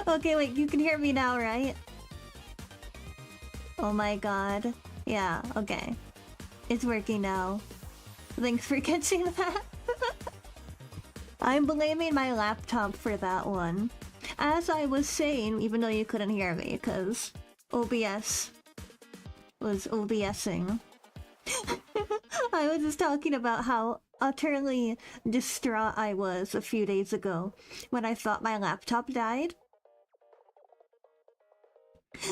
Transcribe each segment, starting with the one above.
Okay, wait, you can hear me now, right? Oh my god. Yeah, okay. It's working now. Thanks for catching that. I'm blaming my laptop for that one. As I was saying, even though you couldn't hear me, because OBS was OBSing. I was just talking about how utterly distraught I was a few days ago when I thought my laptop died.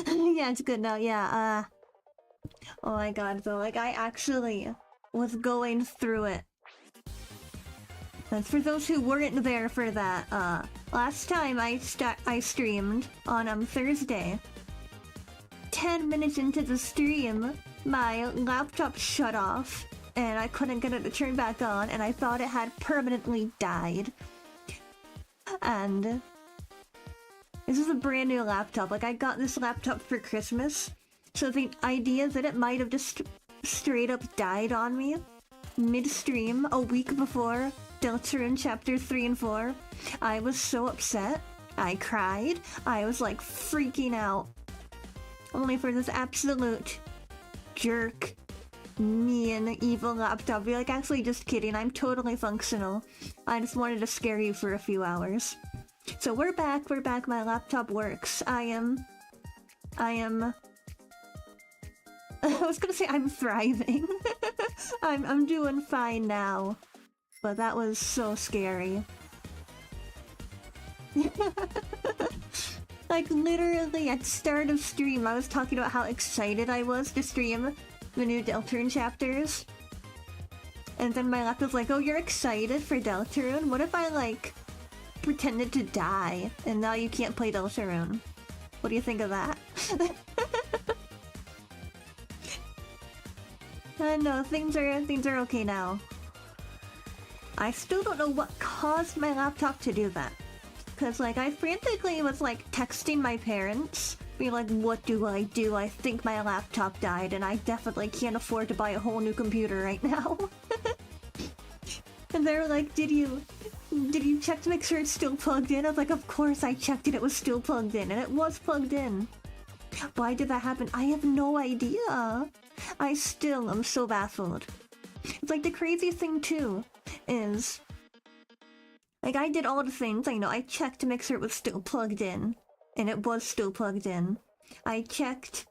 Yeah, it's good now, yeah, oh my god, though, like, I actually was going through it. And for those who weren't there for that, last time I streamed on Thursday. 10 minutes into the stream, my laptop shut off, and I couldn't get it to turn back on, and I thought it had permanently died. And this is a brand new laptop. Like, I got this laptop for Christmas, so the idea that it might have just straight up died on me mid-stream a week before Deltarune Chapter 3 and 4, I was so upset. I cried. I was like freaking out. Only for this absolute jerk, mean, evil laptop. Be like, actually, just kidding. I'm totally functional. I just wanted to scare you for a few hours. So we're back. My laptop works. I was gonna say I'm thriving. I'm doing fine now. But that was so scary. Like, literally at start of stream, I was talking about how excited I was to stream the new Deltarune chapters. And then my laptop's like, oh, you're excited for Deltarune? What if I, like, pretended to die and now you can't play Deltarune? What do you think of that? No, things are okay now. I still don't know what caused my laptop to do that. Cause like I frantically was like texting my parents, being like, what do? I think my laptop died and I definitely can't afford to buy a whole new computer right now. And they were like, did you check to make sure it's still plugged in? I was like, of course I checked it was still plugged in, and it was plugged in. Why did that happen? I have no idea. I still am so baffled. It's like the crazy thing too is, like, I did all the things, I checked to make sure it was still plugged in, and it was still plugged in. I checked,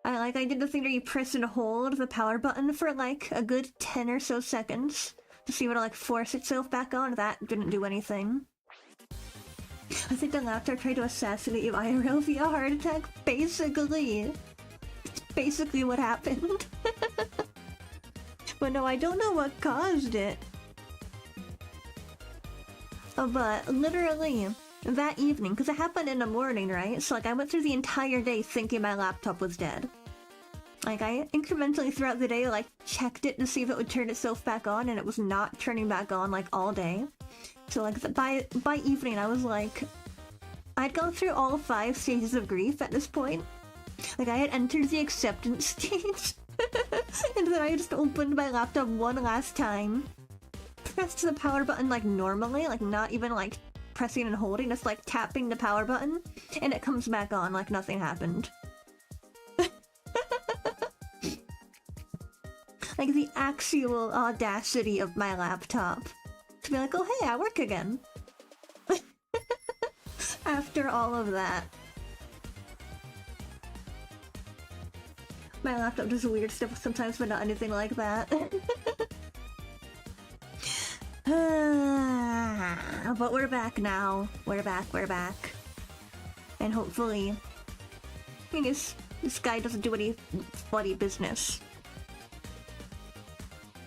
I did the thing where you press and hold the power button for like a good 10 or so seconds to see what it'll like force itself back on. That didn't do anything. I think the laptop tried to assassinate you IRL via heart attack. Basically what happened. But no, I don't know what caused it. But literally, that evening, because it happened in the morning, right? So like I went through the entire day thinking my laptop was dead. Like I incrementally throughout the day like checked it to see if it would turn itself back on, and it was not turning back on like all day. So like by evening I was like, I'd gone through all 5 stages of grief at this point. Like I had entered the acceptance stage. And then I just opened my laptop one last time, pressed the power button like normally, like not even like pressing and holding, just like tapping the power button, and it comes back on like nothing happened. Like the actual audacity of my laptop to be like, oh hey, I work again. After all of that. My laptop does weird stuff sometimes, but not anything like that. But we're back now. We're back. And hopefully, I guess this guy doesn't do any funny business.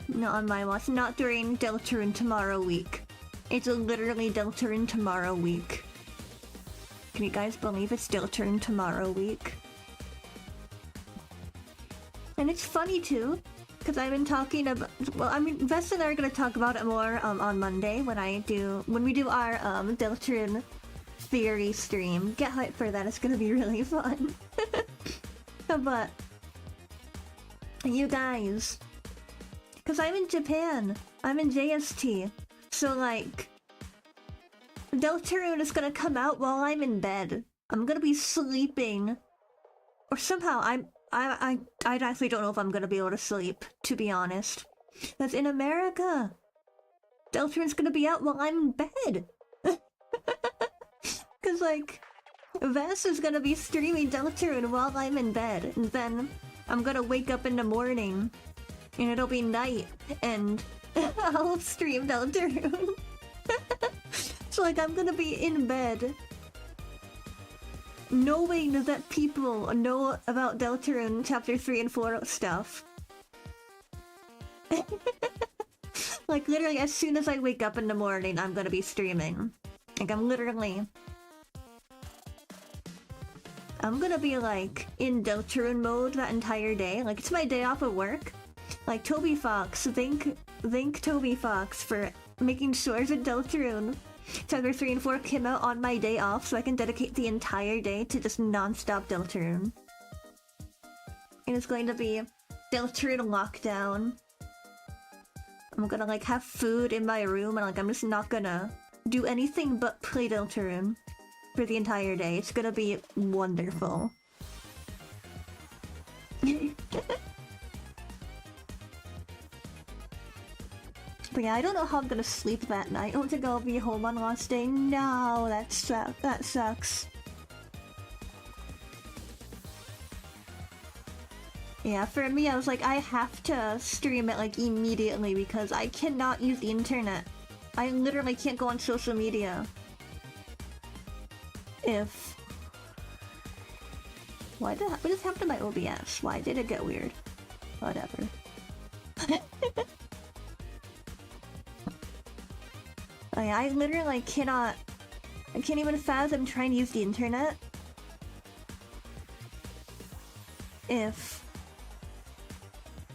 Not on my watch. Not during Deltarune Tomorrow week. It's literally Deltarune Tomorrow week. Can you guys believe it's Deltarune Tomorrow week? And it's funny too, because I've been talking about, well, I mean, Vess and I are going to talk about it more on Monday when we do our Deltarune theory stream. Get hyped for that, it's going to be really fun. But, you guys, because I'm in Japan, I'm in JST, so like, Deltarune is gonna come out while I'm in bed. I'm gonna be sleeping. Or somehow I actually don't know if I'm gonna be able to sleep, to be honest. That's in America. Deltarune's gonna be out while I'm in bed. Cause like, Vess is gonna be streaming Deltarune while I'm in bed, and then I'm gonna wake up in the morning, and it'll be night, and I'll stream Deltarune. So like, I'm gonna be in bed, knowing that people know about Deltarune Chapter 3 and 4 stuff. Like, literally, as soon as I wake up in the morning, I'm gonna be streaming. Like, I'm gonna be, like, in Deltarune mode that entire day. Like, it's my day off of work. Like, Toby Fox, thank Toby Fox for making sure that Deltarune Chapter 3 and 4 came out on my day off so I can dedicate the entire day to just non-stop Deltarune. And it's going to be Deltarune lockdown. I'm gonna, like, have food in my room and, like, I'm just not gonna do anything but play Deltarune for the entire day. It's gonna be wonderful. But yeah, I don't know how I'm gonna sleep that night. I don't think I'll be home on last day. No, that sucks. Yeah, for me, I was like, I have to stream it, like, immediately because I cannot use the internet. I literally can't go on social media. What just happened to my OBS? Why did it get weird? Whatever. I literally cannot... I can't even fathom trying to use the internet if...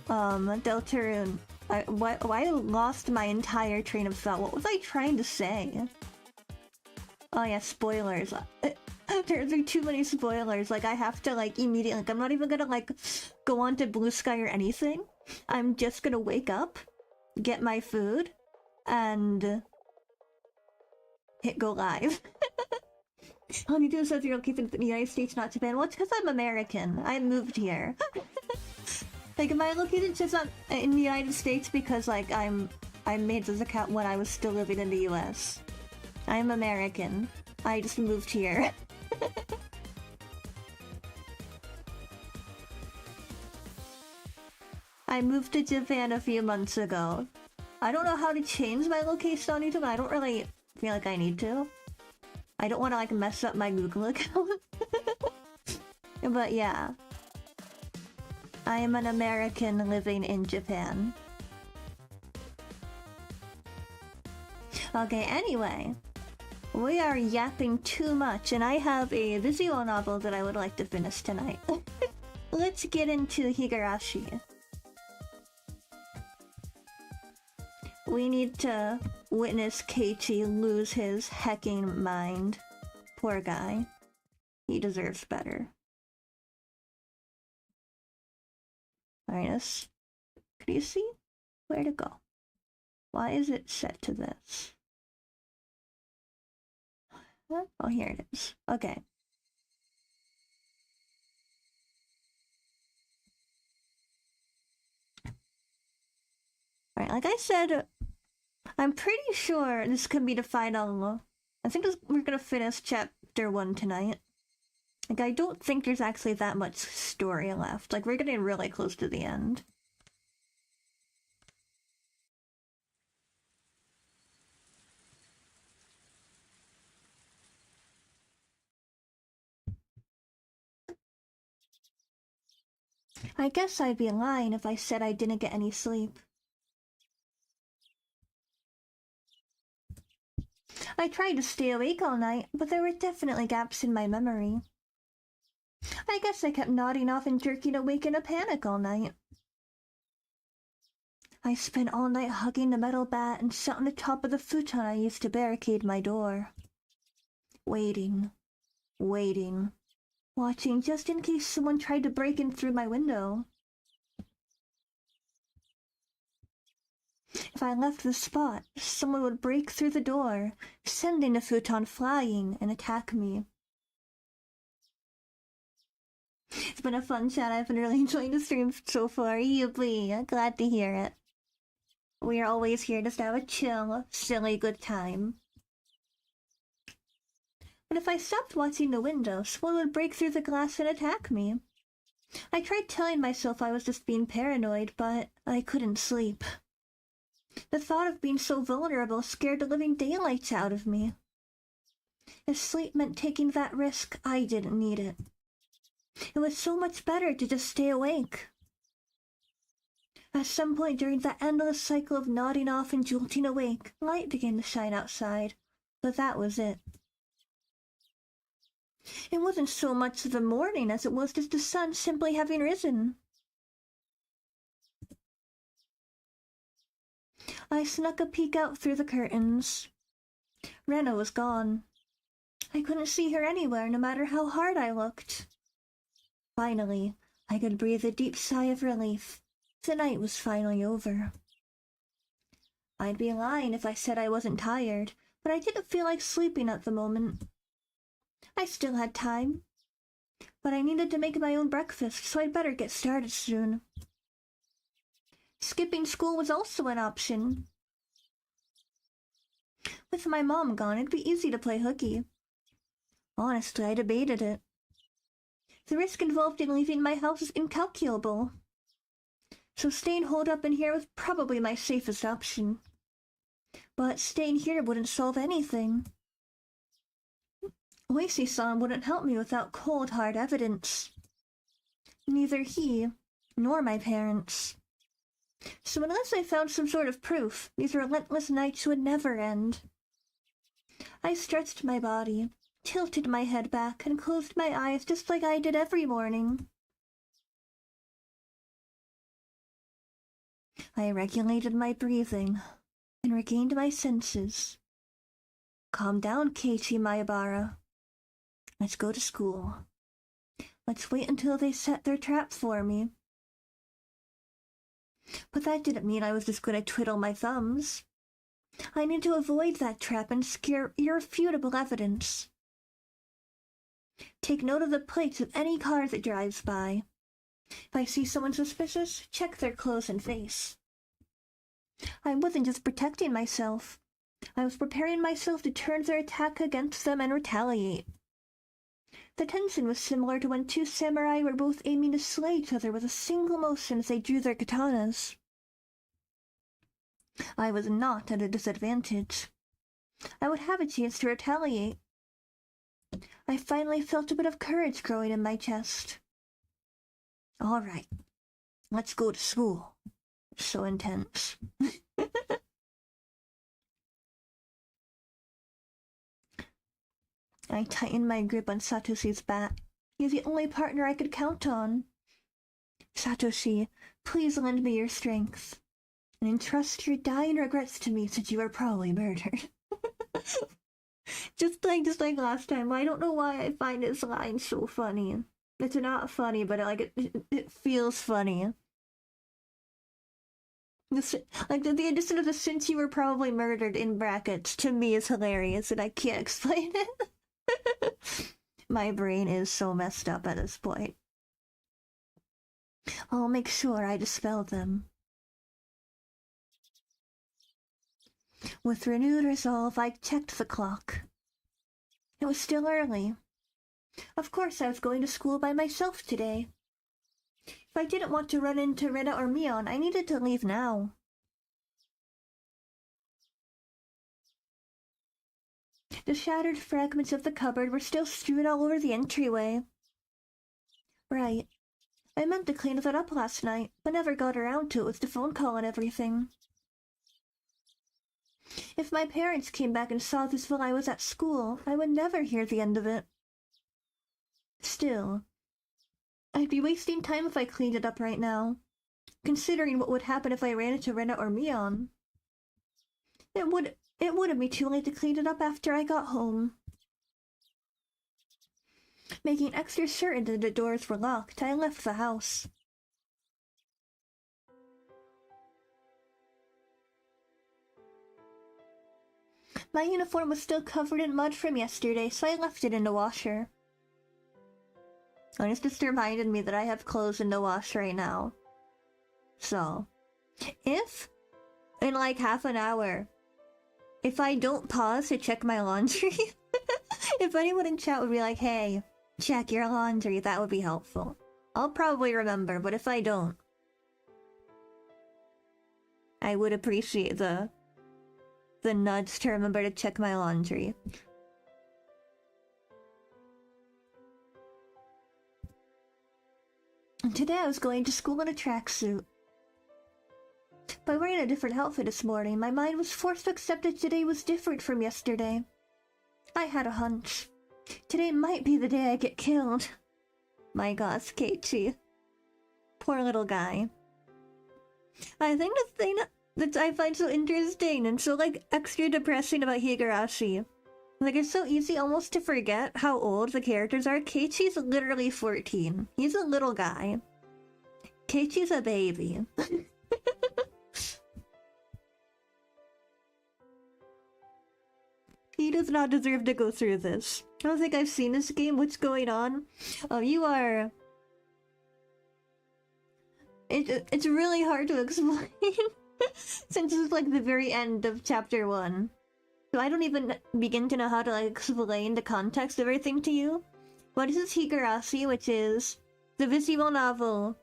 Deltarune... Why I lost my entire train of thought. What was I trying to say? Oh yeah, spoilers. There's too many spoilers. Like, I have to, like, immediately... Like, I'm not even gonna, like, go on to Blue Sky or anything. I'm just gonna wake up, get my food, and... hit go live. Honeydew says you're located in the United States, not Japan. Well, it's because I'm American. I moved here. Like, am I located just in the United States because, like, I made this account when I was still living in the US. I'm American. I just moved here. I moved to Japan a few months ago. I don't know how to change my location on YouTube, but I don't really feel like I need to. I don't want to, like, mess up my Google account. But yeah. I am an American living in Japan. Okay, anyway. We are yapping too much, and I have a visual novel that I would like to finish tonight. Let's get into Higurashi. We need to witness Keiichi lose his hecking mind. Poor guy. He deserves better. Minus. Could you see? Where to go? Why is it set to this? Oh, here it is. Okay. Alright, like I said, I'm pretty sure this could be the final... I think we're gonna finish chapter 1 tonight. Like, I don't think there's actually that much story left. Like, we're getting really close to the end. I guess I'd be lying if I said I didn't get any sleep. I tried to stay awake all night, but there were definitely gaps in my memory. I guess I kept nodding off and jerking awake in a panic all night. I spent all night hugging the metal bat and sat on the top of the futon I used to barricade my door. Waiting. Watching just in case someone tried to break in through my window. If I left the spot, someone would break through the door, sending the futon flying and attack me. It's been a fun chat. I've been really enjoying the stream so far. Yippee! Glad to hear it. We are always here just to have a chill, silly good time. But if I stopped watching the window, someone would break through the glass and attack me. I tried telling myself I was just being paranoid, but I couldn't sleep. The thought of being so vulnerable scared the living daylights out of me. If sleep meant taking that risk, I didn't need it. It was so much better to just stay awake. At some point during that endless cycle of nodding off and jolting awake, light began to shine outside, but that was it. It wasn't so much the morning as it was just the sun simply having risen. I snuck a peek out through the curtains. Rena was gone. I couldn't see her anywhere, no matter how hard I looked. Finally, I could breathe a deep sigh of relief. The night was finally over. I'd be lying if I said I wasn't tired, but I didn't feel like sleeping at the moment. I still had time, but I needed to make my own breakfast, so I'd better get started soon. Skipping school was also an option. With my mom gone, it'd be easy to play hooky. Honestly, I debated it. The risk involved in leaving my house is incalculable. So staying holed up in here was probably my safest option. But staying here wouldn't solve anything. Lacey-san wouldn't help me without cold, hard evidence. Neither he, nor my parents. So unless I found some sort of proof, these relentless nights would never end. I stretched my body, tilted my head back, and closed my eyes just like I did every morning. I regulated my breathing and regained my senses. Calm down, Keiichi Maebara. Let's go to school. Let's wait until they set their trap for me. But that didn't mean I was just going to twiddle my thumbs. I need to avoid that trap and secure irrefutable evidence. Take note of the plates of any car that drives by. If I see someone suspicious, check their clothes and face. I wasn't just protecting myself. I was preparing myself to turn their attack against them and retaliate. The tension was similar to when two samurai were both aiming to slay each other with a single motion as they drew their katanas. I was not at a disadvantage. I would have a chance to retaliate. I finally felt a bit of courage growing in my chest. All right, let's go to school. So intense. I tightened my grip on Satoshi's bat. He's the only partner I could count on. Satoshi, please lend me your strength, and entrust your dying regrets to me since you were probably murdered. just like last time. I don't know why I find this line so funny. It's not funny, but it feels funny. The addition of the since you were probably murdered in brackets to me is hilarious, and I can't explain it. My brain is so messed up at this point. I'll make sure I dispel them. With renewed resolve, I checked the clock. It was still early. Of course I was going to school by myself today. If I didn't want to run into Rena or Mion, I needed to leave now. The shattered fragments of the cupboard were still strewn all over the entryway. Right. I meant to clean that up last night, but never got around to it with the phone call and everything. If my parents came back and saw this while I was at school, I would never hear the end of it. Still, I'd be wasting time if I cleaned it up right now, considering what would happen if I ran into Rena or Mion. It wouldn't be too late to clean it up after I got home. Making extra certain that the doors were locked, I left the house. My uniform was still covered in mud from yesterday, so I left it in the washer. And it just reminded me that I have clothes in the wash right now. So, if in like half an hour, if I don't pause to check my laundry, if anyone in chat would be like, hey, check your laundry, that would be helpful. I'll probably remember, but if I don't, I would appreciate the nudge to remember to check my laundry. And today I was going to school in a tracksuit. By wearing a different outfit this morning, my mind was forced to accept that today was different from yesterday. I had a hunch. Today might be the day I get killed. My gosh, Keiichi. Poor little guy. I think the thing that I find so interesting and so like extra depressing about Higurashi, like it's so easy almost to forget how old the characters are. Keiichi's literally 14. He's a little guy. Keiichi's a baby. He does not deserve to go through this. I don't think I've seen this game. What's going on? You are... It's really hard to explain. Since it's like the very end of chapter 1. So I don't even begin to know how to like explain the context of everything to you. But this is Higurashi, which is the visual novel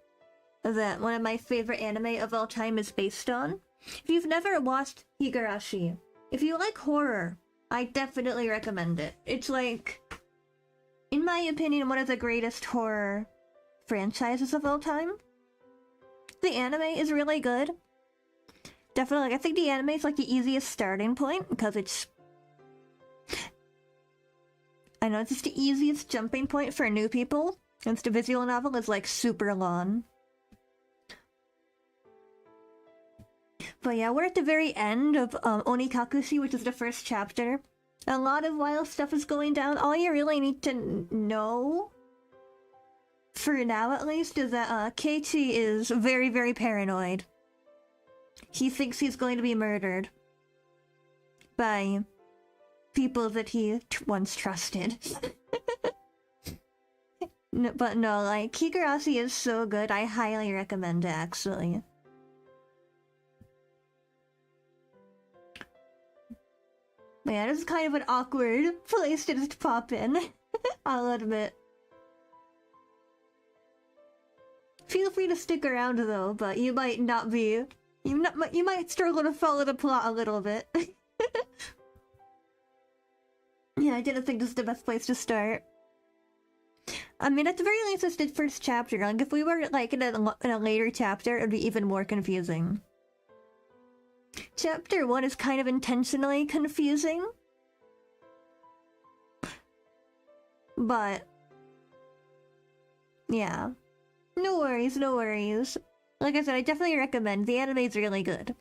that one of my favorite anime of all time is based on. If you've never watched Higurashi, if you like horror, I definitely recommend it. It's like, in my opinion, one of the greatest horror franchises of all time. The anime is really good. Definitely, I think the anime is like the easiest starting point because it's... I know it's just the easiest jumping point for new people, since the visual novel is like super long. But yeah, we're at the very end of Onikakushi, which is the first chapter. A lot of wild stuff is going down. All you really need to know, for now at least, is that Keiichi is very, very paranoid. He thinks he's going to be murdered by people that he once trusted. No, but no, like, Higurashi is so good, I highly recommend it, actually. Man, this is kind of an awkward place to just pop in. I'll admit. Feel free to stick around though, but you might not be... You might struggle to follow the plot a little bit. Yeah, I didn't think this was the best place to start. I mean, at the very least, it's the first chapter. Like, if we were like in a later chapter, it would be even more confusing. Chapter 1 is kind of intentionally confusing. But... yeah. No worries, no worries. Like I said, I definitely recommend. The anime is really good.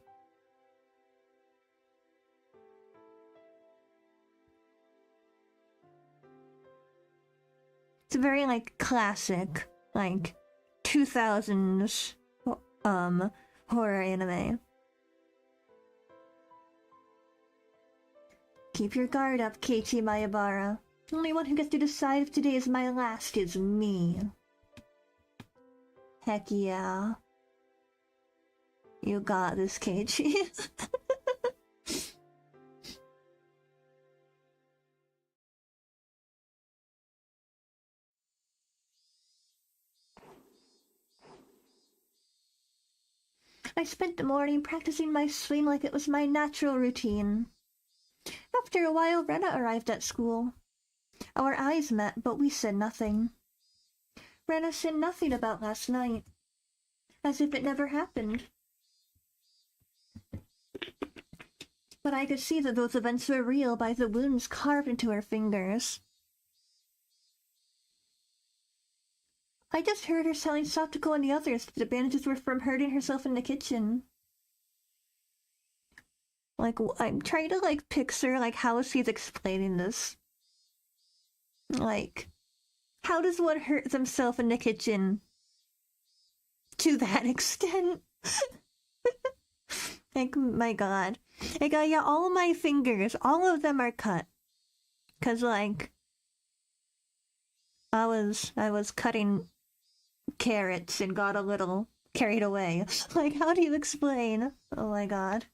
It's a very, like, classic, like, 2000s, horror anime. Keep your guard up, Keiichi Mayabara. The only one who gets to decide if today is my last is me. Heck yeah. You got this, Keiichi. I spent the morning practicing my swing like it was my natural routine. After a while, Rena arrived at school. Our eyes met, but we said nothing. Rena said nothing about last night, as if it never happened. But I could see that those events were real by the wounds carved into her fingers. I just heard her telling Satoko and the others that the bandages were from hurting herself in the kitchen. Like, I'm trying to, like, picture, like, how she's explaining this. Like, how does one hurt themselves in the kitchen? To that extent? Like, my god. Like, yeah, all of my fingers, all of them are cut. Cause, like, I was cutting carrots and got a little carried away. Like, how do you explain? Oh my god.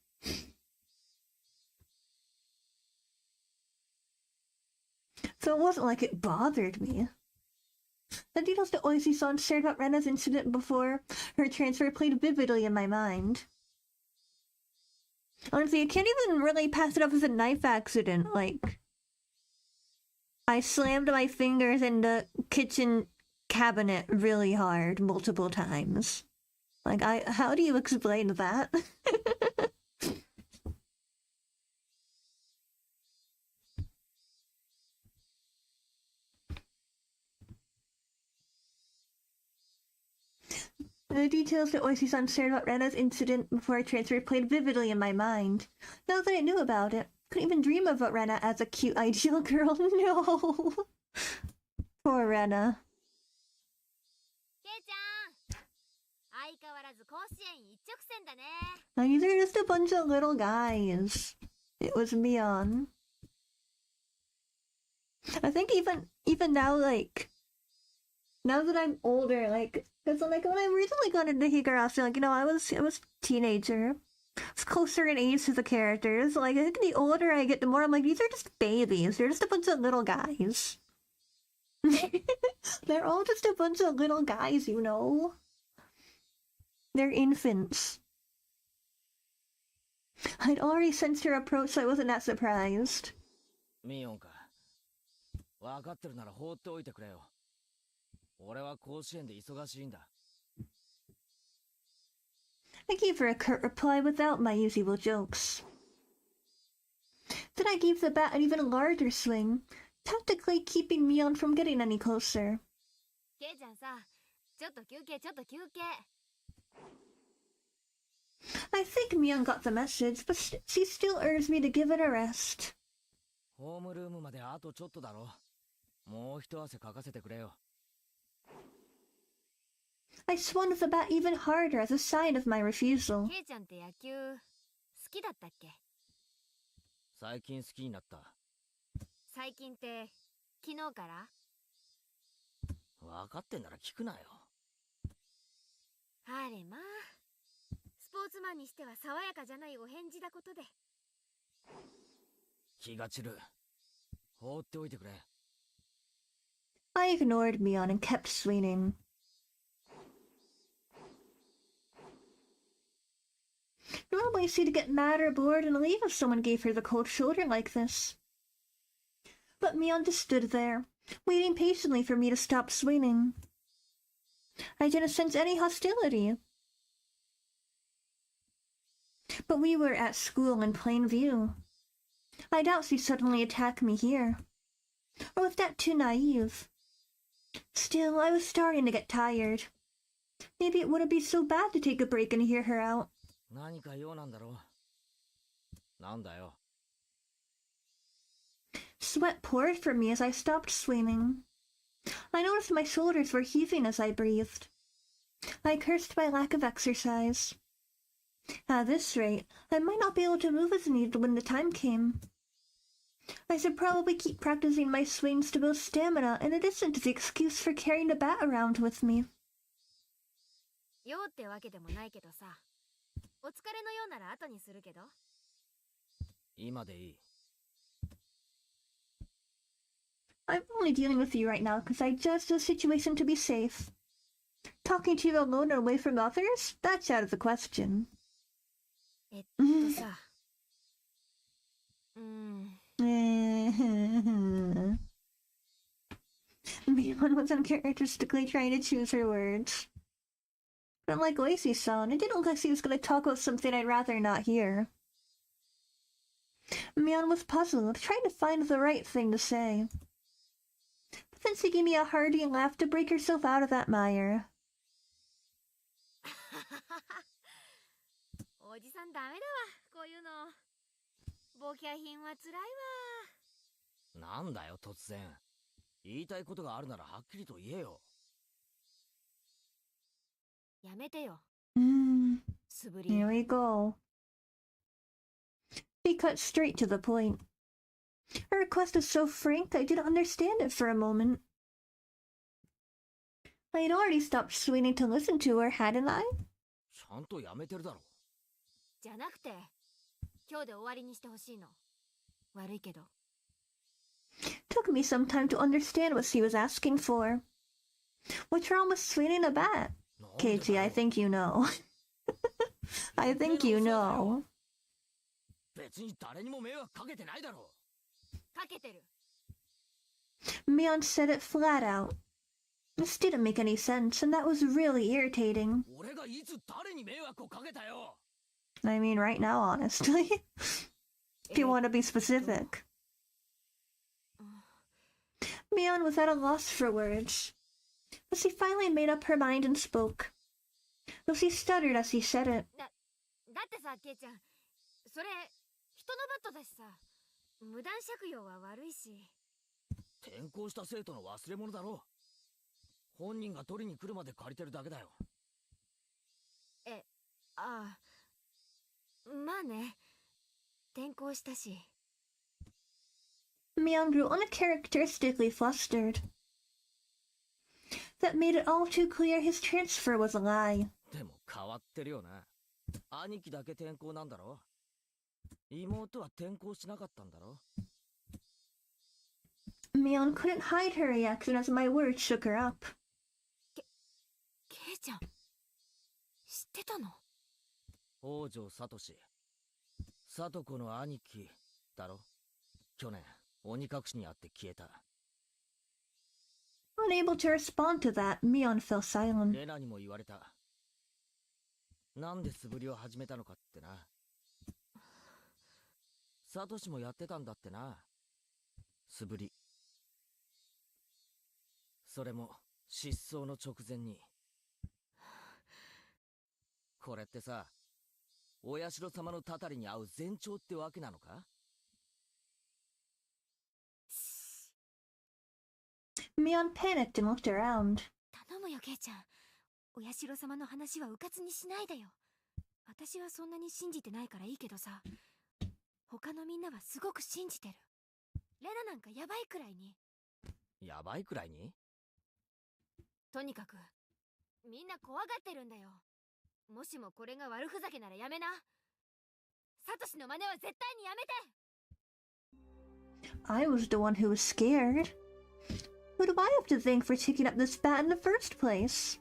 So it wasn't like it bothered me. The details that Oishi-san shared about Rena's incident before her transfer played vividly in my mind. Honestly, I can't even really pass it off as a knife accident. Like, I slammed my fingers in the kitchen cabinet really hard multiple times. Like, how do you explain that? The details that Oishi-san shared about Rena's incident before her transfer played vividly in my mind. Now that I knew about it, couldn't even dream about Rena as a cute ideal girl. No! Poor Rena. Now these are just a bunch of little guys. It was Mion. I think even now, like, now that I'm older, like, because like when I originally got into higurashi, like, you know, I was a teenager. I was closer in age to the characters. Like, I think the older I get, the more I'm like, these are just babies. They're just a bunch of little guys. They're all just a bunch of little guys, you know. They're infants. I'd already sensed her approach, so I wasn't that surprised. ミオンか。分かってるなら放っておいてくれよ。俺は甲子園で忙しいんだ。I gave her a curt reply without my usual jokes. Then I gave the bat an even larger swing, tactically keeping Mion from getting any closer. ケイちゃんさ、ちょっと休憩。 I think Mion got the message, but she still urged me to give it a rest. ホームルームまであとちょっとだろ。もう一汗かかせてくれよ。I swung the bat even harder as a sign of my refusal. ケイちゃんって野球好きだったっけ？最近好きになった。最近って昨日から？分かってんなら聞くなよ。あれまあ、スポーツマンにしては爽やかじゃないお返事だことで。気が散る。放っておいてくれ。I ignored Mion and kept swinging. Normally she'd get mad or bored and leave if someone gave her the cold shoulder like this. But Mion just stood there, waiting patiently for me to stop swinging. I didn't sense any hostility. But we were at school in plain view. I doubt she'd suddenly attack me here. Or was that too naive? Still, I was starting to get tired. Maybe it wouldn't be so bad to take a break and hear her out. 何か用なんだろう。なんだよ。Sweat poured from me as I stopped swinging. I noticed my shoulders were heaving as I breathed. I cursed my lack of exercise. At this rate, I might not be able to move as needed when the time came. I should probably keep practicing my swings to build stamina in addition to the excuse for carrying a bat around with me. 用ってわけでもないけどさ。お疲れのようなら後にするけど。今でいい。I'm only dealing with you right now because I judged the situation to be safe. Talking to you alone and away from others? That's out of the question. さ。Mion was uncharacteristically trying to choose her words. But unlike Oishi-san, it didn't look like she was going to talk about something I'd rather not hear. Mion was puzzled, trying to find the right thing to say. But then she gave me a hearty laugh to break herself out of that mire. おじさんダメだわ、こういうの。ボキャ品はつらいわ。なんだよ突然。言いたいことがあるならはっきりと言えよ。やめてよ。Here 素振り。 we go. He cut straight to the point. Her request was so frank I didn't understand it for a moment. I had already stopped swinging to listen to her, hadn't I? ちゃんとやめてるだろ。じゃなくて、今日で終わりにしてほしいの。悪いけど。Took me some time to understand what she was asking for. What's wrong with swinging a bat? Keiichi, I think you know. I think you know. 別に誰にも迷惑かけてないだろ。かけてる。Mion said it flat out. This didn't make any sense, and that was really irritating. 俺がいつ誰に迷惑をかけたよ。I mean, right now, honestly. If you want to be specific. Mion was at a loss for words. But she finally made up her mind and spoke. Though she stuttered as she said it. だってさ、ケイちゃん、それ人のバットだしさ、無断借用は悪いし。転校した生徒の忘れ物だろ。本人が取りに来るまで借りてるだけだよ。ああ、まあね。転校したし。Mion grew uncharacteristically flustered. That made it all too clear his transfer was a lie. でも変わってるよな。兄貴だけ転校なんだろ。妹は転校しなかったんだろ。Mion couldn't hide her reaction as my words shook her up. ケイちゃん、知ってたの？北条聡。聡子の兄貴だろ。去年鬼隠しにあって消えた。Unable to respond to that, Mion fell silent. レナにも言われた。なんで素振りを始めたのかってな。サトシもやってたんだってな。素振り。それも失踪の直前に。これってさ、お社様のたたりに合う前兆ってわけなのか？ Mion panicked and looked around. 頼むよ、ケイちゃん。お社様の話はうかつにしないでよ。私はそんなに信じてないからいいけどさ、他のみんなはすごく信じてる。レナなんかヤバいくらいに。やばいくらいに？とにかく、みんな怖がってるんだよ。もしもこれが悪ふざけならやめな。サトシの真似は絶対にやめて。 I was the one who was scared. Who do I have to thank for taking up this bat in the first place?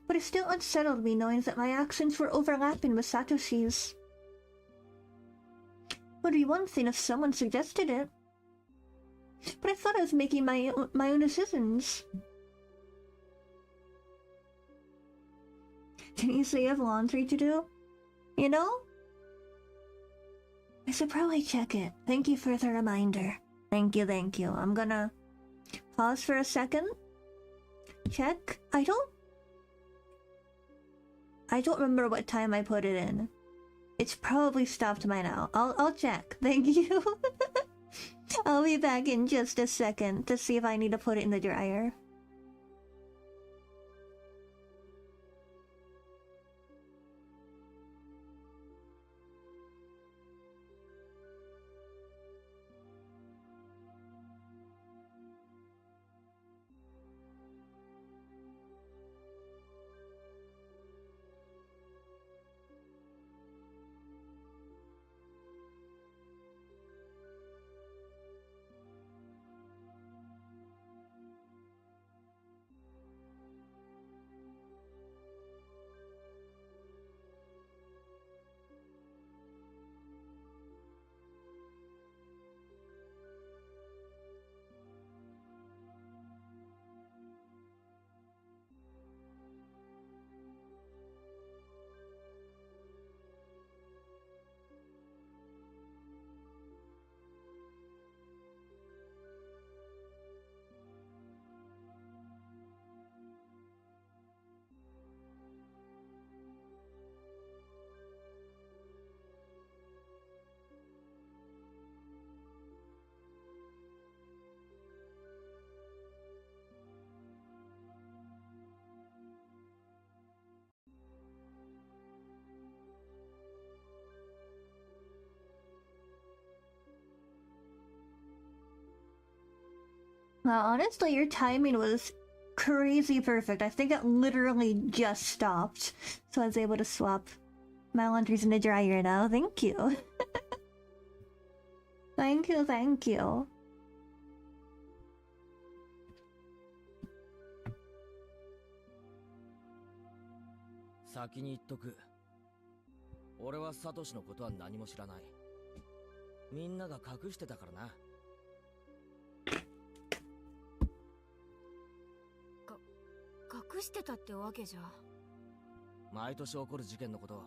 But it still unsettled me knowing that my actions were overlapping with Satoshi's. Would be one thing if someone suggested it. But I thought I was making my own decisions. Didn't you say you have laundry to do? You know? I should probably check it. Thank you for the reminder. Thank you. I'm gonna pause for a second. Check. I don't remember what time I put it in. It's probably stopped by now. I'll check. Thank you. I'll be back in just a second to see if I need to put it in the dryer. Well, honestly, your timing was crazy perfect. I think it literally just stopped. So I was able to swap. My laundry's in the dryer now. Thank you. Thank you, thank you.先に言っとく。俺はサトシのことは何も知らない。みんなが隠してたからな。隠してたってわけじゃ。毎年起こる事件のことは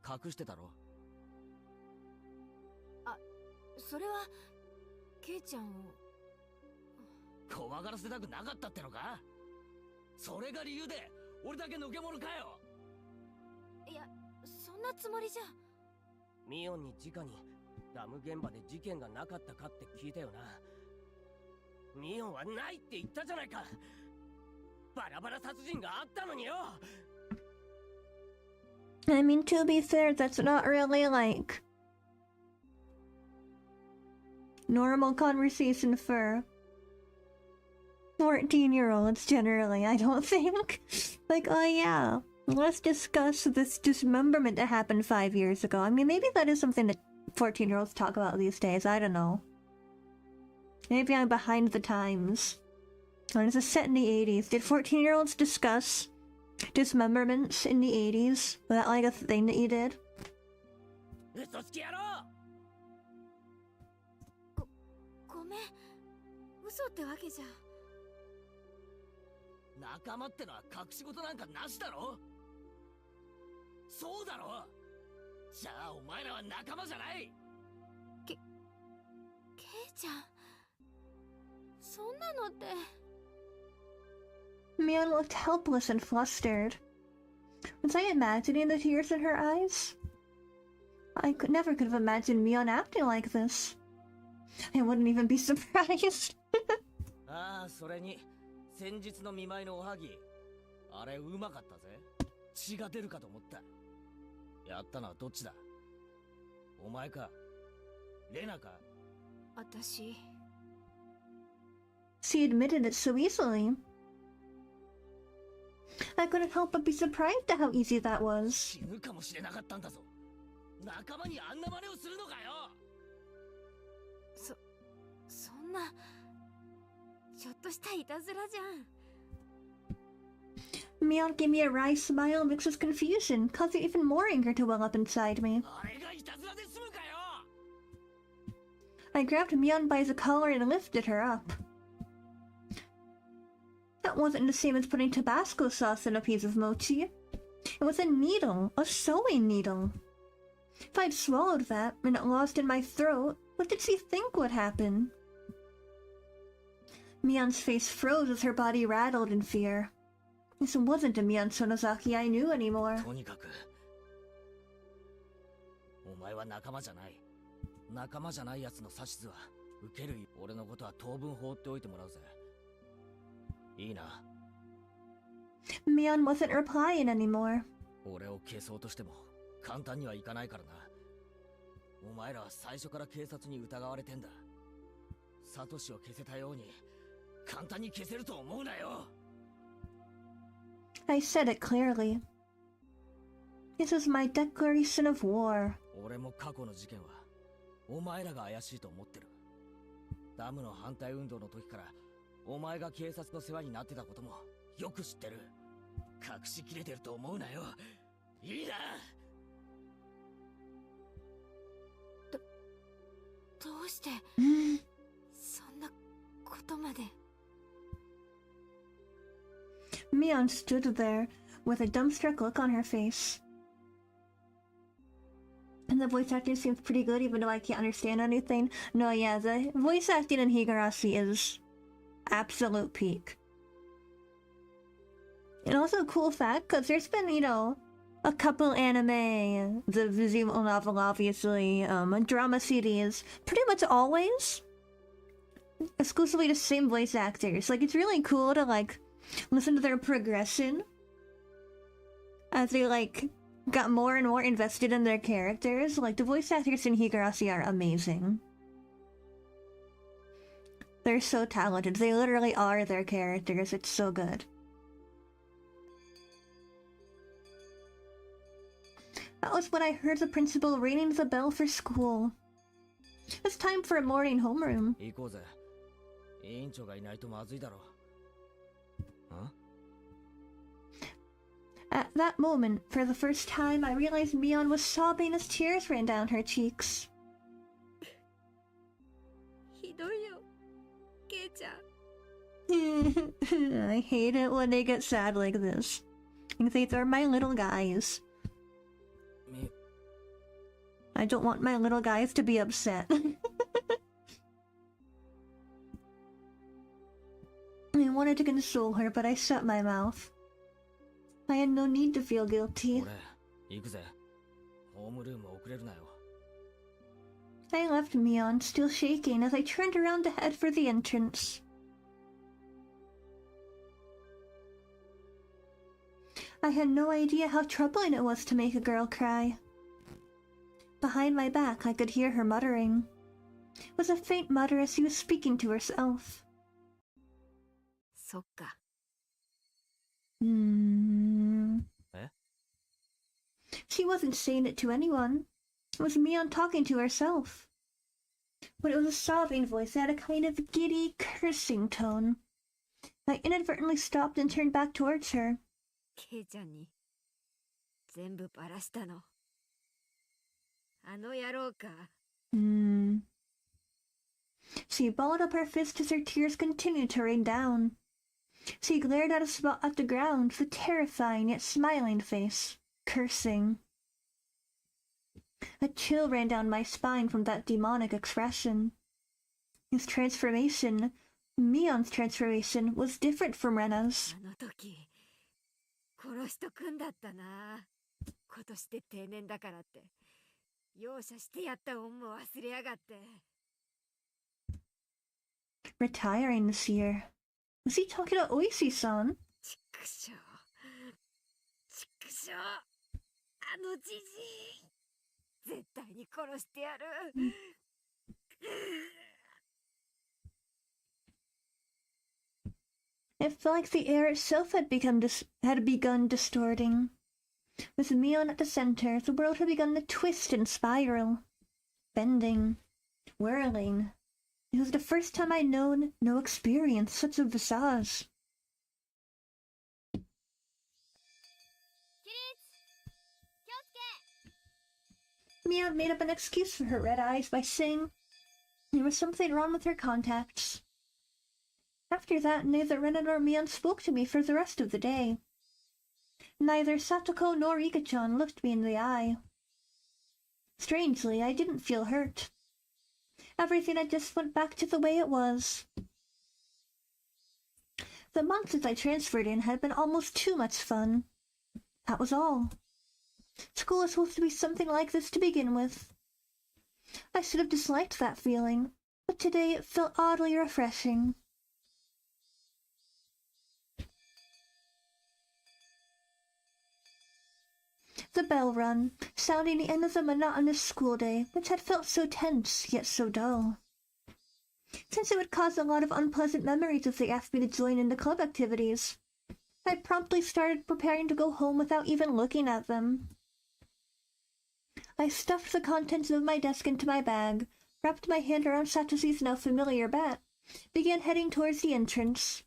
隠してたろ。あ、それはケイちゃんを怖がらせたくなかったってのか。それが理由で俺だけのけ者かよ。いや、そんなつもりじゃ。ミオンに直にダム現場で事件がなかったかって聞いたよな。ミオンはないって言ったじゃないか。バラバラ殺人があったのによ。I mean, to be fair, that's not really like normal conversation for 14-year-olds generally, I don't think. Like, oh yeah, let's discuss this dismemberment that happened 5 years ago. I mean, maybe that is something that 14-year-olds talk about these days, I don't know. Maybe I'm behind the times. Or is this set in the 80s? Did 14-year-olds discuss dismemberments in the 80s? Was that like a thing that you did? 嘘つき野郎。ごめん。嘘ってわけじゃ。仲間ってのは隠し事なんかなしだろ。そうだろ。じゃあお前らは仲間じゃない。ケイちゃん、そんなのって。Mion looked helpless and flustered. Was I imagining the tears in her eyes? I never could have imagined Mion acting like this. I wouldn't even be surprised. ああ、それに先日の見舞いのおはぎ、あれうまかったぜ。血が出るかと思った。やったのはどっちだ。お前かレナか。私。 She admitted it so easily. I couldn't help but be surprised at how easy that was. 死ぬかもしれなかったんだぞ。仲間にあんな真似をするのかよ。そんなちょっとしたいたずらじゃん。Mion gave me a wry smile mixed with confusion, causing even more anger to well up inside me. あれがいたずらで済むかよ。I grabbed Mion by the collar and lifted her up. That wasn't the same as putting Tabasco sauce in a piece of mochi. It was a needle, a sewing needle. If I'd swallowed that and it lost in my throat, what did she think would happen? Mion's face froze as her body rattled in fear. This wasn't the Mion Sonozaki I knew anymore. とにかくお前は仲間じゃない。仲間じゃないやつの指図は受ける。俺のことは当分放っておいてもらうぜ。いいな。Mion wasn't replying anymore. 俺を消そうとしても簡単にはいかないからな。お前らは最初から警察に疑われてんだ。サトシを消せたように簡単に消せると思うなよ。I said it clearly. This is my declaration of war. 俺も過去の事件はお前らが怪しいと思ってる。ダムの反対運動の時からお前が警察の世話になってたこともよく知ってる。隠しきれてると思うなよ。いいな。どうしてそんなことまで。 Mion stood there with a dumbstruck look on her face. And the voice acting seems pretty good even though I can't understand anything. No, yeah, the voice acting in Higurashi is absolute peak. And also a cool fact, because there's been, you know, a couple anime, the visual novel obviously, drama series, pretty much always exclusively the same voice actors. Like, it's really cool to, like, listen to their progression as they, like, got more and more invested in their characters. Like, the voice actors in Higurashi are amazing. They're so talented. They literally are their characters. It's so good. That was when I heard the principal ringing the bell for school. It's time for a morning homeroom. 行こうぜ。委員長がいないとまずいだろ。At that moment, for the first time, I realized Mion was sobbing as tears ran down her cheeks. ひどいよ、ケイちゃん。I hate it when they get sad like this. These are my little guys. I don't want my little guys to be upset. I wanted to console her, but I shut my mouth. I had no need to feel guilty. 俺、行くぜ。ホームルーム遅れるなよ。I left Mion, still shaking, as I turned around to head for the entrance. I had no idea how troubling it was to make a girl cry. Behind my back, I could hear her muttering. It was a faint mutter as she was speaking to herself. そっか。え? She wasn't saying it to anyone. It was Mion talking to herself. But it was a sobbing voice that had a kind of giddy, cursing tone. I inadvertently stopped and turned back towards her. ケイちゃんに全部バラしたの。あの野郎か。She balled up her fist as her tears continued to rain down. She glared at a spot at the ground with a terrifying yet smiling face, cursing. A chill ran down my spine from that demonic expression. His transformation, Mion's transformation, was different from Rena's. あの時殺しとくんだったな。今年で定年だからって容赦してやった恩も忘れやがって。Retiring this year. Was he talking about Oishi-san? ちくしょう。ちくしょう。あのじじい。絶対に殺してやる。It felt like the air itself had begun distorting. With Mion at the center, the world had begun to twist and spiral, bending, whirling. It was the first time I'd known, no experienced such a visage. Mion made up an excuse for her red eyes by saying there was something wrong with her contacts. After that, neither Rena nor Mion spoke to me for the rest of the day. Neither Satoko nor Ika-chan looked me in the eye. Strangely, I didn't feel hurt. Everything had just went back to the way it was. The months since I transferred in had been almost too much fun. That was all. School was supposed to be something like this to begin with. I should have disliked that feeling, but today it felt oddly refreshing. The bell rung, sounding the end of the monotonous school day, which had felt so tense, yet so dull. Since it would cause a lot of unpleasant memories if they asked me to join in the club activities, I promptly started preparing to go home without even looking at them. I stuffed the contents of my desk into my bag, wrapped my hand around Satoshi's now familiar bat, began heading towards the entrance.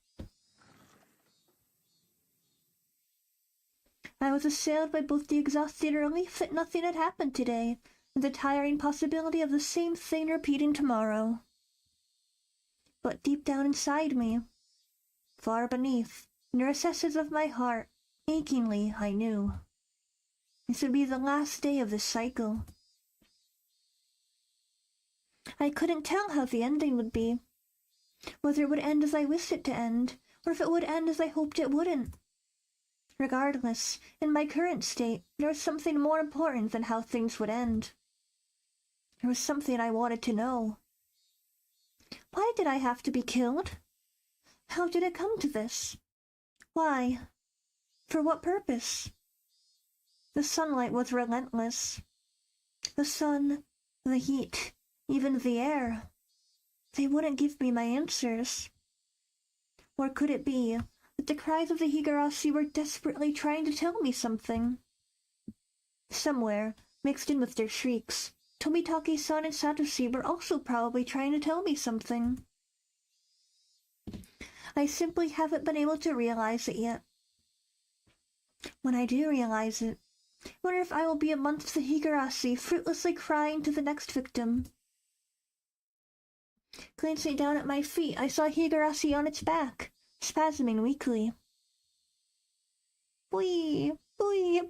I was assailed by both the exhausting relief that nothing had happened today, and the tiring possibility of the same thing repeating tomorrow. But deep down inside me, far beneath, in the recesses of my heart, achingly I knew this would be the last day of this cycle. I couldn't tell how the ending would be, whether it would end as I wished it to end, or if it would end as I hoped it wouldn't. Regardless, in my current state, there was something more important than how things would end. There was something I wanted to know. Why did I have to be killed? How did it come to this? Why? For what purpose? The sunlight was relentless. The sun, the heat, even the air. They wouldn't give me my answers. Or could it be that the cries of the higurashi were desperately trying to tell me something? Somewhere, mixed in with their shrieks, Tomitake-san and Satoshi were also probably trying to tell me something. I simply haven't been able to realize it yet. When I do realize it, I wonder if I will be amongst the higurashi fruitlessly crying to the next victim. Glancing down at my feet, I saw higurashi on its back, spasming weakly. Boy, boy.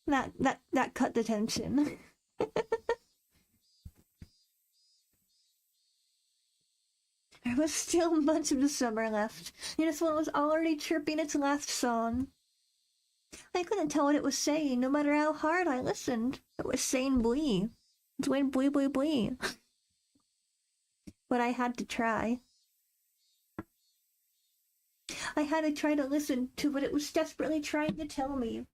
That cut the tension. There was still much of the summer left, and this one was already chirping its last song. I couldn't tell what it was saying, no matter how hard I listened. It was saying blee. It's when blee blee blee. But I had to try. I had to try to listen to what it was desperately trying to tell me.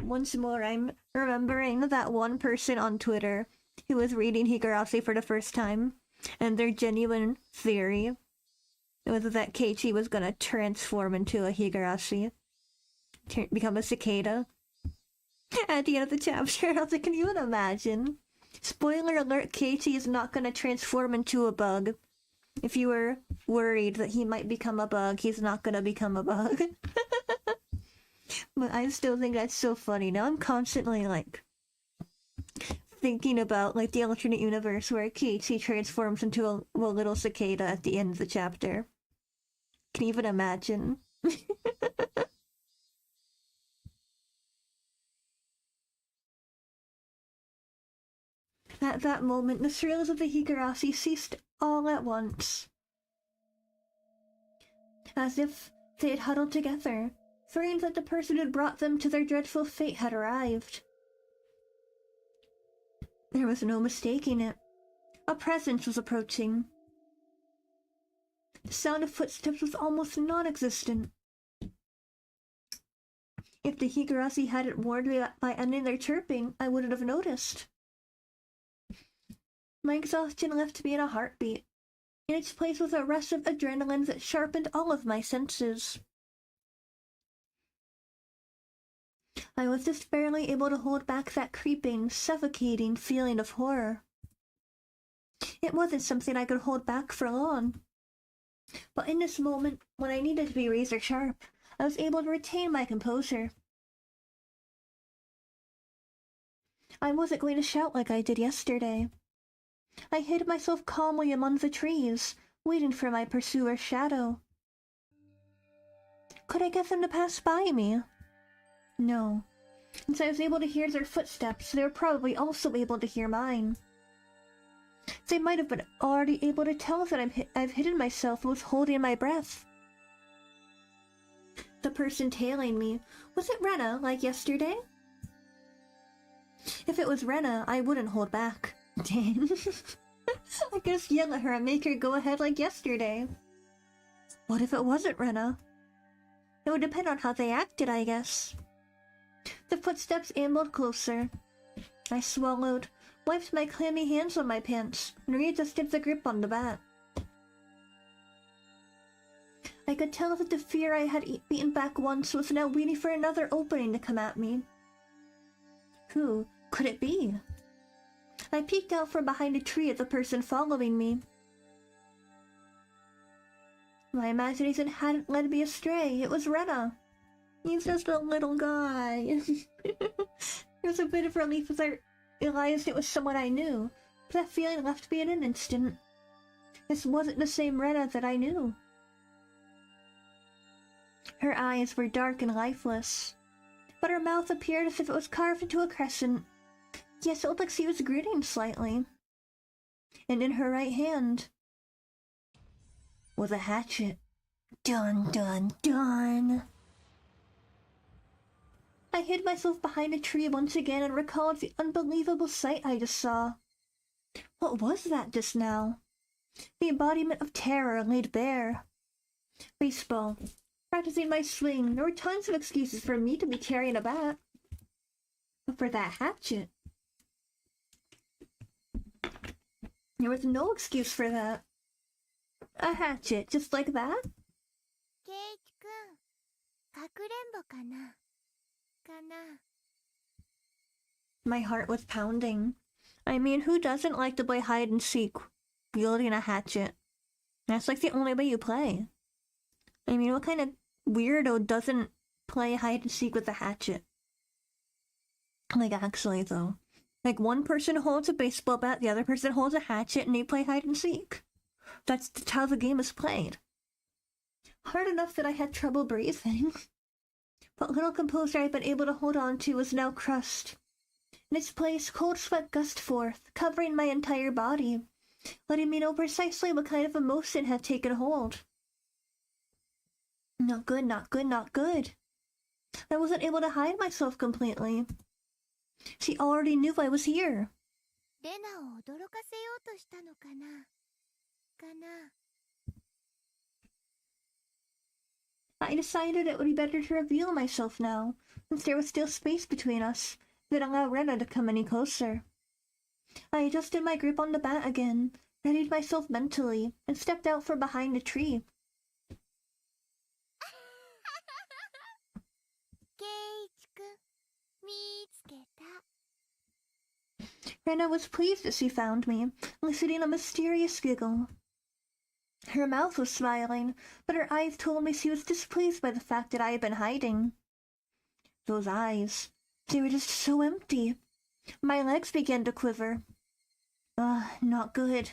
Once more, I'm remembering that one person on Twitter who was reading Higurashi for the first time, and their genuine theory was that Keiichi was gonna transform into a higurashi, become a cicada. At the end of the chapter, I was like, can you even imagine? Spoiler alert, Keiichi is not gonna transform into a bug. If you were worried that he might become a bug, he's not gonna become a bug. But I still think that's so funny. Now I'm constantly, like, thinking about, like, the alternate universe where Keiichi transforms into a little cicada at the end of the chapter. Can you even imagine? At that moment, the thrills of the higurashi ceased all at once. As if they had huddled together, fearing that the person who had brought them to their dreadful fate had arrived. There was no mistaking it. A presence was approaching. The sound of footsteps was almost non-existent. If the higurashi hadn't warned me by ending their chirping, I wouldn't have noticed. My exhaustion left me in a heartbeat. In its place was a rush of adrenaline that sharpened all of my senses. I was just barely able to hold back that creeping, suffocating feeling of horror. It wasn't something I could hold back for long. But in this moment, when I needed to be razor sharp, I was able to retain my composure. I wasn't going to shout like I did yesterday. I hid myself calmly among the trees, waiting for my pursuer's shadow. Could I get them to pass by me? No. Since I was able to hear their footsteps, they were probably also able to hear mine. They might have been already able to tell that I've hidden myself and was holding my breath. The person tailing me, was it Rena, like yesterday? If it was Rena, I wouldn't hold back. Dang. I could just yell at her and make her go ahead like yesterday. What if it wasn't Rena? It would depend on how they acted, I guess. The footsteps ambled closer. I swallowed, wiped my clammy hands on my pants, and readjusted the grip on the bat. I could tell that the fear I had beaten back once was now waiting for another opening to come at me. Who could it be? I peeked out from behind a tree at the person following me. My imagination hadn't led me astray. It was Rena. He's just a little guy. There was a bit of relief as I realized it was someone I knew, but that feeling left me in an instant. This wasn't the same Rena that I knew. Her eyes were dark and lifeless, but her mouth appeared as if it was carved into a crescent. Yes, it looked like she was grinning slightly. And in her right hand was a hatchet. Dun, dun, dun. I hid myself behind a tree once again and recalled the unbelievable sight I just saw. What was that just now? The embodiment of terror laid bare. Baseball. Practicing my swing, there were tons of excuses for me to be carrying a bat. But for that hatchet... There was no excuse for that. A hatchet, just like that? ケイチくん、かくれんぼかなかな。 My heart was pounding. I mean, who doesn't like to play hide and seek wielding a hatchet? That's like the only way you play. I mean, what kind of weirdo doesn't play hide and seek with a hatchet? Like, actually, though. Like, one person holds a baseball bat, the other person holds a hatchet, and they play hide and seek. That's how the game is played. Hard enough that I had trouble breathing. What little composure I'd been able to hold on to was now crushed. In its place, cold sweat gushed forth, covering my entire body, letting me know precisely what kind of emotion had taken hold. Not good, not good, not good. I wasn't able to hide myself completely. She already knew I was here. レナを驚かせようとしたのかなかな。 I decided it would be better to reveal myself now, since there was still space between us, than allow Rena to come any closer. I adjusted my grip on the bat again, readied myself mentally, and stepped out from behind a tree. ケイチくん、見つけた。 Rena was pleased that she found me, eliciting a mysterious giggle. Her mouth was smiling, but her eyes told me she was displeased by the fact that I had been hiding. Those eyes, they were just so empty. My legs began to quiver. Not good.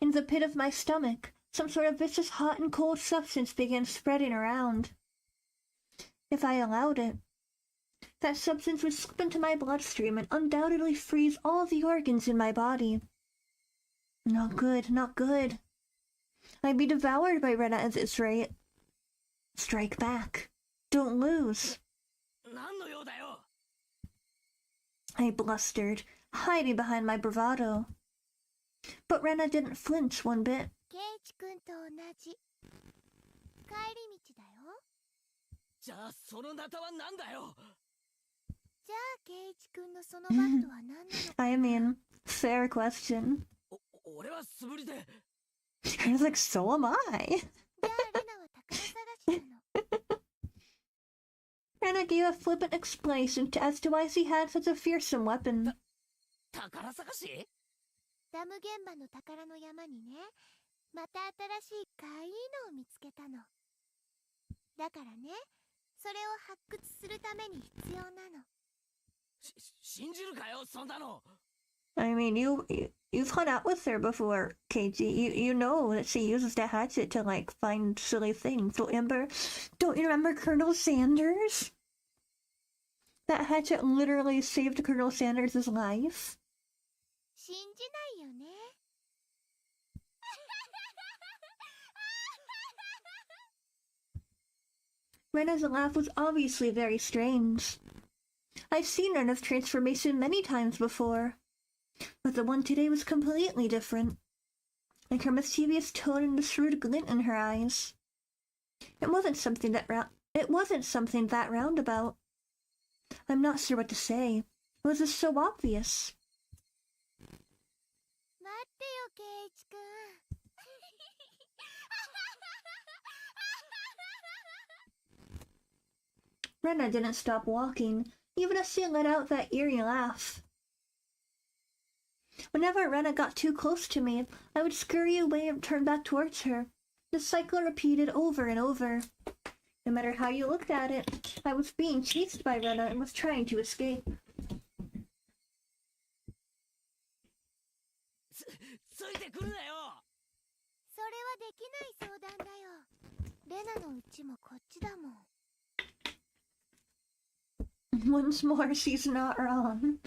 In the pit of my stomach, some sort of vicious hot and cold substance began spreading around. If I allowed it, that substance would slip into my bloodstream and undoubtedly freeze all the organs in my body. Not good, not good. I'd be devoured by Rena at this rate. Strike back. Don't lose. 何の用だよ。 I blustered, hiding behind my bravado. But Rena didn't flinch one bit. ケイチくんと同じ。帰り道だよ。じゃあそのナタは何だよ。じゃあケイチくんのそのバットは何なのかな。 I mean, fair question. 俺は素振りで。 I was like, so am I. じゃあレナは宝探しなの。 Rena gave a flippant explanation as to why she had such a fearsome weapon. 宝探し？ダム現場の宝の山にね、また新しいかいいのを見つけたの。だからね、それを発掘するために必要なの。信じるかよ、そんなの。 I mean, you've hung out with her before, KG. You know that she uses that hatchet to, like, find silly things. So, Amber, don't you remember Colonel Sanders? That hatchet literally saved Colonel Sanders' life. 信じないよね。Rena's laugh was obviously very strange. I've seen Rena's transformation many times before, but the one today was completely different, like her mischievous tone and the shrewd glint in her eyes. It wasn't something that roundabout. I'm not sure what to say. It was just so obvious. 待ってよ、ケイチくん。Rena didn't stop walking, even as she let out that eerie laugh. Whenever Rena got too close to me, I would scurry away and turn back towards her. The cycle repeated over and over. No matter how you looked at it, I was being chased by Rena and was trying to escape. ついてくるなよ。それはできない相談だよ。レナのうちもこっちだもん。 Once more, she's not wrong.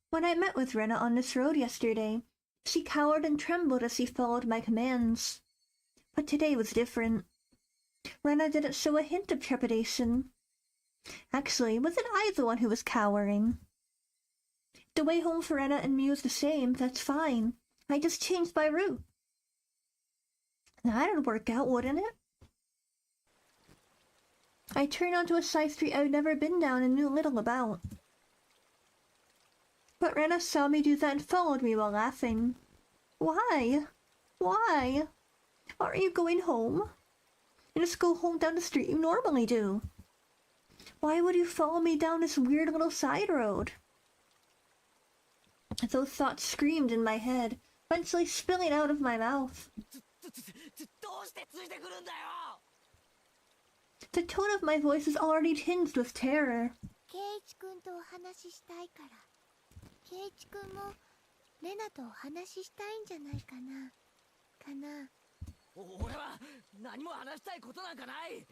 When I met with Rena on this road yesterday, she cowered and trembled as she followed my commands. But today was different. Rena didn't show a hint of trepidation. Actually, wasn't I the one who was cowering? The way home for Rena and me was the same, that's fine. I just changed my route. That'd work out, wouldn't it? I turned onto a side street I'd never been down and knew little about. But Rena saw me do that and followed me while laughing. Why? Why? Aren't you going home? You just go home down the street you normally do. Why would you follow me down this weird little side road? Those thoughts screamed in my head, eventually spilling out of my mouth. The tone of my voice is already tinged with terror. ケイチ君とお話ししたいから。ケイチ君もレナとお話ししたいんじゃないかな。かな。俺は何も話したいことなんかない。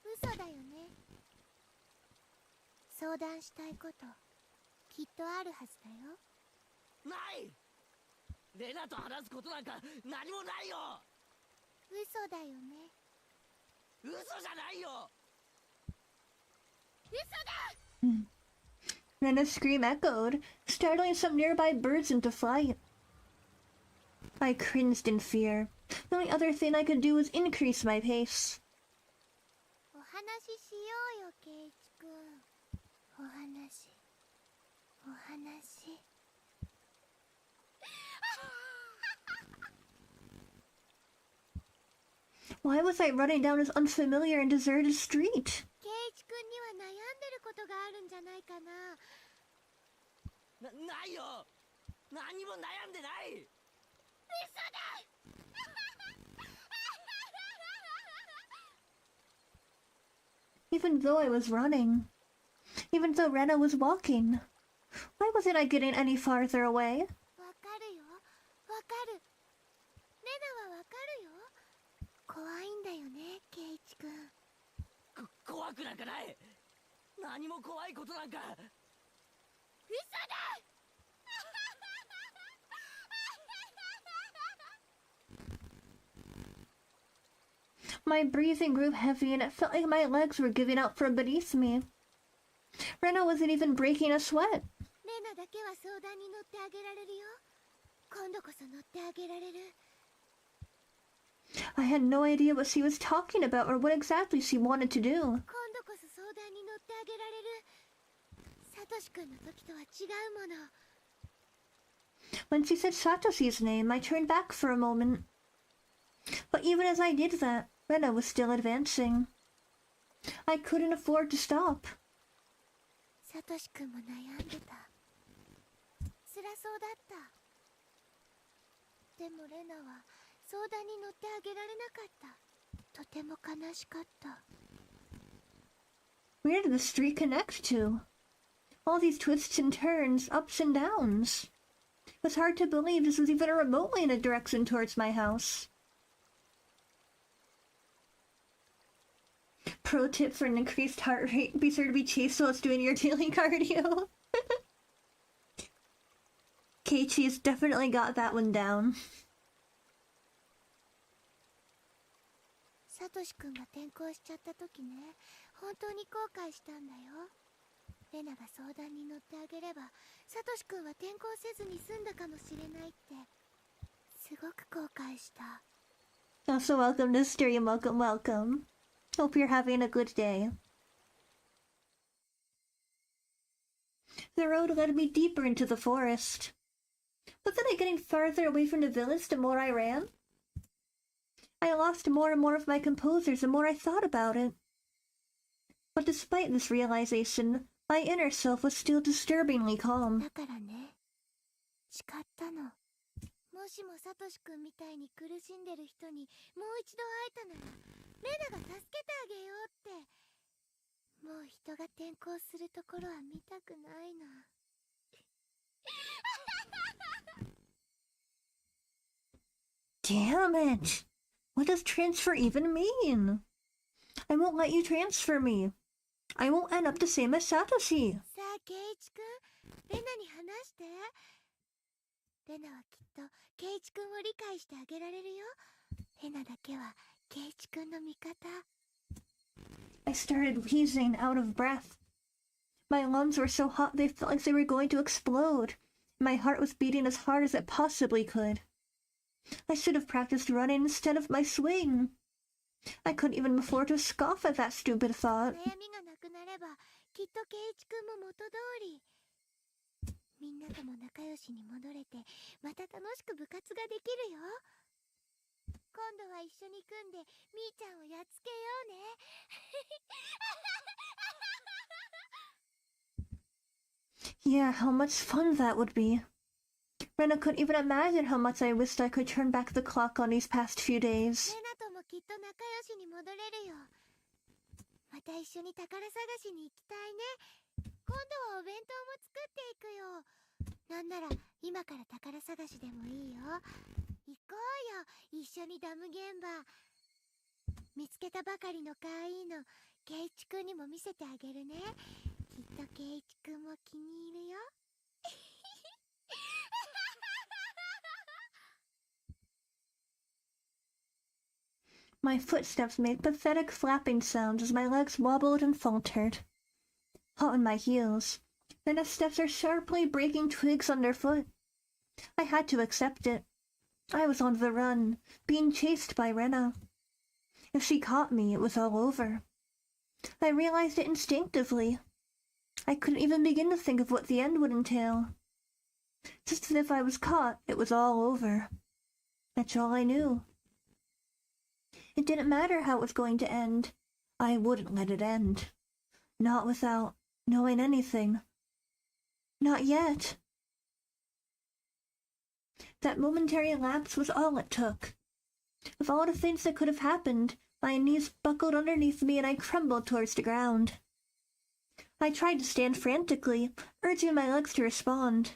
嘘だよね。相談したいこときっとあるはずだよ。ない。レナと話すことなんか何もないよ。嘘だよね。嘘じゃないよ。嘘だ。Rena's scream echoed, startling some nearby birds into flight. I cringed in fear. The only other thing I could do was increase my pace. お話ししようよ、ケイチ君。お話。Why was I running down this unfamiliar and deserted street? ケイチ君には悩んでることがあるんじゃないかな。ないよ。何も悩んでない。嘘だ。Even though I was running, even though Rena was walking, why wasn't I getting any farther away? わかるよ。わかる。レナはわかるよ。怖いんだよね、ケイチ君。怖くなんかない。何も怖いことなんか。嘘だ。My breathing grew heavy and it felt like my legs were giving out from beneath me. Rena wasn't even breaking a sweat. レナだけは相談に乗ってあげられるよ。今度こそ乗ってあげられる。I had no idea what she was talking about or what exactly she wanted to do. 今度こそ相談に乗ってあげられる。サトシ君の時とは違うもの。When she said Satoshi's name, I turned back for a moment. But even as I did that, Rena was still advancing. I couldn't afford to stop. サトシ君も悩んでた。辛そうだった。でもレナは相談に乗ってあげられなかった。とても悲しかった。Where did the street connect to? All these twists and turns, ups and downs. It was hard to believe this was even remotely in a direction towards my house. Pro tip for an increased heart rate, be sure to be chased while it's doing your daily cardio. Keiichi's definitely got that one down. サトシ君が転校しちゃった時ね、本当に後悔したんだよ。レナが相談に乗ってあげれば、サトシ君は転校せずに済んだかもしれないって、すごく後悔した。Also, welcome to the stream, welcome. Hope you're having a good day. The road led me deeper into the forest. Wasn't I getting farther away from the village the more I ran? I lost more and more of my composure the more I thought about it. But despite this realization, my inner self was still disturbingly calm. だからね、誓ったの。もしもサトシ君みたいに苦しんでる人にもう一度会えたなら、レナが助けてあげようって。もう人が転校するところは見たくないな。Damn it! What does transfer even mean? I won't let you transfer me. I won't end up the same as Satoshi. さあ、ケイチ君、レナに話して。レナはきっとケイチ君を理解してあげられるよ。レナだけはケイチ君の味方。I started wheezing out of breath. My lungs were so hot they felt like they were going to explode. My heart was beating as hard as it possibly could. I should have practiced running instead of my swing. I couldn't even afford to scoff at that stupid thought. 悩みがなくなればきっと圭一くんも元通りみんなとも仲良しに戻れてまた楽しく部活ができるよ。今度は一緒に組んでみーちゃんをやっつけようね。Yeah, how much fun that would be. Rena couldn't even imagine how much I wished I could turn back the clock on these past few days. レナともきっと仲良しに戻れるよ。また一緒に宝探しに行きたいね。今度はお弁当も作っていくよ。なんなら今から宝探しでもいいよ。行こうよ、一緒にダム現場。見つけたばかりの可愛いの圭一くんにも見せてあげるね。きっと圭一くんも気に入るよ。My footsteps made pathetic flapping sounds as my legs wobbled and faltered. Hot on my heels, Rena's steps are sharply breaking twigs underfoot. I had to accept it. I was on the run, being chased by Rena. If she caught me, it was all over. I realized it instinctively. I couldn't even begin to think of what the end would entail. Just as if I was caught, it was all over. That's all I knew. It didn't matter how it was going to end. I wouldn't let it end. Not without knowing anything. Not yet. That momentary lapse was all it took. Of all the things that could have happened, my knees buckled underneath me and I crumbled towards the ground. I tried to stand frantically, urging my legs to respond.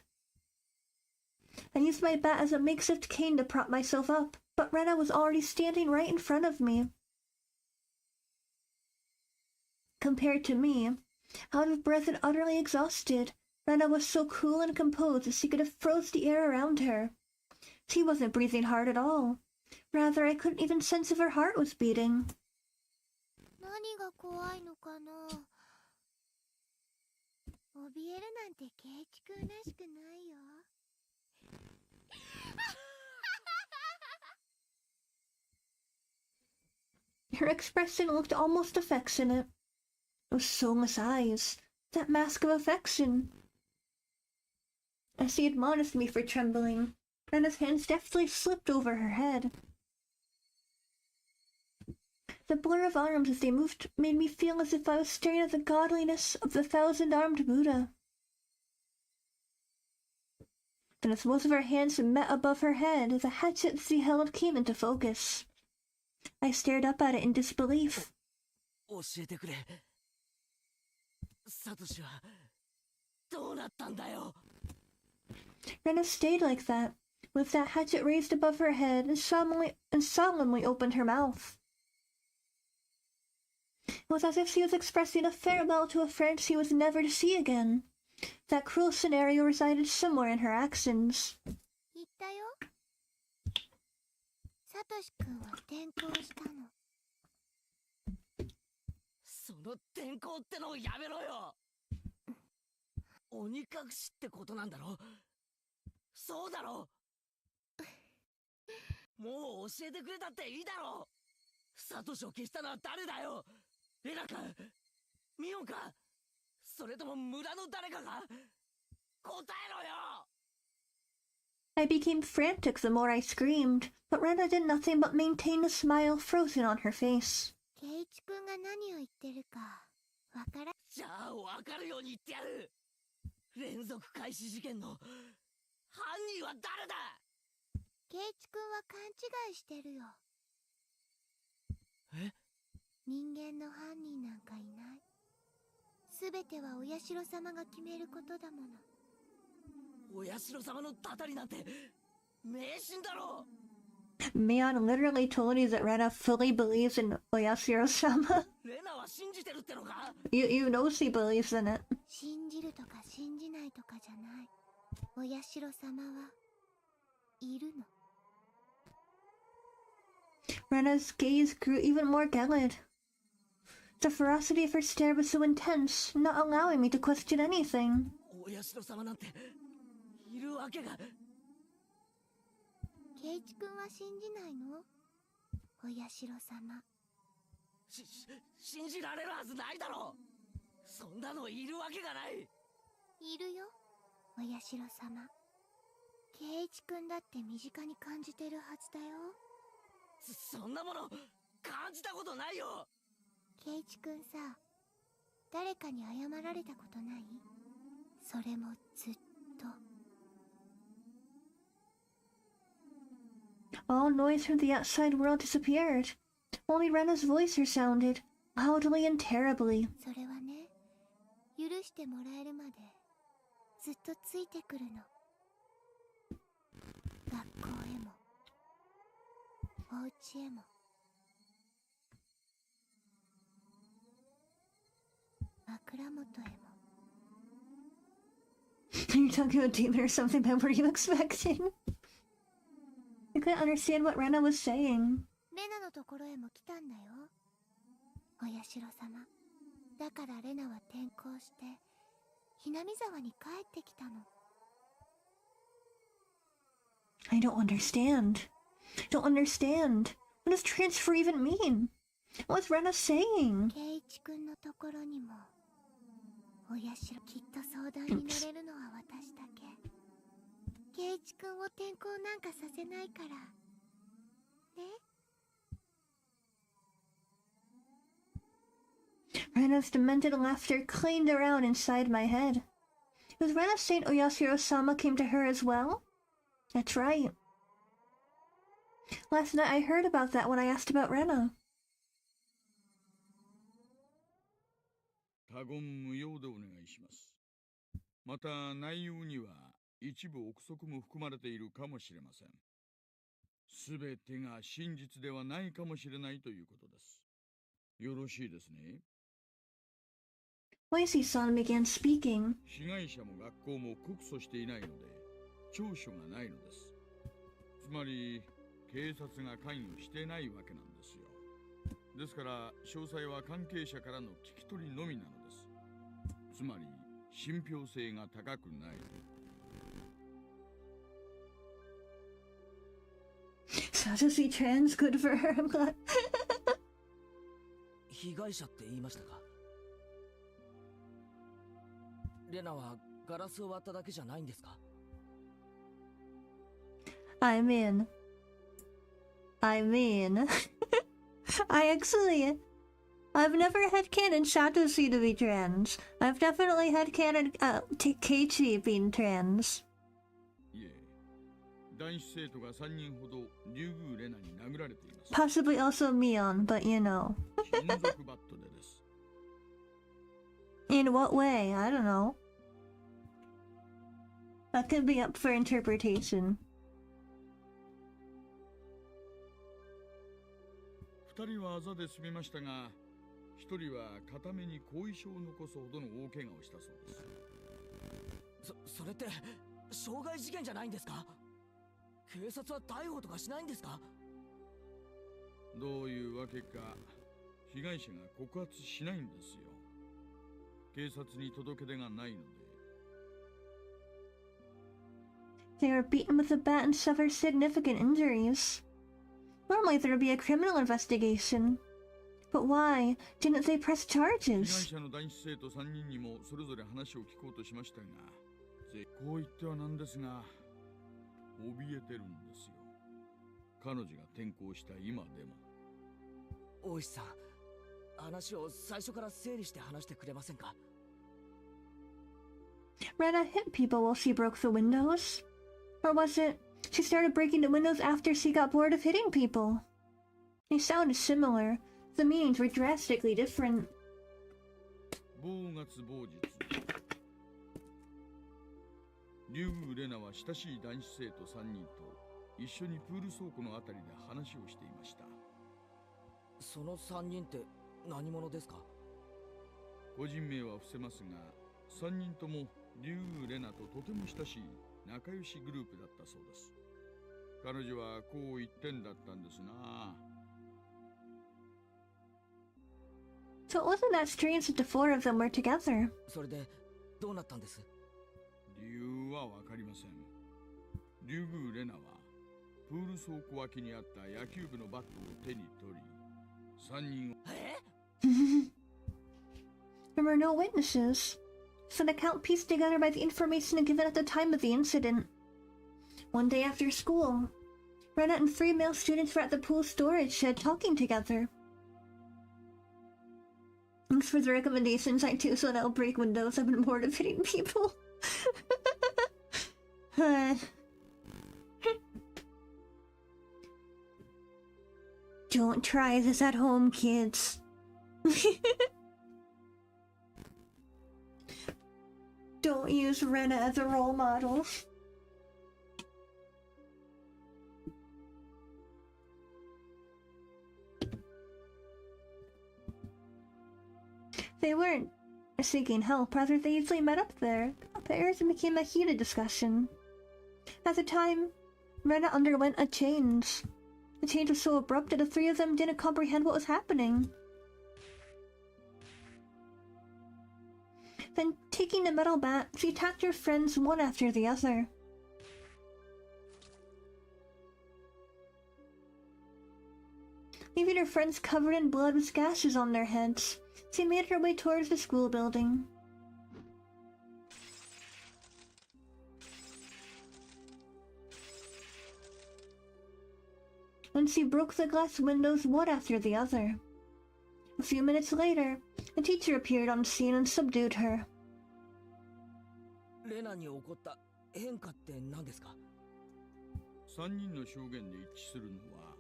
I used my bat as a makeshift cane to prop myself up, but Rena was already standing right in front of me. Compared to me, out of breath and utterly exhausted, Rena was so cool and composed that she could have froze the air around her. She wasn't breathing hard at all. Rather, I couldn't even sense if her heart was beating. 何が怖いのかな。怯えるなんて圭一くんらしくないよ。Her expression looked almost affectionate. Those soulless eyes, that mask of affection. As she admonished me for trembling, Rena's hands deftly slipped over her head. The blur of arms as they moved made me feel as if I was staring at the godliness of the thousand-armed Buddha. Then as both of her hands met above her head, the hatchet she held came into focus. I stared up at it in disbelief. 教えてくれ。サトシはどうなったんだよ。Rena stayed like that, with that hatchet raised above her head, and solemnly opened her mouth. It was as if she was expressing a farewell to a friend she was never to see again. That cruel scenario resided somewhere in her actions. 言ったよ。サトシくんは転校したの。その転校ってのをやめろよ。鬼隠しってことなんだろ。そうだろ。もう教えてくれたっていいだろ。サトシを消したのは誰だよ。レナかミオかそれとも村の誰かが答えろよ。I became frantic the more I screamed, but Rena did nothing but maintain a smile frozen on her face. 圭一くんが何を言ってるかわからん。じゃあ分かるように言ってやる。連続開始事件の犯人は誰だ。圭一くんは勘違いしてるよ。え？人間の犯人なんかいない。すべてはお社様が決めることだもの。お社様のたたりなんて迷信だろ。Mion literally told you that Rena fully believes in Oyashiro-sama. レナは信じてるってのか。You know she believes in it. 信じるとか信じないとかじゃない。お社様はいるの。Rena's gaze grew even more gelid. The ferocity of her stare was so intense, not allowing me to question anything. お社様なんているわけが。圭一くんは信じないの？お社様。信じられるはずないだろ。そんなのいるわけがない。いるよ、お社様。圭一くんだって身近に感じてるはずだよ。そんなもの感じたことないよ。圭一くんさ、誰かに謝られたことない？それもずっと。 All noise from the outside world disappeared. Only Rena's voice resounded, loudly and terribly. それはね、許してもらえるまでずっとついてくるの。学校へもお家へも枕元へも。 Are you talking about demon or something? What were you expecting? I couldn't understand what Rena was saying. レナのところへも来たんだよ、お社様。だからレナは転校してひなみ沢に帰ってきたの。 I don't understand. Don't understand. What does transfer even mean? What's Rena saying? 圭一くんのところにもお社、きっと相談に乗れるのは私だけ。圭一くんを転校なんかさせないからね。 Rena's demented laughter clanged around inside my head. Was Rena saying Oyashiro-sama came to her as well? That's right. Last night I heard about that when I asked about Rena. 他言無用でお願いします。また内容には一部憶測も含まれているかもしれません。すべてが真実ではないかもしれないということです。よろしいですね。Moisey-san began speaking. 被害者も学校も告訴していないので調書がないのです。つまり警察が関与してないわけなんですよ。ですから詳細は関係者からの聞き取りのみなのです。つまり信憑性が高くない。So to see trans, good for her. I'm glad. 被害者って言いましたか。レナはガラスを割っただけじゃないんですか。I mean, I I've never had canon Satoshi to be trans. I've definitely had canon Keiichi being trans. いえ、男子生徒が3人ほどリュウグウレナに殴られています。 Possibly also Mion, but you know. 金属バットでです。 In what way? I don't know. That could be up for interpretation. 2人はあざで済みましたが、1人は片目に後遺症を残すほどの大怪我をしたそうです。それって傷害事件じゃないんですか。警察は逮捕とかしないんですか。どういうわけか被害者が告発しないんですよ。警察に届け出がないので。 They were beaten with a bat and suffered significant injuries. Normally there would be a criminal investigation. But why didn't they press 被害 charges? 者の男子生徒3人にもそれぞれ話を聞こうとしましたが、こう言ってはなんですが、怯えてるんですよ。彼女が転校した今でも。大石さん、話を最初から整理して話してくれませんか。 Rena hit people while she broke the windows? Or was it she started breaking the windows after she got bored of hitting people? They sounded similar. The meanings were drastically different. 暴月某日、リュウグウレナは親しい男子生徒3人と一緒にプール倉庫のあたりで話をしていました。その3人って何者ですか。個人名は伏せますが、3人ともリュウグウレナととても親しい仲良しグループだったそうです。彼女はこう言ってんだったんですな。 So it wasn't that strange that the four of them were together. それでどうなったんです。理由はわかりません。リュウグウレナはプール倉庫脇にあった野球部のバットを手に取り、3人を。There were no witnesses. It's an account pieced together by the information given at the time of the incident. One day after school, Rena and 3 male students were at the pool storage shed talking together. Thanks for the recommendations. I too so now break windows. I've been bored of hitting people. Don't try this at home, kids. Don't use Rena as a role model. They weren't seeking help, rather they usually met up there. Affairs became a heated discussion. At the time, Rena underwent a change. The change was so abrupt that the 3 of them didn't comprehend what was happening. Then, taking the metal bat, she attacked her friends one after the other. Leaving her friends covered in blood with gashes on their heads, she made her way towards the school building. When she broke the glass windows one after the other. A few minutes later, a teacher appeared on scene and subdued her. レナに起こった変化って何ですか？ 3人の証言で一致するのは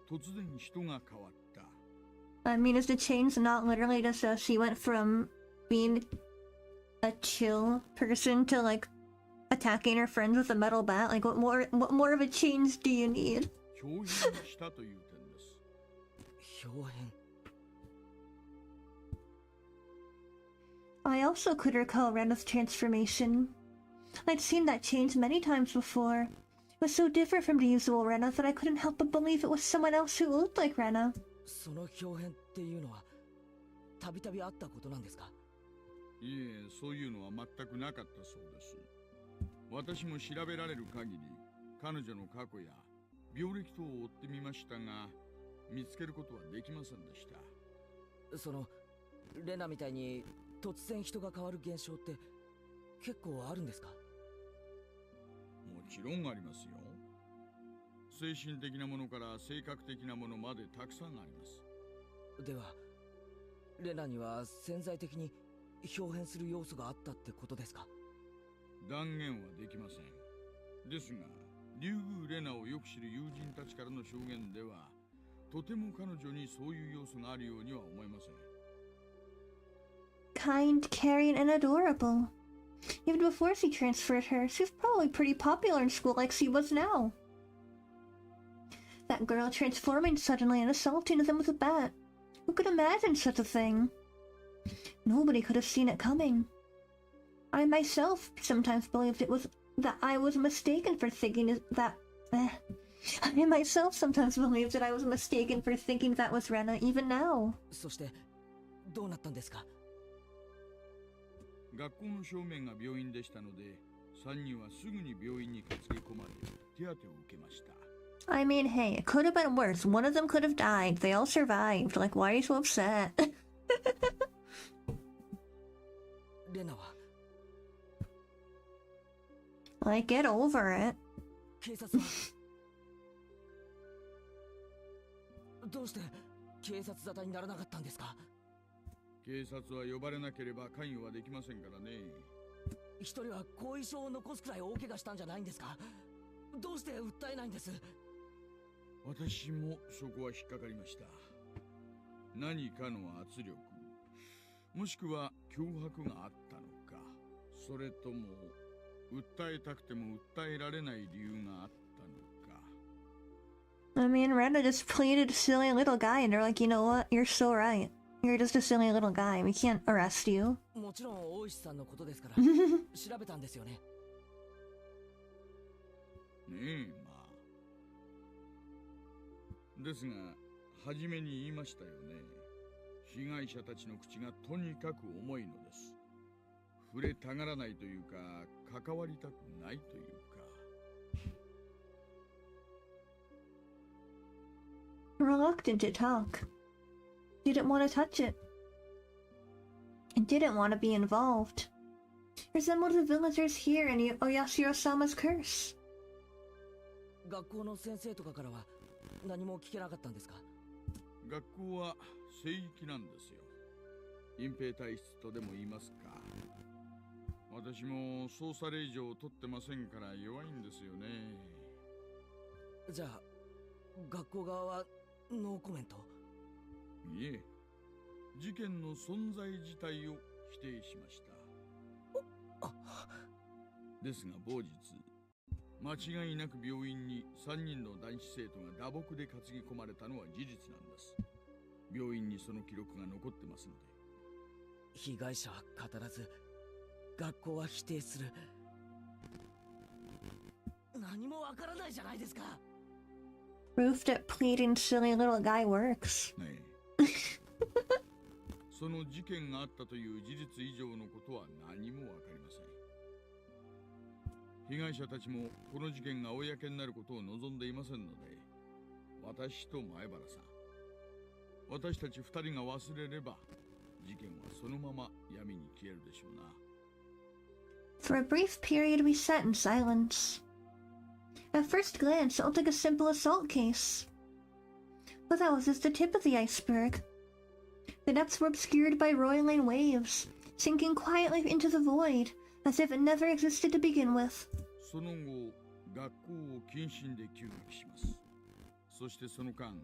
突然人が変わった。 I mean, is the change not literally just she went from being a chill person to like attacking her friends with a metal bat? Like, what more of a change do you need? 表現したという点です。表変。 I also could recall Rena's transformation. I'd seen that change many times before. It was so different from the usual Rena that I couldn't help but believe it was someone else who looked like Rena. その表変っていうのはたびたびあったことなんですか？いえ、そういうのは全くなかったそうです。私も調べられる限り、彼女の過去や病歴等を追ってみましたが、見つけることはできませんでした。そのレナみたいに突然人が変わる現象って結構あるんですか？もちろんありますよ。精神的なものから性格的なものまでたくさんあります。では、レナには潜在的に表変する要素があったってことですか？断言はできません。ですが、リュウグウ・レナをよく知る友人たちからの証言では、とても彼女にそういう要素があるようには思えません。Kind, caring, and adorable. Even before she transferred her, she was probably pretty popular in school like she was now. That girl transforming suddenly and assaulting them with a bat. Who could imagine such a thing? Nobody could have seen it coming. I myself sometimes believed it was that I was mistaken for thinking that... I myself sometimes believed that I was mistaken for thinking that was Rena, even now. そしてどうなったんですか？学校の正面が病院でしたので、3人はすぐに病院に担ぎ込まれ、手当てを受けました。I mean, hey, it could have been worse. One of them could have died. They all survived. Like, why are you so upset? レナは Like, get over it. 警察はどうして警察沙汰にならなかったんですか？警察は呼ばれなければ関与はできませんからね。一人は後遺症を残すくらい大怪我したんじゃないんですか？どうして訴えないんです？私もそこは引っかかりました。何かの圧力、もしくは脅迫があったのか、それとも訴えたくても訴えられない理由があったのか。I mean, Rena just pleaded a silly little guy, and they're like, you know what? You're so right. You're just a silly little guy. We can't arrest you. もちろん大石さんのことですから調べたんですよね。ねえ、まあ。ですが、初めに言いましたよね。被害者たちの口がとにかく重いのです。触れたがらないというか、関わりたくないというか。Reluctant to talk. didn't want to touch it. He didn't want to be involved. Resembled the villagers here in Oyashiro-sama's curse. 学校の先生とかからは何も聞けなかったんですか？学校は聖域なんですよ。隠蔽体質とでも言いますか。私も捜査令状を取ってませんから弱いんですよね。じゃあ学校側はノーコメント？いえ、事件の存在自体を否定しました。ですが某日、間違いなく病院に3人の男子生徒が打撲で担ぎ込まれたのは事実なんです。病院にその記録が残ってますので。被害者は語らず学校は否定する。何もわからないじゃないですか。 Proof that pleading silly little guy works. ねえその事件があったという事実以上のことは何もわかりません。被害者たちもこの事件が公になることを望んでいませんので、私と前原さん、私たち二人が忘れれば事件はそのまま闇に消えるでしょうな。 For a brief period we sat in silence. At first glance, it looked like a simple assault case. But that was just the tip of the iceberg. The depths were obscured by roiling waves, sinking quietly into the void, as if it never existed to begin with. その後、学校を謹慎で休学します。そしてその間、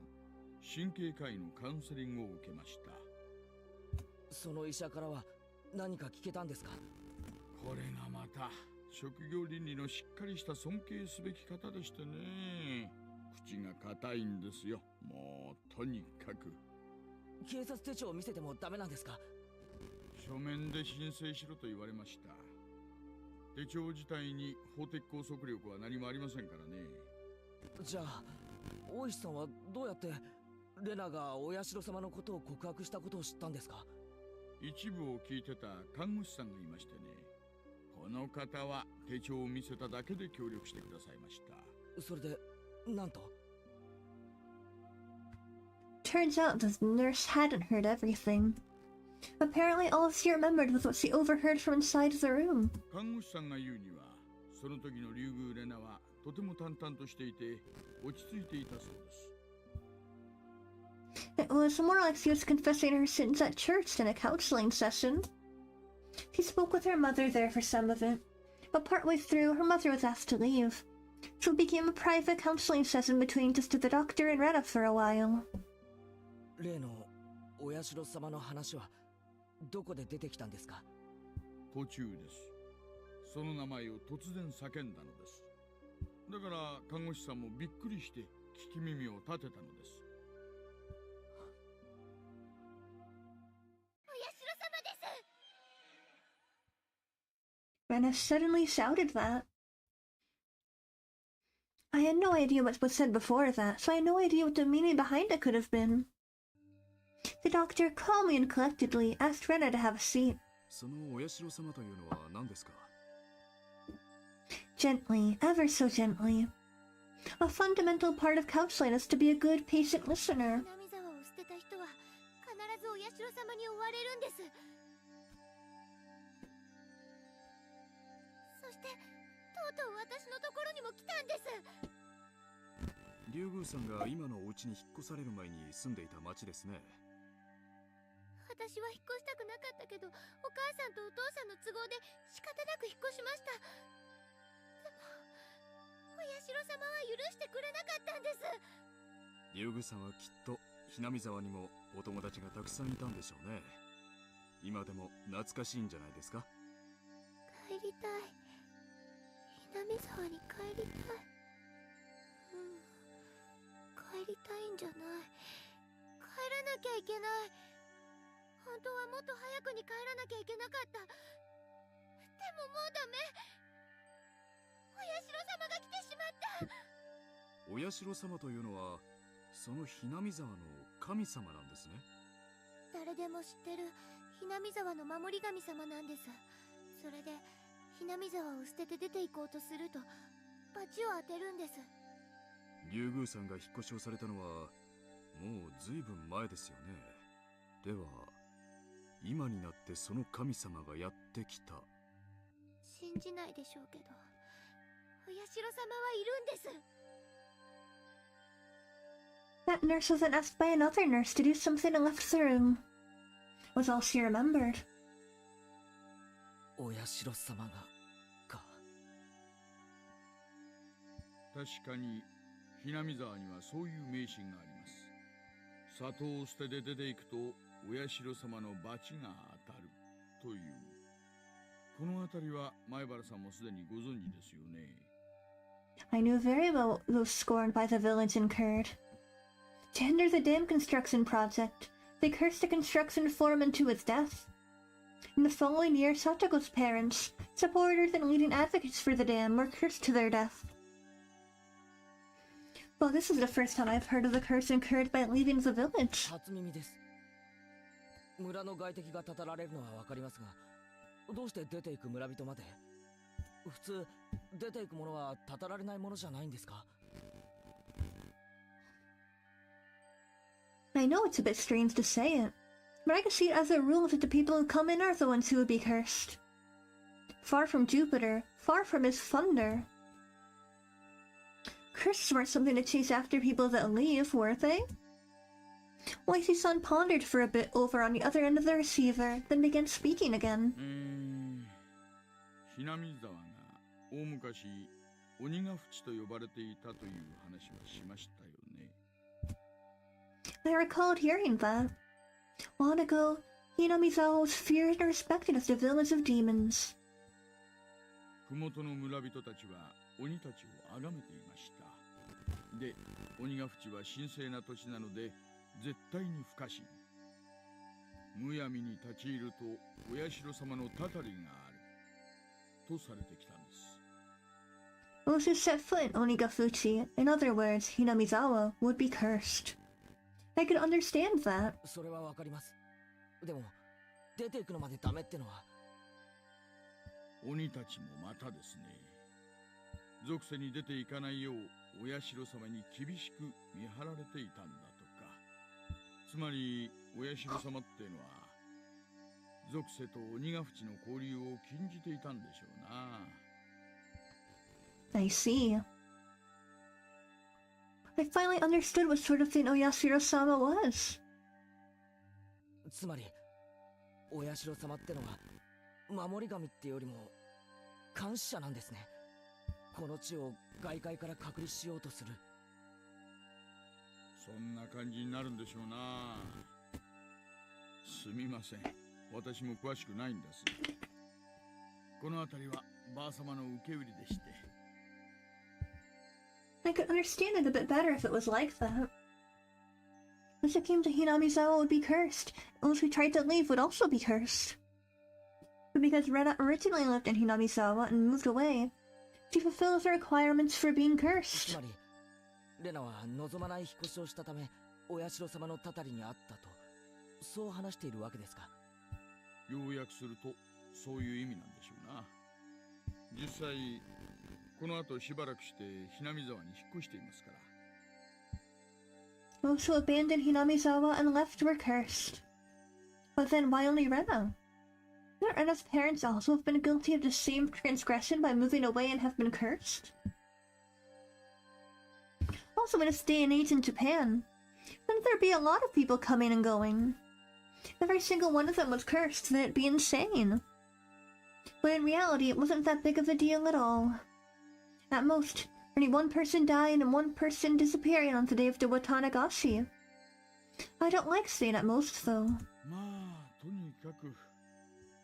神経科医のカウンセリングを受けました。その医者からは何か聞けたんですか？これがまた職業倫理のしっかりした尊敬すべき方でしてね。口が硬いんですよ。もうとにかく。警察手帳を見せてもダメなんですか？書面で申請しろと言われました。手帳自体に法的拘束力は何もありませんからね。じゃあ大石さんはどうやってレナがお社様のことを告白したことを知ったんですか？一部を聞いてた看護師さんがいましてね。この方は手帳を見せただけで協力してくださいました。それでなんと？ Turns out the nurse hadn't heard everything. Apparently all she remembered was what she overheard from inside the room. 看護師さんが言うには、その時のリュウグウレナはとても淡々としていて落ち着いていたそうです。 It was more like she was confessing her sins at church than a counseling session. She spoke with her mother there for some of it, but partway through her mother was asked to leave. So it became a private counseling session between just the doctor and Rena for a while. 例のお社様の話はどこで出てきたんですか？途中です。その名前を突然叫んだのです。だから看護師さんもびっくりして聞き耳を立てたのです。 Rena suddenly shouted that. I had no idea what was said before that, so I had no idea what the meaning behind it could have been. The doctor calmly and collectedly asked Rena to have a seat. そのお社様というのは何ですか? Gently, ever so gently. A fundamental part of counseling is to be a good patient listener. 南沢を捨てた人は必ずお社様に追われるんです。そしてとうとう私のところにも来たんです。竜宮さんが今のお家に引っ越される前に住んでいた町ですね。私は引っ越したくなかったけど、お母さんとお父さんの都合で仕方なく引っ越しました。でもお社様は許してくれなかったんです。竜宮さんはきっとひなみ沢にもお友達がたくさんいたんでしょうね。今でも懐かしいんじゃないですか？帰りたい。ひなみ沢に帰りたい。帰りたいんじゃない。帰らなきゃいけない。本当はもっと早くに帰らなきゃいけなかった。でももうダメ。お社様が来てしまった。お社様というのはそのひなみ沢の神様なんですね。誰でも知ってるひなみ沢の守り神様なんです。それでひなみ沢を捨てて出て行こうとすると罰を当てるんです。竜宮さんが引っ越しをされたのはもうずいぶん前ですよね。では今になってその神様がやってきた。信じないでしょうけど、お社様はいるんです。 That nurse was then asked by another nurse to do something and left the room, was all she remembered. お社様がか。確かにひなみ沢にはそういう迷信があります。里を捨てて出ていくとお社様の罰が当たるという。この辺りは前原さんもすでにご存知ですよね。I knew very well those scorned by the village incurred. To hinder the dam construction project, they cursed the construction foreman to his death. In the following year, Satogo's parents, supporters and leading advocates for the dam, were cursed to their death. Well, this is the first time I've heard of the curse incurred by leaving the village. 初耳です。村の外敵がたたられるのはわかりますが、どうして出ていく村人まで。普通出ていくものはたたられないものじゃないんですか。I know it's a bit strange to say it, but I can see it as a rule that the people who come in are the ones who would be cursed. Far from Jupiter, far from his thunder. Curses weren't something to chase after people that leave, were they? Waisy's-san pondered for a bit over on the other end of the receiver, then began speaking again. ひなみ沢が大昔鬼ヶ淵と呼ばれていたという話はしましたよね。I recalled hearing that. Long ago, Hinamizawa was feared and respected as the village of demons. 麓の村人たちは鬼たちを崇めていました。で、鬼ヶ淵は神聖な土地なので絶対に不可侵。むやみに立ち入るとお社様のたたりがあるとされてきたんです。Those who set foot in Onigafuchi, in other words, Hinamizawa, would be cursed. I could understand that. それはわかります。でも出ていくのまでダメってのは。鬼たちもまたですね。属性に出ていかないようお社様に厳しく見張られていたんだとか。つまりお社様ってのは属性と鬼ヶ淵の交流を禁じていたんでしょうな。I see. I finally understood what sort of thing Oyashiro-sama was. つまりお社様ってのは守り神ってよりも監視者なんですね。この地を外界から隔離しようとする。そんな感じになるんでしょうな。すみません、私も詳しくないんです。この辺りはばあ様の受け売りでして。I could understand it a bit better if it was like that. Once it came to Hinamizawa would be cursed, and once we tried to leave would also be cursed. But because Rena originally lived in Hinamizawa and moved away, she fulfills the requirements for being つ cursed. まりレナは望まない引っ越しをしたためお社様のたたりにあったと、そう話しているわけですか。要約するとそういう意味なんでしょうな。実際この後しばらくしてひなみ沢に引っ越していますから。Those who abandoned Hinamizawa and left were cursed. But then why only Rena? Couldn't Rena's parents also have been guilty of the same transgression by moving away and have been cursed? Also, in this day and age in Japan, wouldn't there be a lot of people coming and going? Every single one of them was cursed, then it'd be insane. But in reality, it wasn't that big of a deal at all. At most, only one person dying and one person disappearing on the day of the Watanagashi. I don't like saying at most, though. まあとにかく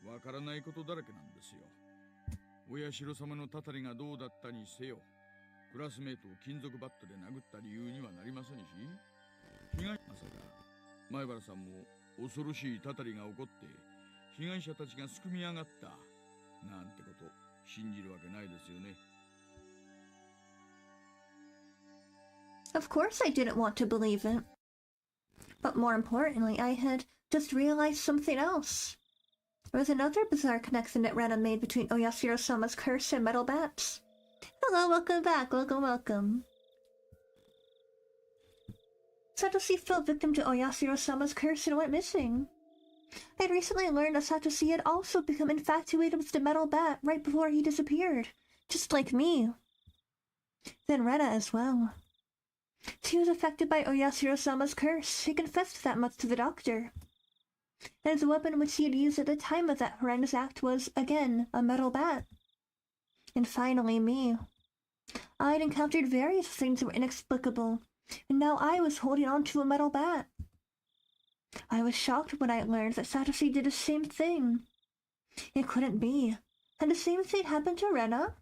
わからないことだらけなんですよ。お社様のたたりがどうだったにせよ、クラスメートを金属バットで殴った理由にはなりませんし、被害まさか前原さんも恐ろしいたたりが起こって被害者たちがすくみ上がったなんてこと信じるわけないですよね。Of course I didn't want to believe it. But more importantly, I had just realized something else. There was another bizarre connection that Rena made between Oyashiro-sama's curse and metal bats. Hello, welcome back, welcome. Satoshi fell victim to Oyashiro-sama's curse and went missing. I had recently learned that Satoshi had also become infatuated with the metal bat right before he disappeared, just like me. Then Rena as well. She was affected by Oyashiro-sama's curse. He confessed that much to the doctor. And the weapon which he had used at the time of that horrendous act was, again, a metal bat. And finally, me. I had encountered various things that were inexplicable, and now I was holding on to a metal bat. I was shocked when I learned that Satoshi did the same thing. It couldn't be. Had the same thing happened to Rena?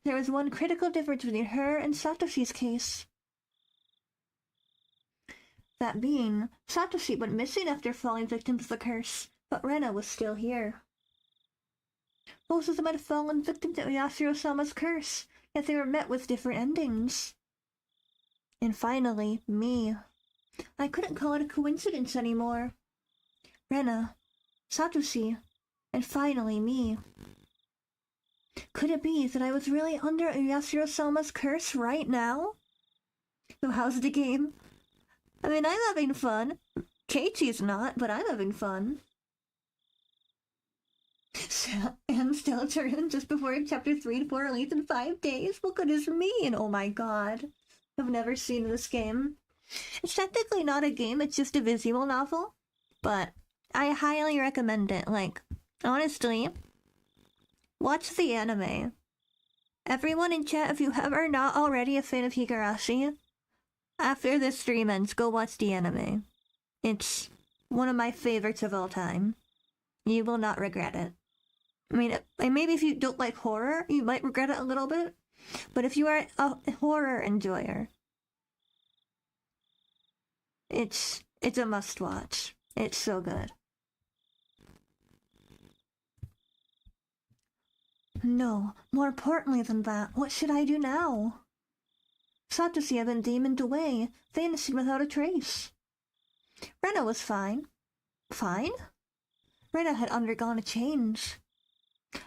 There was one critical difference between her and Satoshi's case. That being, Satoshi went missing after falling victim to the curse, but Rena was still here. Both of them had fallen victim to Oyashiro-sama's curse, yet they were met with different endings. And finally, me. I couldn't call it a coincidence anymore. Rena, Satoshi, and finally me. Could it be that I was really under Oyashiro-sama's curse right now? So how's the game? I mean, I'm having fun. Keiichi's not, but I'm having fun. And still turned just before Chapter 3 and 4 release in 5 days? What good is mean? Oh my god. I've never seen this game. It's technically not a game, it's just a visual novel. But I highly recommend it. Like, honestly, watch the anime. Everyone in chat, if you are not already a fan of Higurashi, after this stream ends, go watch the anime. It's one of my favorites of all time. You will not regret it. I mean, maybe if you don't like horror, you might regret it a little bit. But if you are a horror enjoyer, it's a must-watch. It's so good. No, more importantly than that, what should I do now? Satoshi had been demoned away, vanishing without a trace. Rena was fine. Fine? Rena had undergone a change.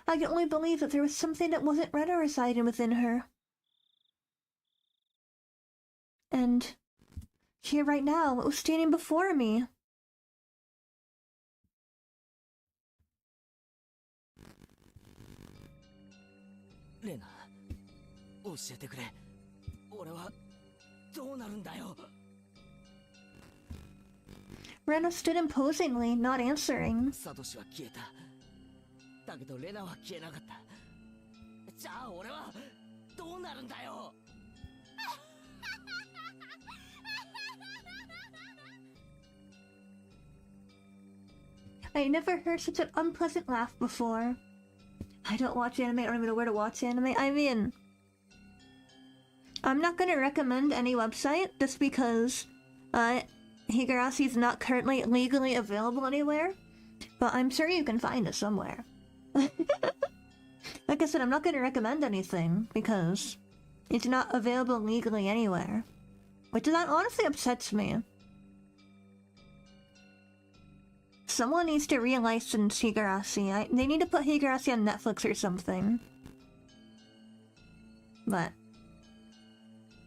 I could only believe that there was something that wasn't Rena residing within her. And here right now, it was standing before me. Rena, 教えてくれ。俺はどうなるんだよ。Rena stood imposingly, not answering. サトシは消えた。だけどレナは消えなかった。じゃあ俺はどうなるんだよ。I never heard such an unpleasant laugh before. I don't watch anime, I don't even know where to watch anime. I mean, I'm not gonna recommend any website just because Higurashi is not currently legally available anywhere, but I'm sure you can find it somewhere. Like I said, I'm not gonna recommend anything because it's not available legally anywhere, which that honestly upsets me. Someone needs to relicense Higurashi. They need to put Higurashi on Netflix or something. But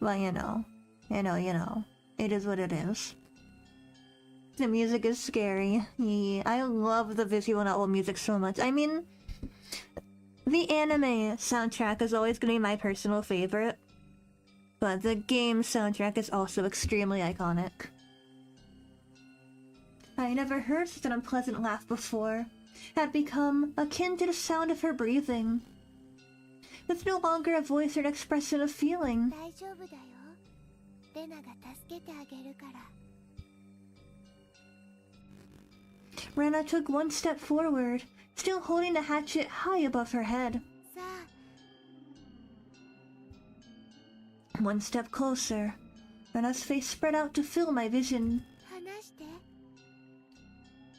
you know. It is what it is. The music is scary. Yeah, I love the visual novel music so much. I mean, the anime soundtrack is always going to be my personal favorite. But the game soundtrack is also extremely iconic. I never heard such an unpleasant laugh before. It had become akin to the sound of her breathing. With no longer a voice or an expression of feeling. Rena took one step forward, still holding the hatchet high above her head. One step closer. Rena's face spread out to fill my vision.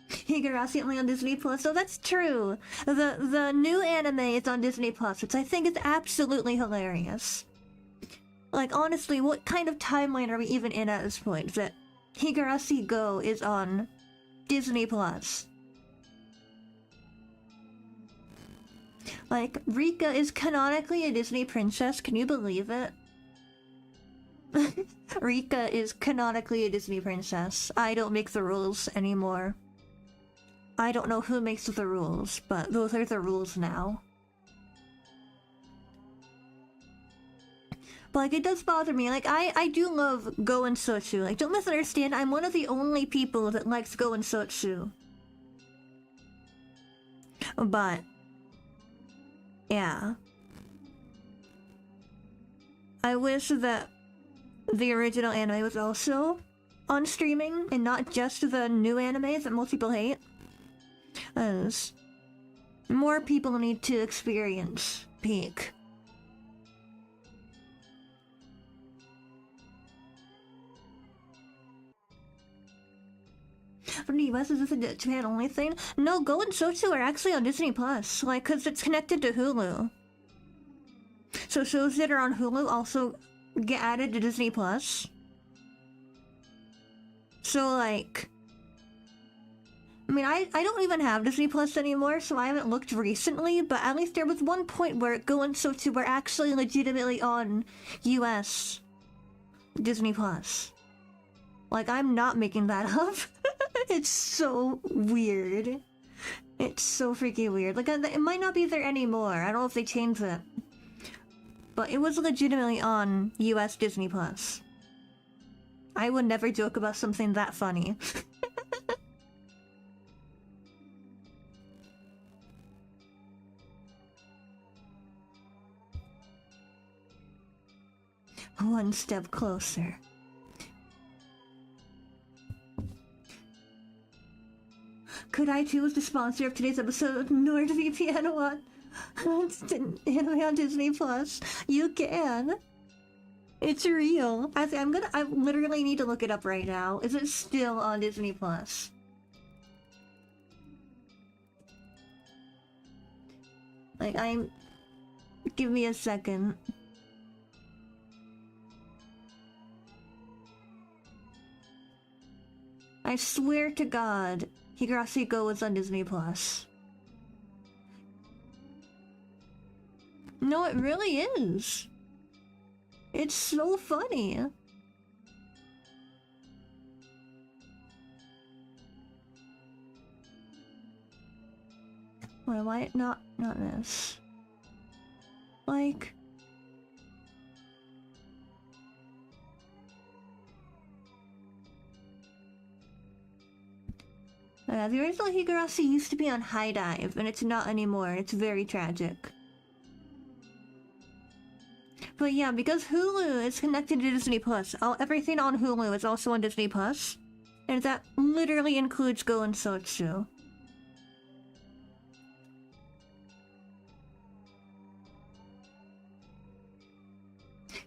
Higurashi only on Disney Plus. So that's true. The new anime is on Disney Plus, which I think is absolutely hilarious. Like, honestly, what kind of timeline are we even in at this point? That Higurashi Go is on Disney Plus. Like, Rika is canonically a Disney princess. Can you believe it? Rika is canonically a Disney princess. I don't make the rules anymore. I don't know who makes the rules, but those are the rules now. But like, it does bother me. Like, I do love Go and Sotsu. Like, don't misunderstand, I'm one of the only people that likes Go and Sotsu. But yeah. I wish that the original anime was also on streaming and not just the new animes that most people hate. As more people need to experience Peak. From the US, is this a Japan only thing? No, Go and Sotsu are actually on Disney Plus, like, cause it's connected to Hulu. So shows that are on Hulu also get added to Disney Plus. So like, I mean, I don't even have Disney Plus anymore, so I haven't looked recently, but at least there was one point where Go and Sotsu were actually legitimately on US Disney Plus. Like, I'm not making that up. It's so weird. It's so freaking weird. Like, it might not be there anymore. I don't know if they changed it. But it was legitimately on US Disney Plus. I would never joke about something that funny. One step closer. Could I choose the sponsor of today's episode, NordVPN One? It's anime on Disney Plus. You can. It's real. I literally need to look it up right now. Is it still on Disney Plus? Like, give me a second. I swear to God, Higurashi Go is on Disney Plus. No, it really is. It's so funny. Why not this? Like, the original Higurashi used to be on High Dive, and it's not anymore. It's very tragic. But yeah, because Hulu is connected to Disney Plus, everything on Hulu is also on Disney Plus, and that literally includes Go and Sotsu.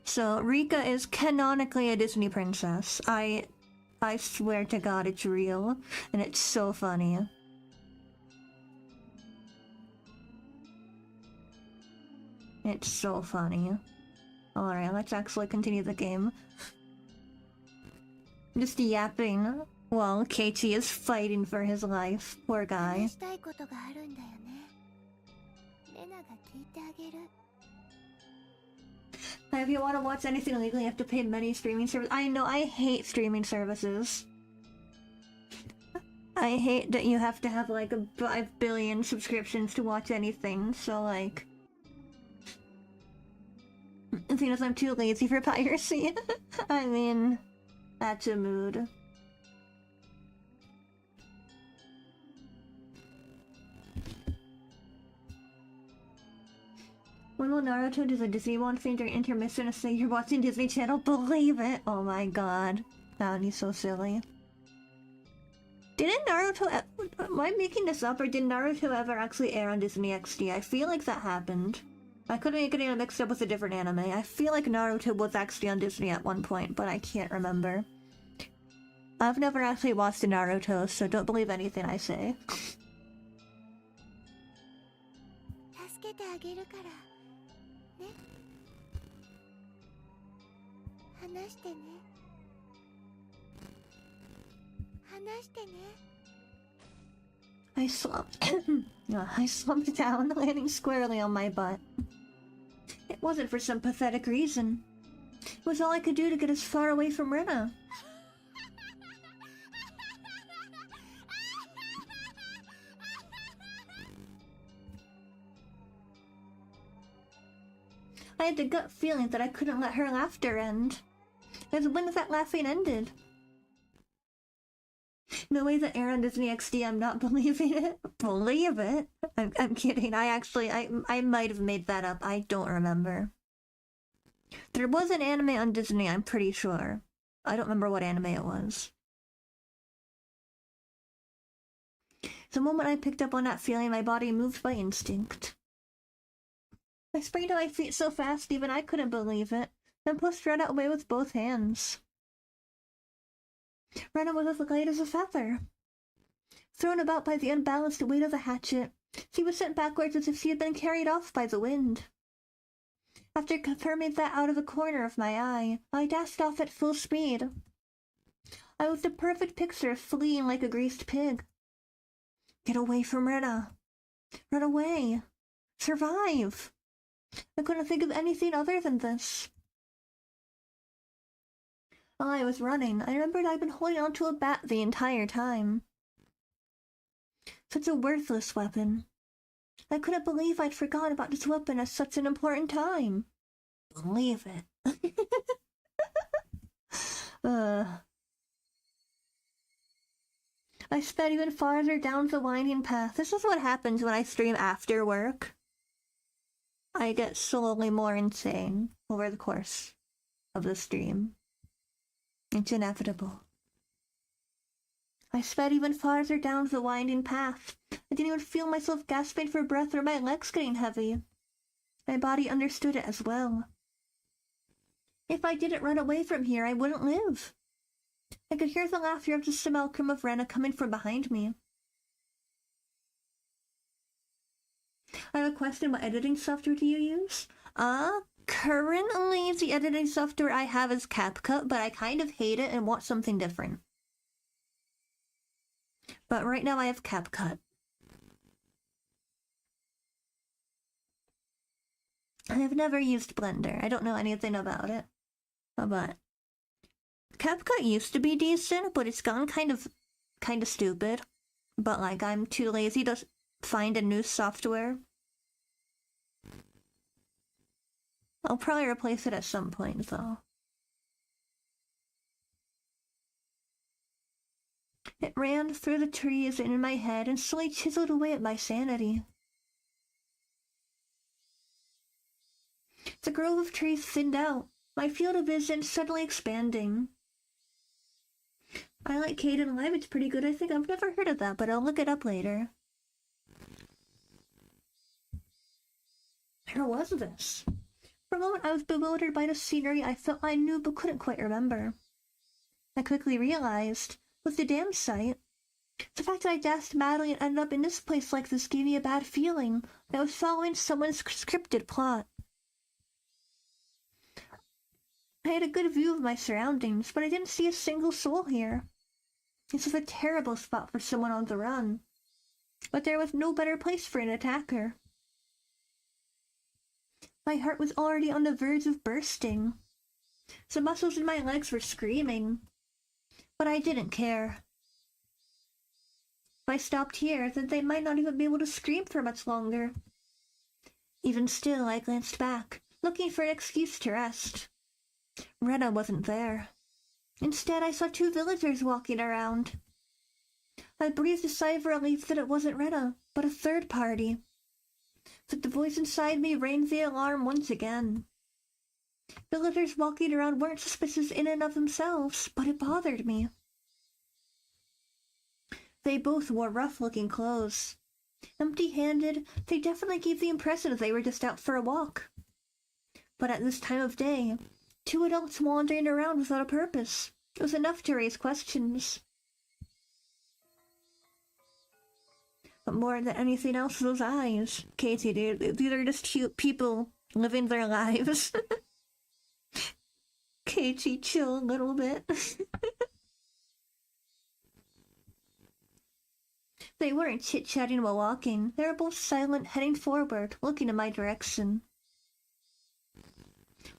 So Rika is canonically a Disney princess. I swear to God, it's real, and it's so funny. It's so funny. Alright, let's actually continue the game. Just yapping while Keiichi is fighting for his life. Poor guy. If you want to watch anything illegally, you have to pay many streaming services. I know, I hate streaming services. I hate that you have to have like 5 billion subscriptions to watch anything, so like... Seeing as I'm too lazy for piracy. I mean, that's a mood. When will Naruto do the Disney one thing during intermission and say you're watching Disney Channel? Believe it! Oh my god. That would be so silly. Didn't Naruto... Am I making this up, or did Naruto ever actually air on Disney XD? I feel like that happened. I could be getting it mixed up with a different anime. I feel like Naruto was actually on Disney at one point, but I can't remember. I've never actually watched Naruto, so don't believe anything I say. I slumped down, landing squarely on my butt. It wasn't for some pathetic reason. was all I could do to get as far away from Rena. I had the gut feeling that I couldn't let her laughter end. As when that laughing ended. No way that Aaron Disney XD, I'm not believing it. Believe it? I'm kidding. I might have made that up. I don't remember. There was an anime on Disney, I'm pretty sure. I don't remember what anime it was. The moment I picked up on that feeling, my body moved by instinct. I sprang to my feet so fast even I couldn't believe it, and pushed Rena away with both hands. Rena was as light as a feather. Thrown about by the unbalanced weight of the hatchet, she was sent backwards as if she had been carried off by the wind. After confirming that out of the corner of my eye, I dashed off at full speed. I was the perfect picture of fleeing like a greased pig. Get away from Rena. Run away. Survive. I couldn't think of anything other than this. While I was running, I remembered I'd been holding onto a bat the entire time. Such a worthless weapon. I couldn't believe I'd forgotten about this weapon at such an important time. Believe it. I sped even farther down the winding path. This is what happens when I stream after work. I get slowly more insane over the course of the stream. It's inevitable. I sped even farther down the winding path. I didn't even feel myself gasping for breath or my legs getting heavy. My body understood it as well. If I didn't run away from here, I wouldn't live. I could hear the laughter of the simulacrum of Rena coming from behind me. I have a question. What editing software do you use? Currently the editing software I have is CapCut, but I kind of hate it and want something different. But right now I have CapCut. I have never used Blender. I don't know anything about it. But CapCut used to be decent, but it's gone kind of stupid. But like I'm too lazy to find a new software. I'll probably replace it at some point though. It ran through the trees and in my head and slowly chiseled away at my sanity. The grove of trees thinned out, my field of vision suddenly expanding. I like Caden Live, it's pretty good. I think I've never heard of that, but I'll look it up later. Where was this? For a moment I was bewildered by the scenery I felt I knew but couldn't quite remember. I quickly realized, with the damn sight, the fact that I dashed madly and ended up in this place like this gave me a bad feeling that I was following someone's scripted plot. I had a good view of my surroundings, but I didn't see a single soul here. This was a terrible spot for someone on the run. But there was no better place for an attacker. My heart was already on the verge of bursting. The muscles in my legs were screaming. But I didn't care. If I stopped here, then they might not even be able to scream for much longer. Even still, I glanced back, looking for an excuse to rest. Rena wasn't there. Instead, I saw two villagers walking around. I breathed a sigh of relief that it wasn't Rena, but a third party. But the voice inside me rang the alarm once again. Villagers walking around weren't suspicious in and of themselves, but it bothered me. They both wore rough-looking clothes. Empty-handed, they definitely gave the impression that they were just out for a walk. But at this time of day, two adults wandering around without a purpose. It was enough to raise questions. But more than anything else, those eyes. Katie, these are just cute people living their lives. Katie, chill a little bit. They weren't chit-chatting while walking. They were both silent, heading forward, looking in my direction.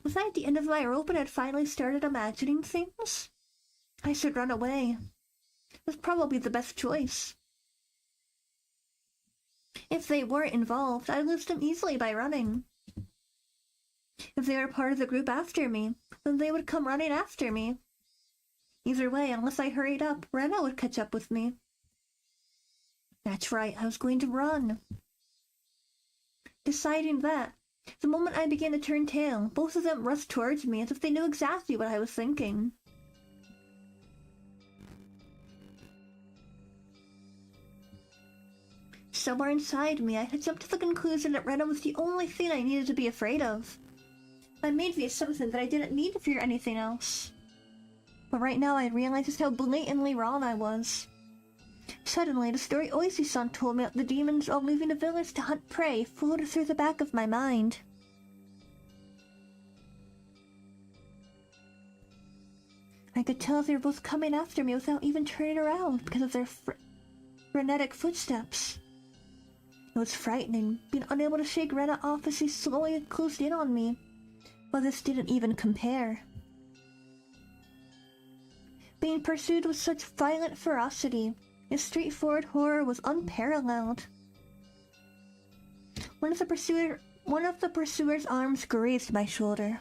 Was I at the end of my rope and had finally started imagining things? I should run away. It was probably the best choice. If they weren't involved, I'd lose them easily by running. If they were part of the group after me, then they would come running after me. Either way, unless I hurried up, Rena would catch up with me. That's right, I was going to run. Deciding that, the moment I began to turn tail, both of them rushed towards me as if they knew exactly what I was thinking. Somewhere inside me, I had jumped to the conclusion that Rena was the only thing I needed to be afraid of. I made the assumption that I didn't need to fear anything else. But right now I realize just how blatantly wrong I was. Suddenly, the story Oishi-san told me about the demons all leaving the village to hunt prey floated through the back of my mind. I could tell they were both coming after me without even turning around because of their frenetic footsteps. It was frightening, being unable to shake Rena off as she slowly closed in on me. But this didn't even compare. Being pursued with such violent ferocity, its straightforward horror was unparalleled. One of the pursuer's arms grazed my shoulder.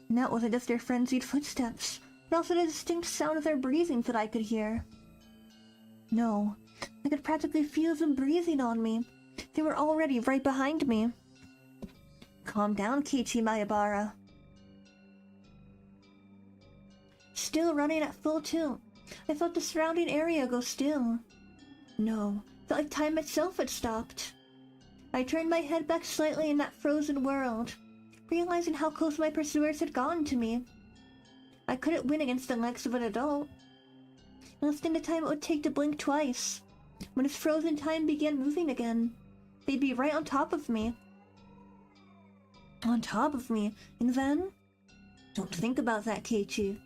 And that wasn't just their frenzied footsteps, but also the distinct sound of their breathing that I could hear. No, I could practically feel them breathing on me. They were already right behind me. Calm down, Keiichi Maebara. Still running at full tilt, I felt the surrounding area go still. No, felt like time itself had stopped. I turned my head back slightly in that frozen world, realizing how close my pursuers had gotten to me. I couldn't win against the legs of an adult. Less than the time it would take to blink twice. When its frozen time began moving again, they'd be right on top of me. On top of me, and then... Don't think about that, Keiichi.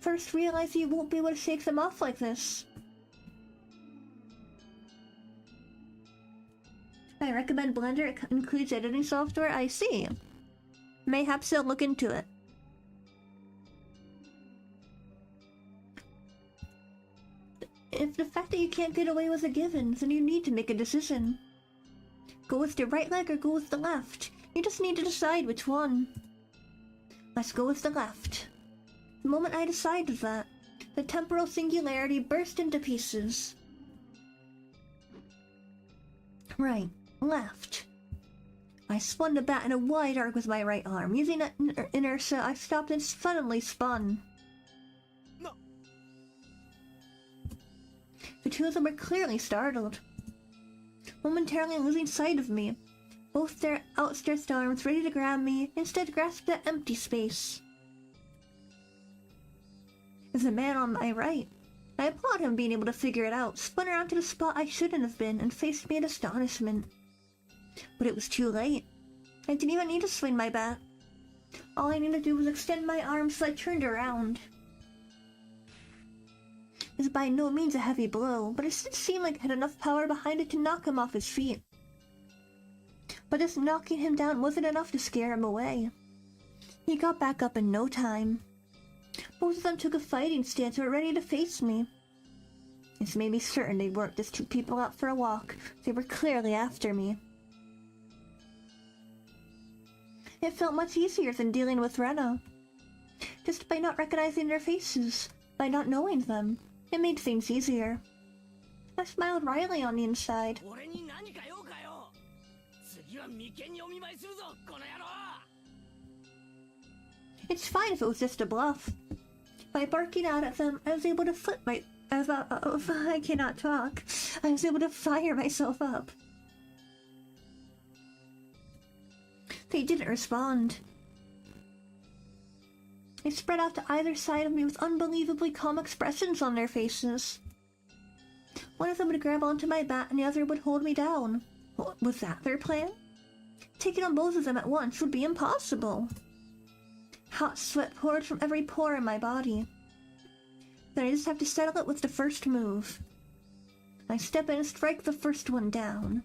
First, realize you won't be able to shake them off like this. I recommend Blender. It includes editing software. I see. Mayhaps they'll look into it. If the fact that you can't get away was a given, then you need to make a decision. Go with the right leg or go with the left. You just need to decide which one. Let's go with the left. The moment I decided that, the temporal singularity burst into pieces. Right, left. I spun the bat in a wide arc with my right arm. Using inertia, I stopped and suddenly spun. No. The two of them were clearly startled. Momentarily losing sight of me, both their outstretched arms ready to grab me instead grasped at empty space. The man on my right. I applaud him being able to figure it out, spun around to the spot I shouldn't have been, and faced me in astonishment. But it was too late. I didn't even need to swing my bat. All I needed to do was extend my arms so I turned around. It was by no means a heavy blow, but it did seem like it had enough power behind it to knock him off his feet. But just knocking him down wasn't enough to scare him away. He got back up in no time. Both of them took a fighting stance and were ready to face me. This made me certain they weren't just two people out for a walk. They were clearly after me. It felt much easier than dealing with Rena. Just by not recognizing their faces, by not knowing them, it made things easier. I smiled wryly on the inside. It's fine if it was just a bluff. By barking out at them, I was able to flip my... I cannot talk. I was able to fire myself up. They didn't respond. They spread out to either side of me with unbelievably calm expressions on their faces. One of them would grab onto my bat and the other would hold me down. Was that their plan? Taking on both of them at once would be impossible. Hot sweat poured from every pore in my body. Then I just have to settle it with the first move. I step in and strike the first one down.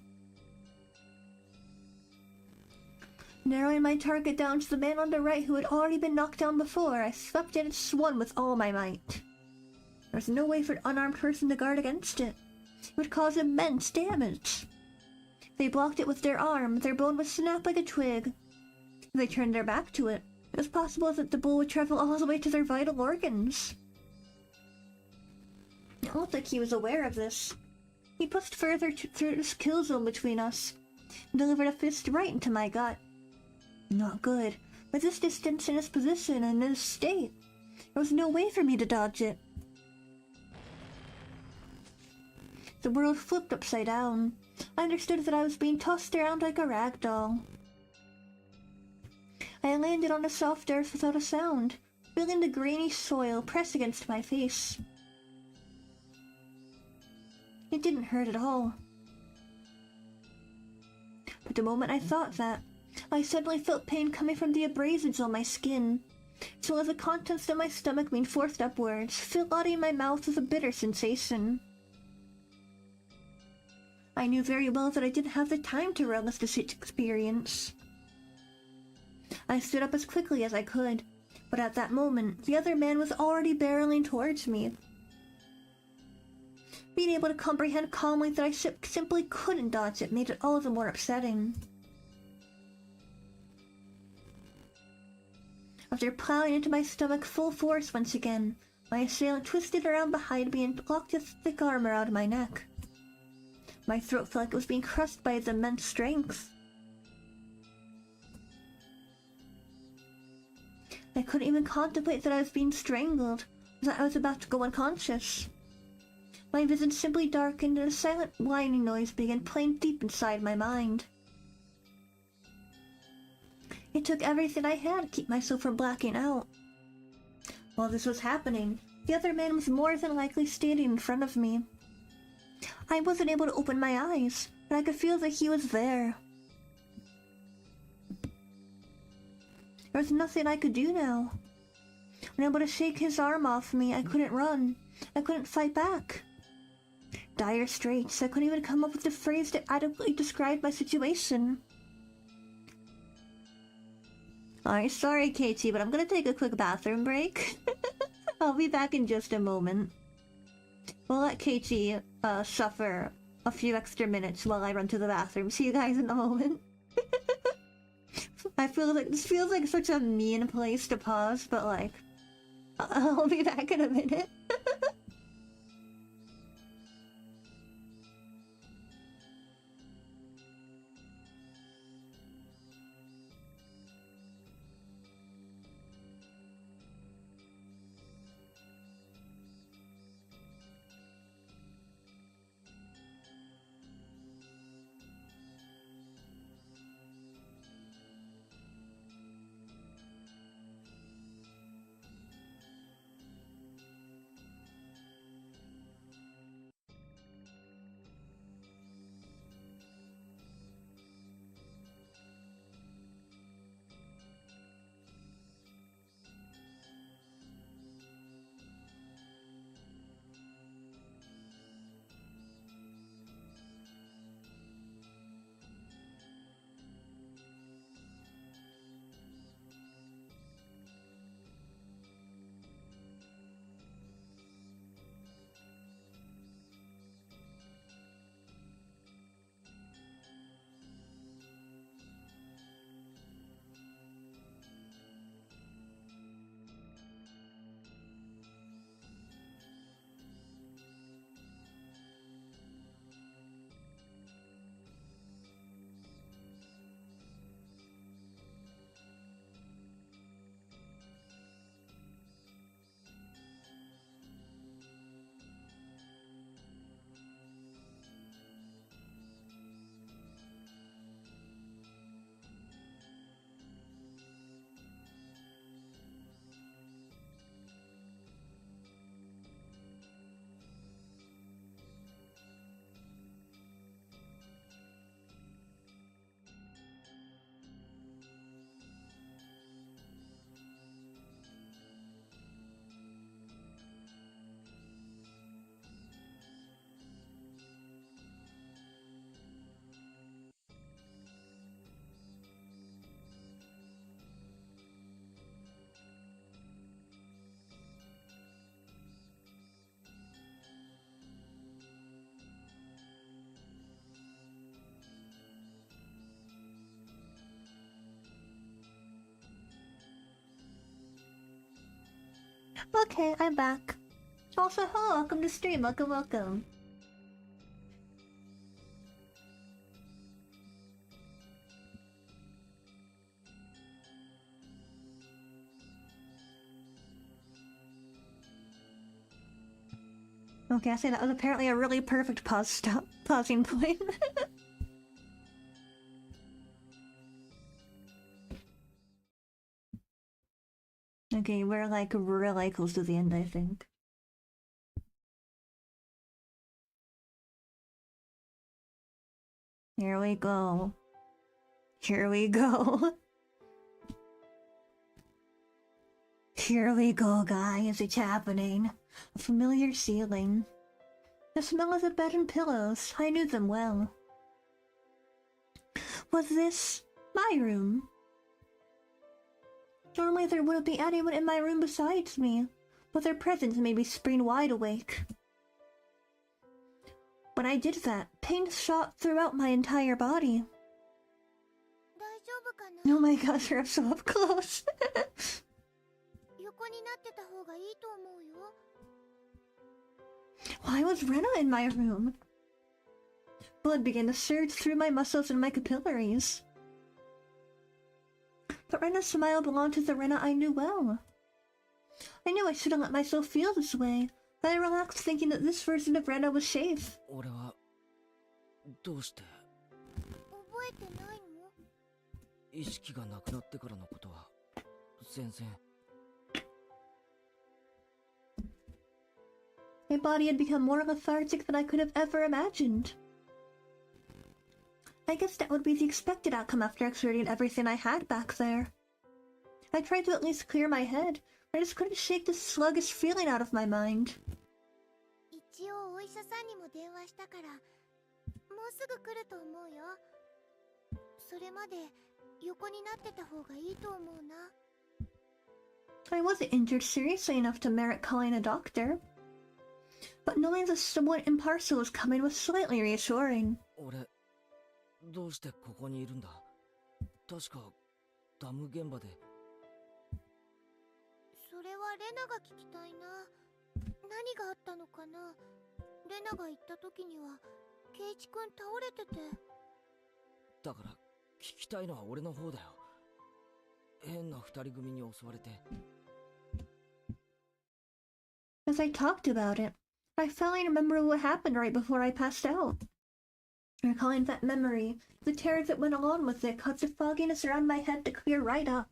Narrowing my target down to the man on the right who had already been knocked down before, I swept in and swung with all my might. There was no way for an unarmed person to guard against it. It would cause immense damage. If they blocked it with their arm, their bone would snap like a twig. If they turned their back to it, it was possible that the blow would travel all the way to their vital organs. It looked like he was aware of this. He pushed further through this kill zone between us, and delivered a fist right into my gut. Not good. With this distance in his position and in his state, there was no way for me to dodge it. The world flipped upside down. I understood that I was being tossed around like a rag doll. I landed on the soft earth without a sound, feeling the grainy soil press against my face. It didn't hurt at all. But the moment I thought that, I suddenly felt pain coming from the abrasions on my skin, as well as the contents of my stomach being forced upwards, filling my mouth with a bitter sensation. I knew very well that I didn't have the time to relish this experience. I stood up as quickly as I could, but at that moment, the other man was already barreling towards me. Being able to comprehend calmly that I simply couldn't dodge it made it all the more upsetting. After plowing into my stomach full force once again, my assailant twisted around behind me and locked his thick arm around my neck. My throat felt like it was being crushed by its immense strength. I couldn't even contemplate that I was being strangled, that I was about to go unconscious. My vision simply darkened and a silent whining noise began playing deep inside my mind. It took everything I had to keep myself from blacking out. While this was happening, the other man was more than likely standing in front of me. I wasn't able to open my eyes, but I could feel that he was there. There was nothing I could do now. Unable to shake his arm off me, I couldn't run. I couldn't fight back. Dire straits, I couldn't even come up with the phrase that adequately described my situation. Alright, sorry Katie, but I'm gonna take a quick bathroom break. I'll be back in just a moment. We'll let Katie suffer a few extra minutes while I run to the bathroom. See you guys in a moment. I feel like this feels like such a mean place to pause, but like, I'll be back in a minute. Okay, I'm back. Also, hello, welcome to stream, welcome. Okay, I say that was apparently a really perfect pausing point. Okay, we're like really close to the end, I think. Here we go. Here we go. Here we go, guys. It's happening. A familiar ceiling. The smell of the bed and pillows. I knew them well. Was this my room? Normally there wouldn't be anyone in my room besides me, but their presence made me spring wide awake. When I did that, pain shot throughout my entire body. Oh my gosh, we're so up close. Why was Rena in my room? Blood began to surge through my muscles and my capillaries. But Rena's smile belonged to the Rena I knew well. I knew I shouldn't let myself feel this way, but I relaxed thinking that this version of Rena was safe. My body had become more lethargic than I could have ever imagined. I guess that would be the expected outcome after exerting everything I had back there. I tried to at least clear my head, but I just couldn't shake this sluggish feeling out of my mind. I wasn't injured seriously enough to merit calling a doctor, but knowing that someone impartial was coming was slightly reassuring. どうしてここにいるんだ？確かダム現場で。それはレナが聞きたいな。何があったのかな？レナが行った時にはケイチ君倒れてて。だから聞きたいのは俺の方だよ。変な二人組に襲われて。As I talked about it, I finally remembered what happened right before I passed out. Recalling that memory, the terror that went along with it caused the fogginess around my head to clear right up.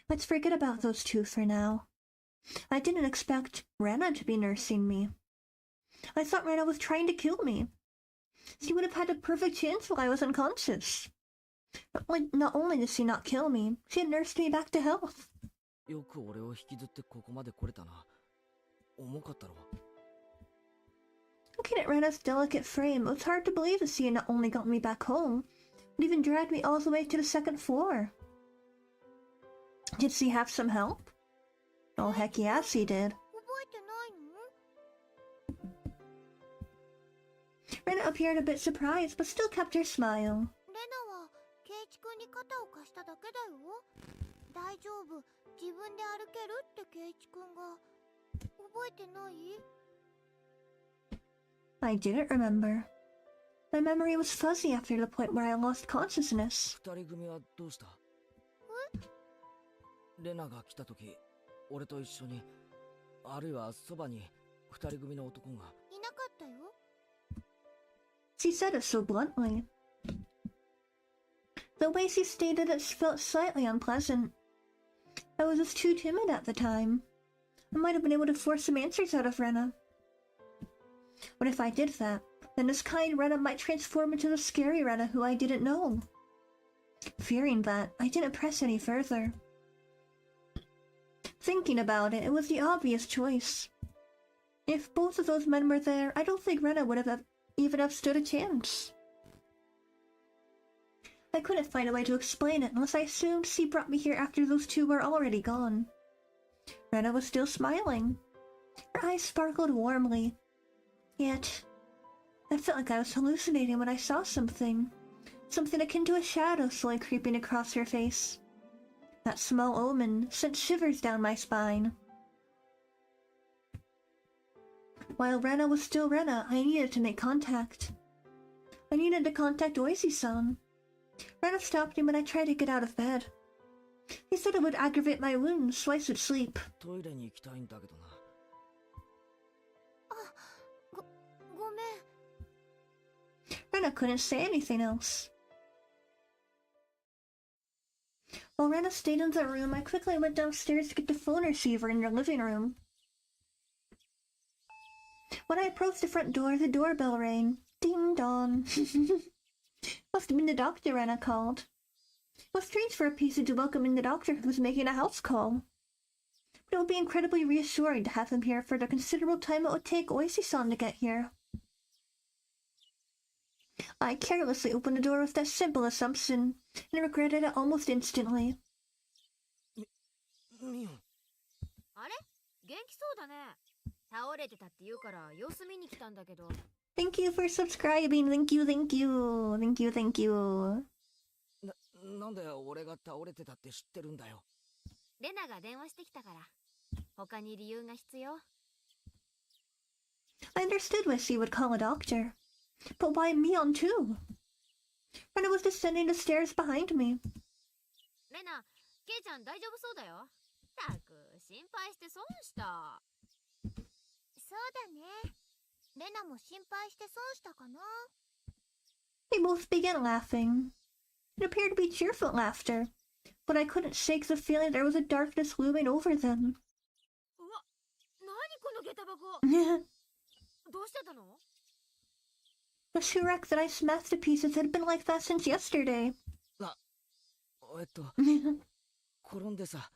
Let's forget about those two for now. I didn't expect Rena to be nursing me. I thought Rena was trying to kill me. She would have had a perfect chance while I was unconscious. Not only did she not kill me, she had nursed me back to health. よく俺を引きずってここまで来れたな。重かったろ。Looking at Rena's delicate frame, it was hard to believe that she had not only got me back home, but even dragged me all the way to the second floor. Did she have some help? Oh heck yeah, she did. Rena appeared a bit surprised, but still kept her smile. I didn't remember. My memory was fuzzy after the point where I lost consciousness. 二人組はどうした？レナが来た時、俺と一緒に、あるいはそばに二人組の男が。いなかったよ。She said it so bluntly. The way she stated it felt slightly unpleasant. I was just too timid at the time. I might have been able to force some answers out of Rena. But if I did that, then this kind Rena might transform into the scary Rena who I didn't know. Fearing that, I didn't press any further. Thinking about it, it was the obvious choice. If both of those men were there, I don't think Rena would have even have stood a chance. I couldn't find a way to explain it unless I assumed she brought me here after those two were already gone. Rena was still smiling. Her eyes sparkled warmly. Yet, I felt like I was hallucinating when I saw something. Something akin to a shadow slowly creeping across her face. That small omen sent shivers down my spine. While Rena was still Rena, I needed to make contact. I needed to contact Oishi-san. Rena stopped me when I tried to get out of bed. He said it would aggravate my wounds, so I should sleep. トイレに行きたいんだけどな。ごめん。 Rena couldn't say anything else. While Rena stayed in the room, I quickly went downstairs to get the phone receiver in the living room. When I approached the front door, the doorbell rang. Ding dong. Must have been the doctor Rena called. It was strange for a pizza to welcome in the doctor who was making a house call. But it would be incredibly reassuring to have him here for the considerable time it would take Oishi-san to get here. I carelessly opened the door with that simple assumption, and regretted it almost instantly. ミオン。あれ元気そうだね。倒れてたって言うから様子見に来たんだけど。Thank you for subscribing. Thank you, thank you. Thank you, thank you. なんで俺が倒れてたって知ってるんだよ。レナが電話してきたから。他に理由が必要。I understood why she would call a doctor. But why Mion too? Rena was descending the stairs behind me. レナ、ケイちゃん大丈夫そうだよ。たく、心配して損した。そうだね。レナも心配して損したかな。They both began laughing. It appeared to be cheerful laughter, but I couldn't shake the feeling there was a darkness looming over them. うわ、なにこの下駄箱。 The どうしてたの？ shoe rack that I smashed to pieces had been like that since yesterday. 転んでさ。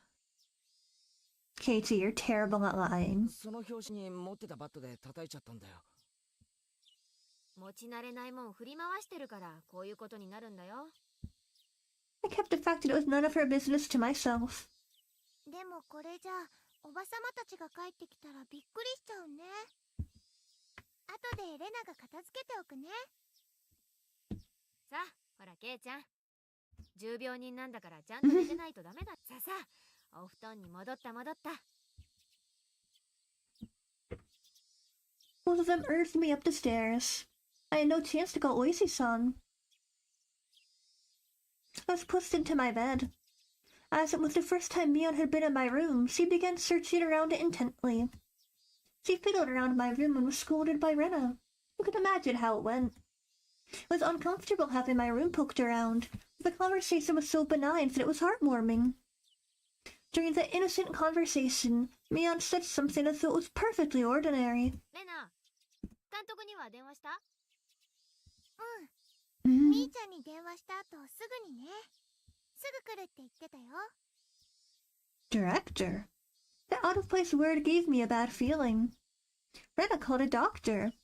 Katie, you're terrible at lying. その拍子に持ってたバットで叩いちゃったんだよ。持ち慣れないもん振り回してるからこういうことになるんだよ。I kept the fact that it was none of her business to myself. でもこれじゃおばさまたちが帰ってきたらびっくりしちゃうね。後でレナが片付けておくね。さあ、ほらケイちゃん。重病人なんだからちゃんと寝てないとダメだ。さあさあ、お布団に戻った。Both of them urged me up the stairs. I had no chance to call Oishi-san. I was pushed into my bed. As it was the first time Mion had been in my room, she began searching around it intently. She fiddled around my room and was scolded by Rena. You can imagine how it went. It was uncomfortable having my room poked around. The conversation was so benign that it was heartwarming. During the innocent conversation, Mion said something as though it was perfectly ordinary. レナ、監督には電話した？Mm. みーちゃんに電話した後すぐにね。すぐ来るって言ってたよ。Director? That out-of-place word gave me a bad feeling. Rena called a doctor,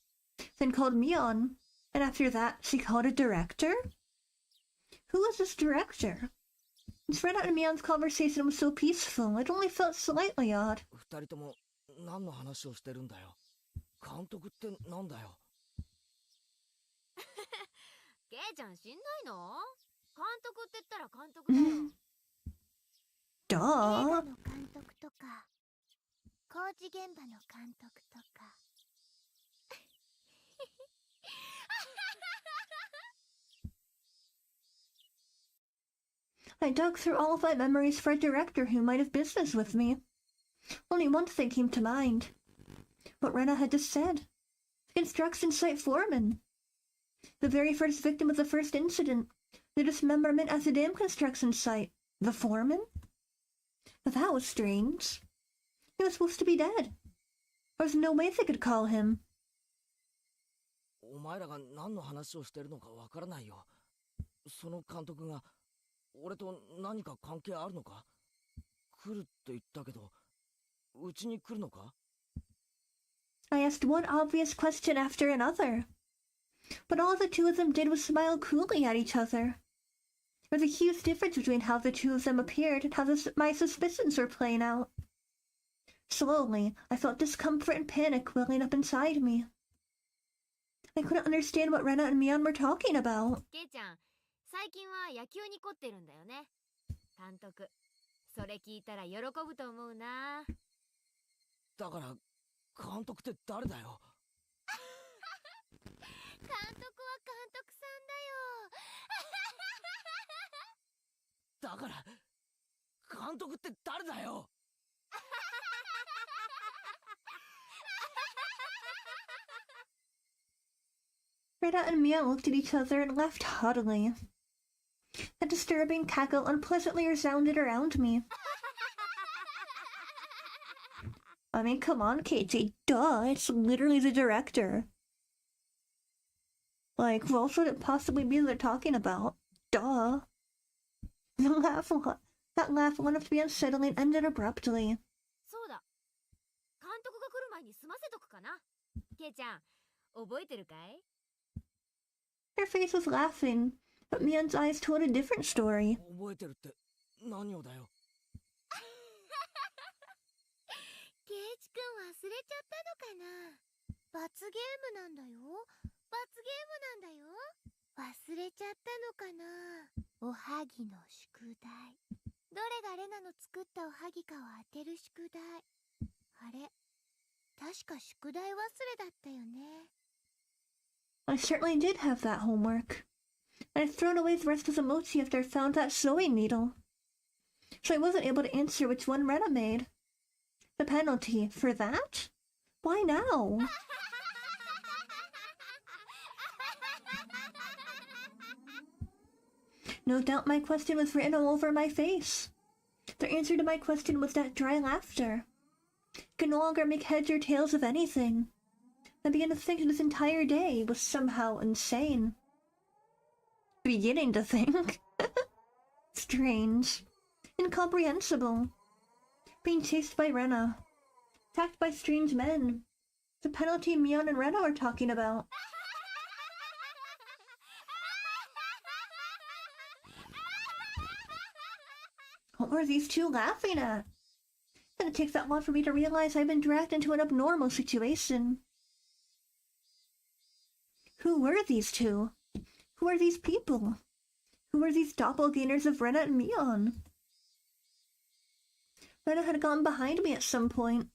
then called Mion, and after that she called a director? Who was this director? Since Rena and Mion's conversation was so peaceful, it only felt slightly odd. 二人とも何の話をしてるんだよ。監督ってなんだよ。ケイちゃんしんどいの？監督って言ったら監督だよ。映 Duh. 画の監督とか、工事現場の監督とか。I dug through all of my memories for a director who might have business with me. Only one thing came to mind. What Rena had just said. The construction site foreman. The very first victim of the first incident. The dismemberment at the dam construction site. The foreman? That was strange. He was supposed to be dead. There was no way they could call him. お前らが何の話をしてるのかわからないよ。その監督が俺と何か関係あるのか？来るって言ったけど、うちに来るのか？ I asked one obvious question after another. But all the two of them did was smile coolly at each other. There was a huge difference between how the two of them appeared and how my suspicions were playing out. Slowly, I felt discomfort and panic welling up inside me. I couldn't understand what Rena and Mion were talking about. ケイちゃん、最近は野球に凝ってるんだよね。監督、それ聞いたら喜ぶと思うな。だから監督って誰だよ。監督は監督さんだよ。だから監督って誰だよ。Rena and Mia looked at each other and laughed haughtily. A disturbing cackle unpleasantly resounded around me. I mean, come on, KJ, duh, it's literally the director. Like, who else would it possibly be they're talking about? Duh. That laugh went up to be unsettling and ended abruptly. そうだ。監督が来る前に済ませとくかな。ケイちゃん、覚えてるかい？ Her face was laughing, but Mia's eyes told a different story. 覚えてるって何をだよ。ケイチくん忘れちゃったのかな。罰ゲームなんだよ。罰ゲームなんだよ。忘れちゃったのかな。おはぎの宿題。どれがレナの作ったおはぎかを当てる宿題。あれ、確か宿題忘れだったよね。I certainly did have that homework. I'd thrown away the rest of the mochi after I found that sewing needle. So I wasn't able to answer which one Rena made. The penalty for that? Why now? No doubt my question was written all over my face. The answer to my question was that dry laughter. I could no longer make heads or tails of anything. I began to think this entire day was somehow insane. Beginning to think. Strange. Incomprehensible. Being chased by Rena. Attacked by strange men. The penalty Mion and Rena were talking about. What were these two laughing at? It didn't take that long for me to realize I'd been dragged into an abnormal situation. Who were these two? Who are these people? Who were these doppelgangers of Rena and Mion? Rena had gone behind me at some point.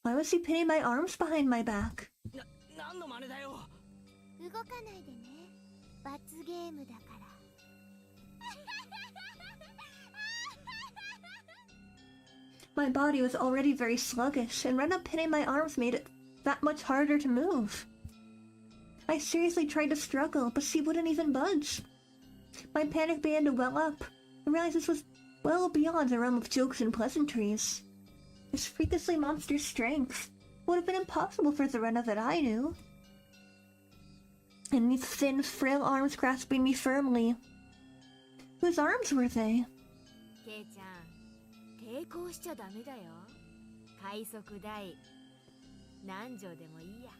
Why was he pinning my arms behind my back? 何の真似だよ。動かないでね。罰ゲームだから。My body was already very sluggish, and Rena pinning my arms made it that much harder to move. I seriously tried to struggle, but she wouldn't even budge. My panic began to well up. I realized this was well beyond the realm of jokes and pleasantries. This freakishly monster strength would have been impossible for the Rena that I knew. And these thin, frail arms grasping me firmly. Whose arms were they? ケイちゃん、抵抗しちゃダメだよ。快速大。何錠でもいいや。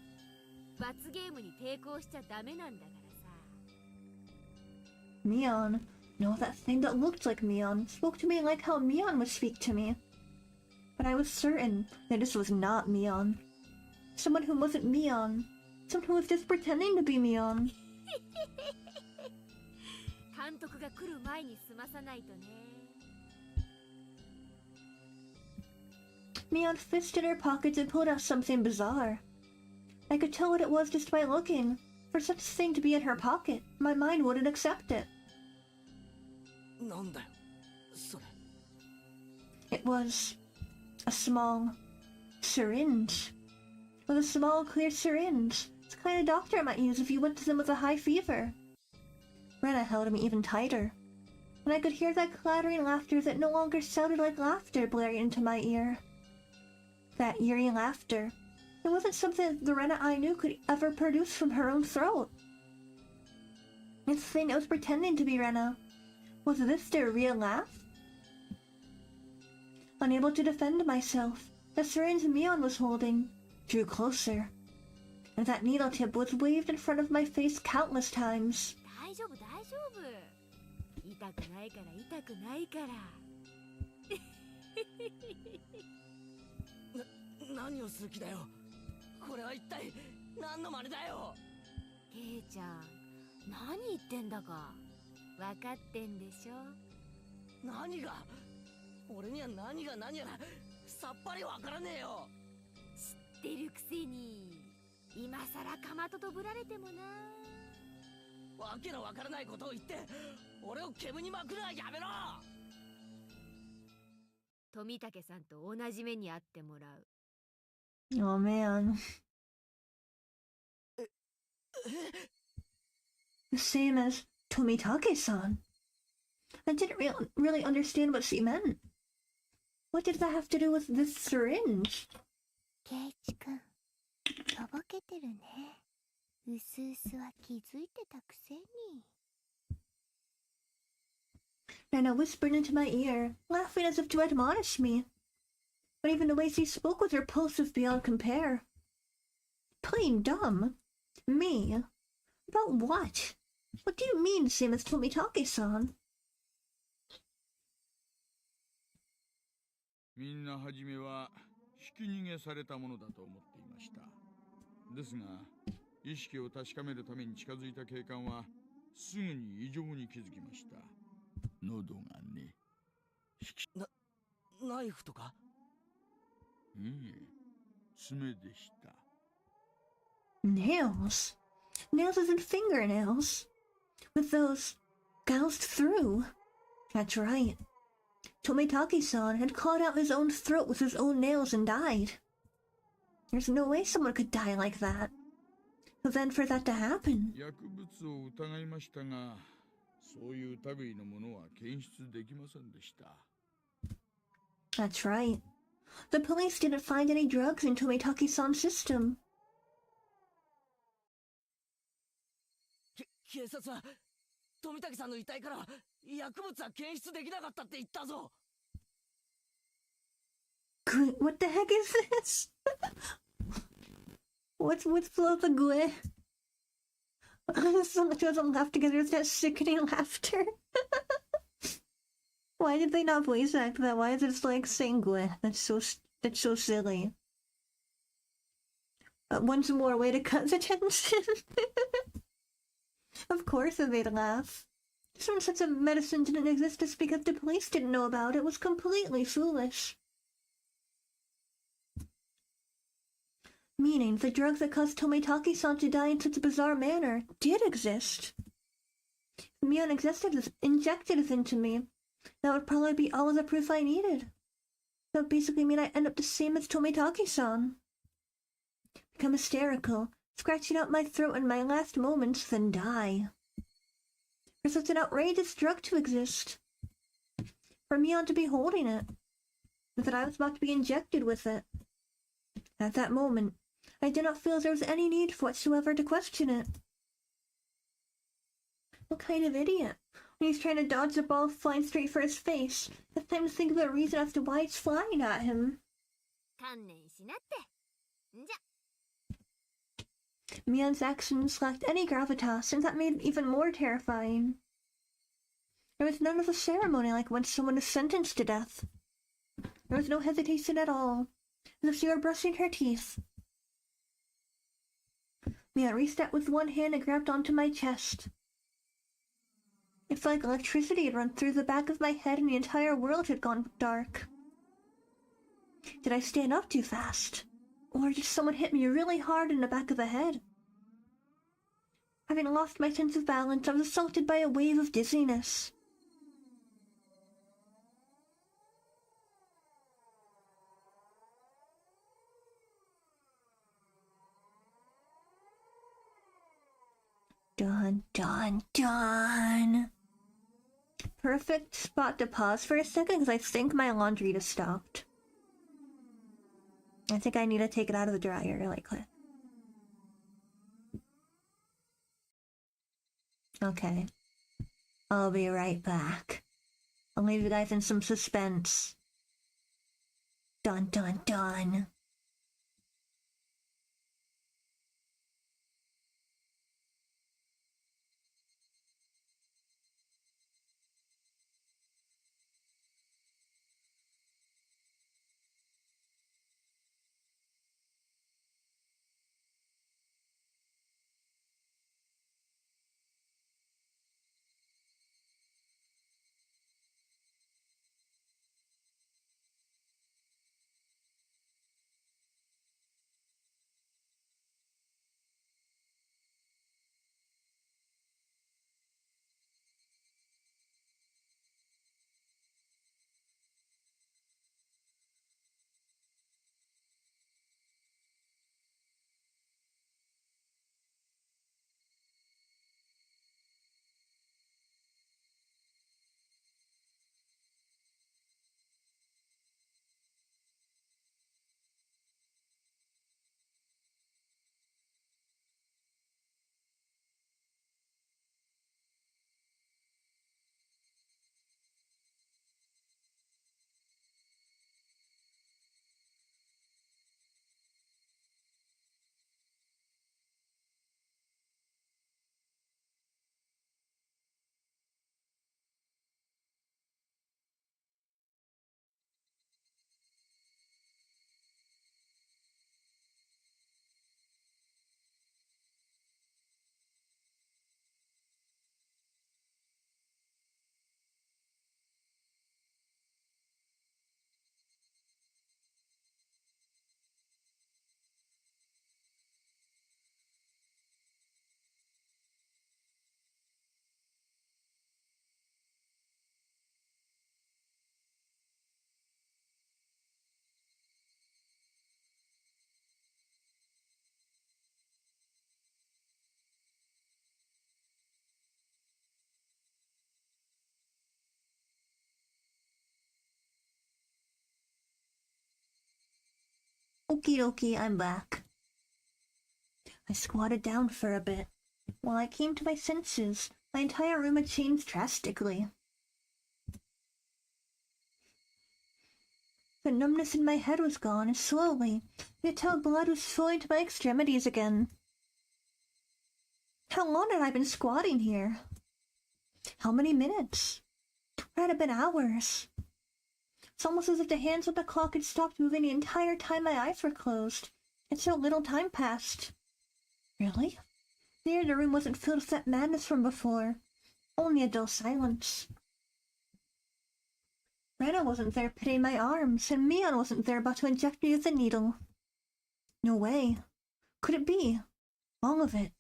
罰ゲームに抵抗しちゃダメなんだからさ。Mion. No, that thing that looked like Mion spoke to me like how Mion would speak to me. But I was certain that this was not Mion. Someone who wasn't Mion. Someone who was just pretending to be Mion. 監督が来る前に済まさないとね。Mion fisted her pockets and pulled out something bizarre. I could tell what it was just by looking. For such a thing to be in her pocket, my mind wouldn't accept it. なんだよそれ。 It was a small syringe. With a small, clear syringe. It's the kind a doctor might use if you went to them with a high fever. Rena held me even tighter, and I could hear that clattering laughter that no longer sounded like laughter blaring into my ear. That eerie laughter. It wasn't something the Rena I knew could ever produce from her own throat. This thing that was pretending to be Rena. Was this their real laugh? Unable to defend myself, the syringe Mion was holding drew closer, and that needle tip was waved in front of my face countless times. 大丈夫大丈夫。痛くないから痛くないから。何をする気だよ。これは一体何の真似だよ。ケイちゃん、何言ってんだか分かってんでしょ。何が？俺には何が何やらさっぱりわからねえよ。知ってるくせに。今さらかまととぶられてもな。わけのわからないことを言って俺を煙に巻くのはやめろ。富武さんと同じ目に遭ってもらう。 Oh man. The same as Tomitake-san. I didn't really understand what she meant. What did that have to do with this syringe? ケイチ君、とぼけてるね。うすうすは気づいてたくせに。Nana whispered into my ear, laughing as if to admonish me. But even the way she spoke was repulsive beyond compare. Plain dumb. Me? About what? What do you mean, same as Tomitake-san? みんな初めはひき逃げされたものだと思っていました。ですが、意識を確かめるために近づいた警官はすぐに異常に気づきました。喉がね。ナイフとか？爪でした。Nails? Nails as in fingernails? With those gouged through? That's right. Tomitake-san had clawed out his own throat with his own nails and died. There's no way someone could die like that. So then for that to happen... 薬物を疑いましたが、そういう類のものは検出できませんでした。That's right. The police didn't find any drugs in Tomitake-san's system. 警察は富武さんの遺体から薬物は検出できなかったって言ったぞ。What the heck is this? What's with the gue? So much doesn't laugh together with that sickening laughter. Why did they not voice act that? Why is it just like saying gue? That's so silly. Once more, way to cut the tension. Of course they'd laugh. Some such a medicine didn't exist just because the police didn't know about it was completely foolish. Meaning, the drug that caused Tomitake-san to die in such a bizarre manner did exist. If Mion injected it into me, that would probably be all of the proof I needed. That would basically mean I end up the same as Tomitake-san. Become hysterical, scratching out my throat in my last moments, then die. For such an outrageous drug to exist. For Mion to be holding it. But that I was about to be injected with it. At that moment, I did not feel there was any need whatsoever to question it. What kind of idiot? When he's trying to dodge the ball flying straight for his face, has time to think of a reason as to why it's flying at him. Mion's actions lacked any gravitas, and that made it even more terrifying. There was none of the ceremony like when someone is sentenced to death. There was no hesitation at all, as if she were brushing her teeth. Mion reached out with one hand and grabbed onto my chest. It felt like electricity had run through the back of my head and the entire world had gone dark. Did I stand up too fast? Or did someone hit me really hard in the back of the head? Having lost my sense of balance, I was assaulted by a wave of dizziness. Dun, dun, dun. Perfect spot to pause for a second because I think my laundry just stopped. I think I need to take it out of the dryer really quick. Okay. I'll be right back. I'll leave you guys in some suspense. Dun, dun, dun. Okie dokie, I'm back. I squatted down for a bit. While I came to my senses, my entire room had changed drastically. The numbness in my head was gone, and slowly, I could tell blood was flowing to my extremities again. How long had I been squatting here? How many minutes? It had it been hours? It's almost as if the hands on the clock had stopped moving the entire time my eyes were closed, and so little time passed. Really? The air in the room wasn't filled with that madness from before, only a dull silence. Rena wasn't there pitting my arms, and Mion wasn't there about to inject me with a needle. No way. Could it be? All of it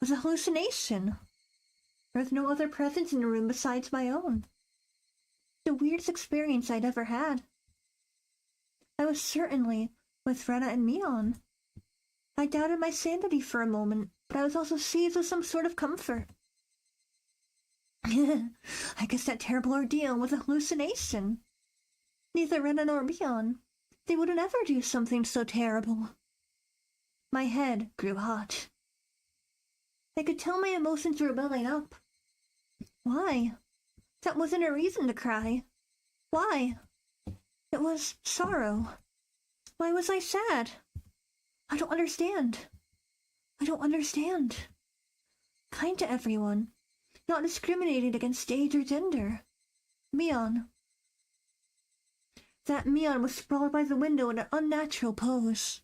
was a hallucination. There was no other presence in the room besides my own. The weirdest experience I'd ever had. I was certainly with Rena and Mion. I doubted my sanity for a moment, but I was also seized with some sort of comfort. I guess that terrible ordeal was a hallucination. Neither Rena nor Mion. They wouldn't ever do something so terrible. My head grew hot. I could tell my emotions were welling up. Why? That wasn't a reason to cry. Why? It was sorrow. Why was I sad? I don't understand. I don't understand. Kind to everyone. Not discriminating against age or gender. Mion. That Mion was sprawled by the window in an unnatural pose.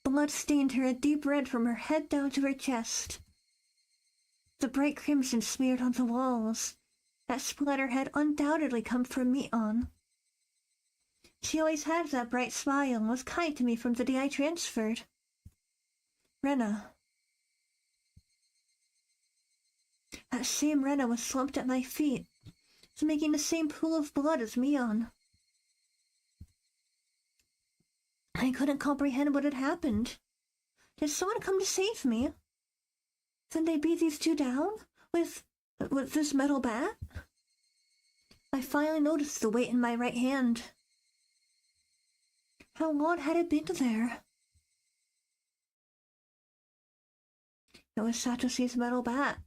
Blood stained her a deep red from her head down to her chest. The bright crimson smeared on the walls. That splatter had undoubtedly come from Mion. She always had that bright smile and was kind to me from the day I transferred. Rena. That same Rena was slumped at my feet, making the same pool of blood as Mion. I couldn't comprehend what had happened. Did someone come to save me? Then they beat these two down? With this metal bat? I finally noticed the weight in my right hand. How long had it been there? It was Satoshi's metal bat.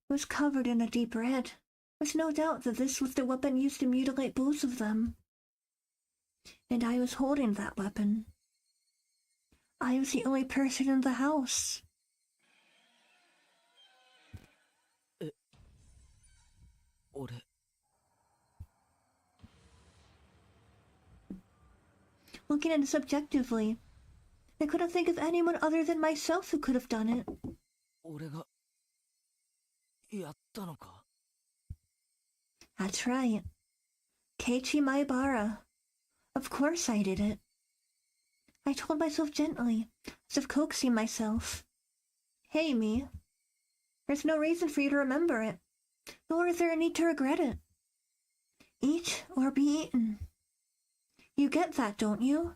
It was covered in a deep red. There's no doubt that this was the weapon used to mutilate both of them. And I was holding that weapon. I was the only person in the house. Looking at it subjectively, I couldn't think of anyone other than myself who could have done it. That's right. Keiichi Maebara. Of course I did it. I told myself gently, as if coaxing myself. Hey, me. There's no reason for you to remember it, nor is there a need to regret it. Eat or be eaten. You get that, don't you?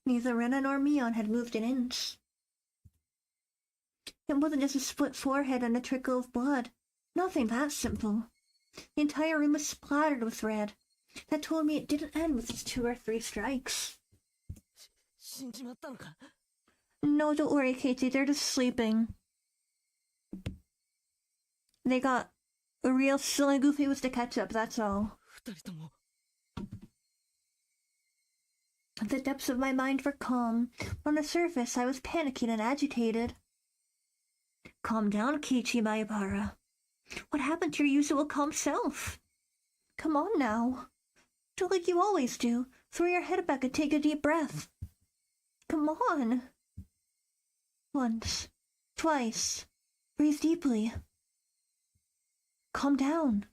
Neither Rena nor Mion had moved an inch. It wasn't just a split forehead and a trickle of blood. Nothing that simple. The entire room was splattered with red. That told me it didn't end with just 2 or 3 strikes. No, don't worry, Katie. They're just sleeping. They got real silly goofy with the ketchup, that's all. The depths of my mind were calm. On the surface, I was panicking and agitated. Calm down, Keiichi Maebara. What happened to your usual calm self? Come on now. Do like you always do. Throw your head back and take a deep breath. Come on. Once. Twice. Breathe deeply. Calm down.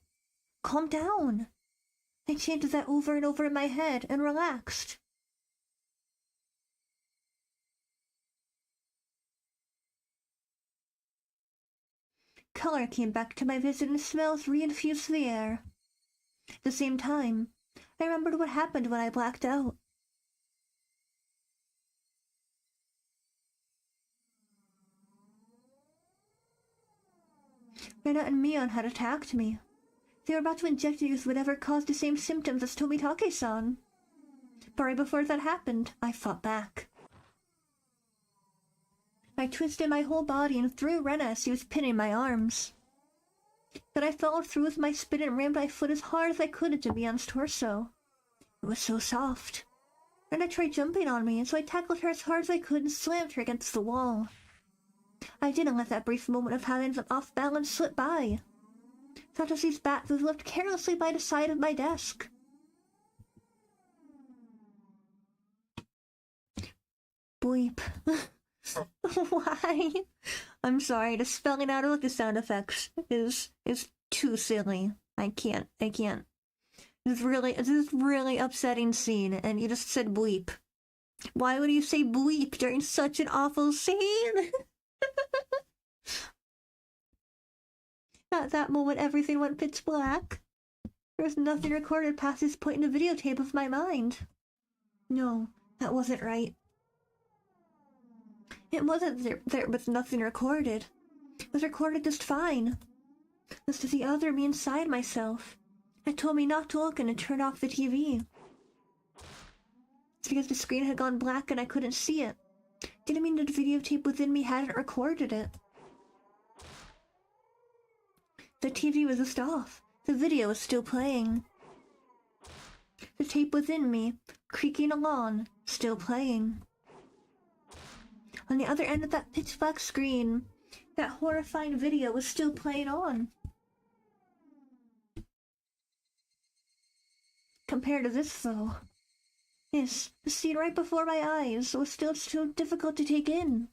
Calm down. I chanted that over and over in my head and relaxed. Color came back to my vision and smells reinfused the air. At the same time, I remembered what happened when I blacked out. Rena and Mion had attacked me. They were about to inject me with whatever caused the same symptoms as Tomitake-san. But right before that happened, I fought back. I twisted my whole body and threw Rena as he was pinning my arms. Then I followed through with my spin and rammed my foot as hard as I could into Mion's torso. It was so soft. Rena tried jumping on me, and so I tackled her as hard as I could and slammed her against the wall. I didn't let that brief moment of having them off balance slip by. Satoshi's bat was left carelessly by the side of my desk. Bleep. Why? I'm sorry, the spelling out of the sound effects is too silly. I can't. This is really upsetting scene, and you just said bleep. Why would you say bleep during such an awful scene? At that moment, everything went pitch black. There was nothing recorded past this point in the videotape of my mind. No, that wasn't right. It wasn't there was nothing recorded. It was recorded just fine. Just as the other me inside myself. It told me not to look and to turn off the TV. It's because the screen had gone black and I couldn't see it. Didn't mean that the videotape within me hadn't recorded it. The TV was just off. The video was still playing. The tape within me, creaking along, still playing. On the other end of that pitch black screen, that horrifying video was still playing on. Compared to this, though, yes, the scene right before my eyes was still so difficult to take in.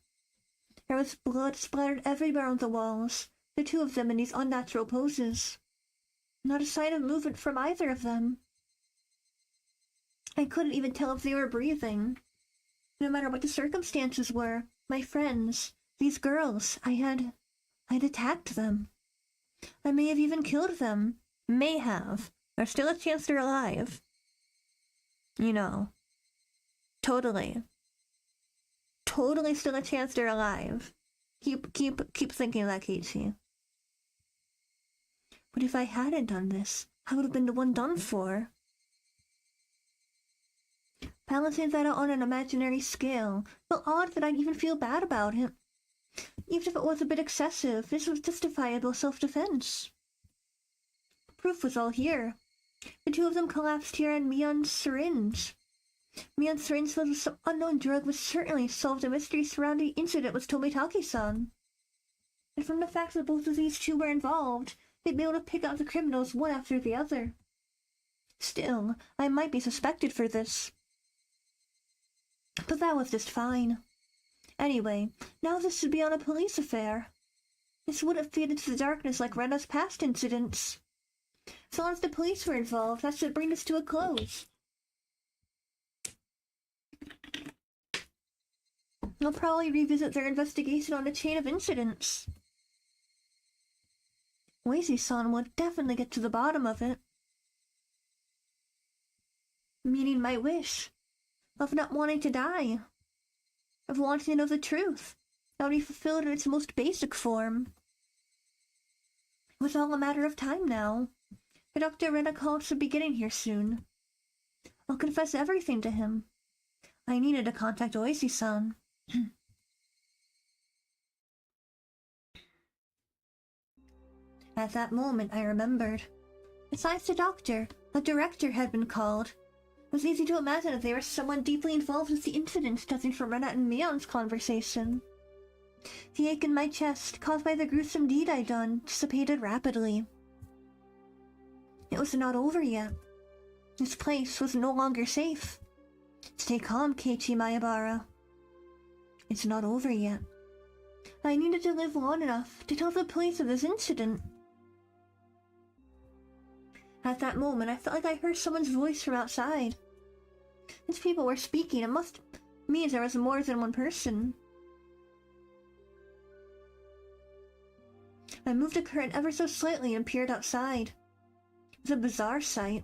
There was blood splattered everywhere on the walls, the two of them in these unnatural poses. Not a sign of movement from either of them. I couldn't even tell if they were breathing. No matter what the circumstances were, my friends, these girls, I had attacked them. I may have even killed them. May have. There's still a chance they're alive. You know. Totally. Totally still a chance they're alive. Keep thinking that, Keiichi. But if I hadn't done this, I would have been the one done for. Balancing that out on an imaginary scale, felt odd that I'd even feel bad about him. Even if it was a bit excessive, this was justifiable self-defense. Proof was all here. The two of them collapsed here on Mion's syringe. Mion's syringe filled with some unknown drug would certainly solve the mystery surrounding the incident with Tomitake-san. And from the fact that both of these two were involved, they'd be able to pick out the criminals one after the other. Still, I might be suspected for this. But that was just fine. Anyway, now this should be on a police affair. This wouldn't fade into the darkness like Rena's past incidents. As long as the police were involved, that should bring this to a close. They'll probably revisit their investigation on a chain of incidents. Wazy-san would definitely get to the bottom of it. Meaning my wish of not wanting to die, of wanting to know the truth, that would be fulfilled in its most basic form. It was all a matter of time now. The Dr. Rena called should be getting here soon. I'll confess everything to him. I needed to contact Oishi-san. At that moment, I remembered. Besides the doctor, a director had been called. It was easy to imagine that they were someone deeply involved with the incident stemming from Rena and Mion's conversation. The ache in my chest, caused by the gruesome deed I'd done, dissipated rapidly. It was not over yet. This place was no longer safe. Stay calm, Keiichi Maebara. It's not over yet. I needed to live long enough to tell the police of this incident. At that moment, I felt like I heard someone's voice from outside. Since people were speaking, it must mean there was more than one person. I moved the curtain ever so slightly and peered outside. It was a bizarre sight.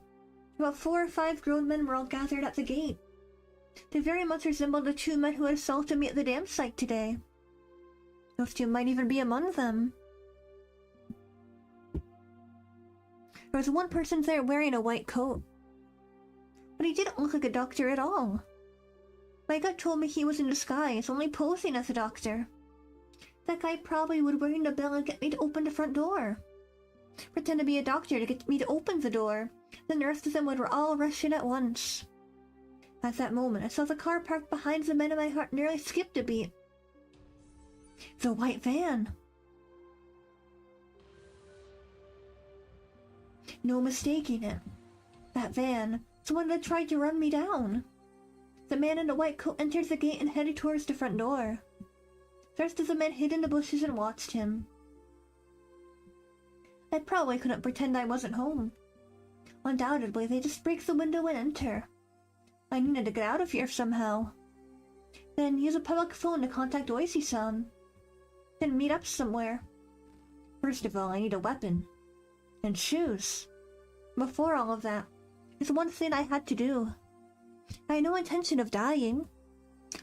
About 4 or 5 grown men were all gathered at the gate. They very much resembled the 2 men who had assaulted me at the dam site today. Those 2 might even be among them. There was one person there wearing a white coat. But he didn't look like a doctor at all. My gut told me he was in disguise, only posing as a doctor. That guy probably would ring the bell and get me to open the front door. Pretend to be a doctor to get me to open the door. The nurses and would all rush in at once. At that moment, I saw the car parked behind the men and my heart nearly skipped a beat. The white van. No mistaking it. That van. It's the one that tried to run me down. The man in the white coat entered the gate and headed towards the front door. The rest of the men hid in the bushes and watched him. I probably couldn't pretend I wasn't home. Undoubtedly, they just break the window and enter. I needed to get out of here somehow. Then use a public phone to contact Oishi-san. Then meet up somewhere. First of all, I need a weapon. And shoes. Before all of that, there's one thing I had to do. I had no intention of dying.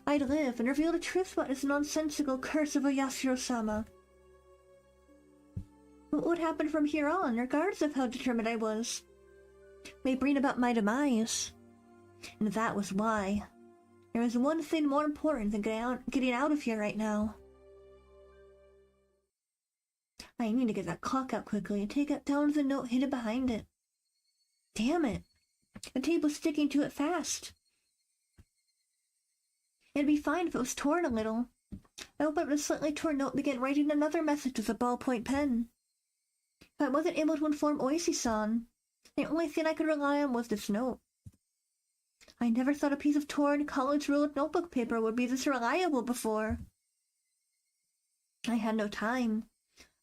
I'd live and reveal the truth about this nonsensical curse of a Yashiro-sama. What would happen from here on, regardless of how determined I was, may bring about my demise. And that was why. There was one thing more important than getting out of here right now. I need to get that clock out quickly and take down the note hidden behind it. Damn it! The tape was sticking to it fast. It'd be fine if it was torn a little. I opened up the slightly torn note and began writing another message with a ballpoint pen. If I wasn't able to inform Oishi-san, the only thing I could rely on was this note. I never thought a piece of torn, college-ruled notebook paper would be this reliable before. I had no time.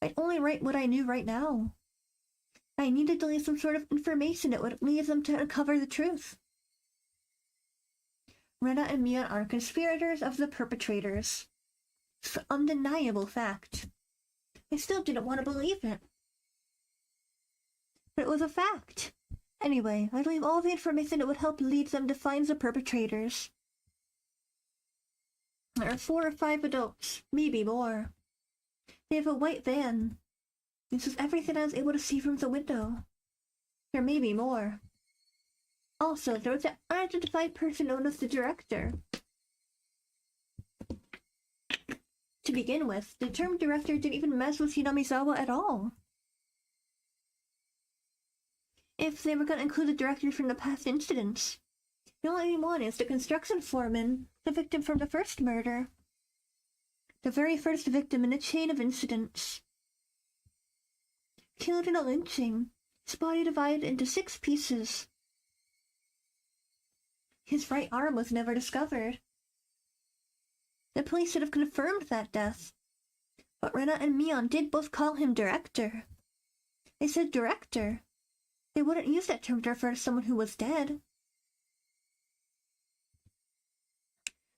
I'd only write what I knew right now. I needed to leave some sort of information that would lead them to uncover the truth. Rena and Mia are conspirators of the perpetrators. It's an undeniable fact. I still didn't want to believe it. But it was a fact. Anyway, I'd leave all the information that would help lead them to find the perpetrators. There are 4 or 5 adults, maybe more. They have a white van. This is everything I was able to see from the window. There may be more. Also, there was an unidentified person known as the director. To begin with, the term director didn't even mess with Hinamizawa at all. If they were going to include the director from the past incidents, the only one is the construction foreman, the victim from the first murder. The very first victim in a chain of incidents. Killed in a lynching, his body divided into 6 pieces. His right arm was never discovered. The police should have confirmed that death, but Rena and Mion did both call him director. They said director. They wouldn't use that term to refer to someone who was dead.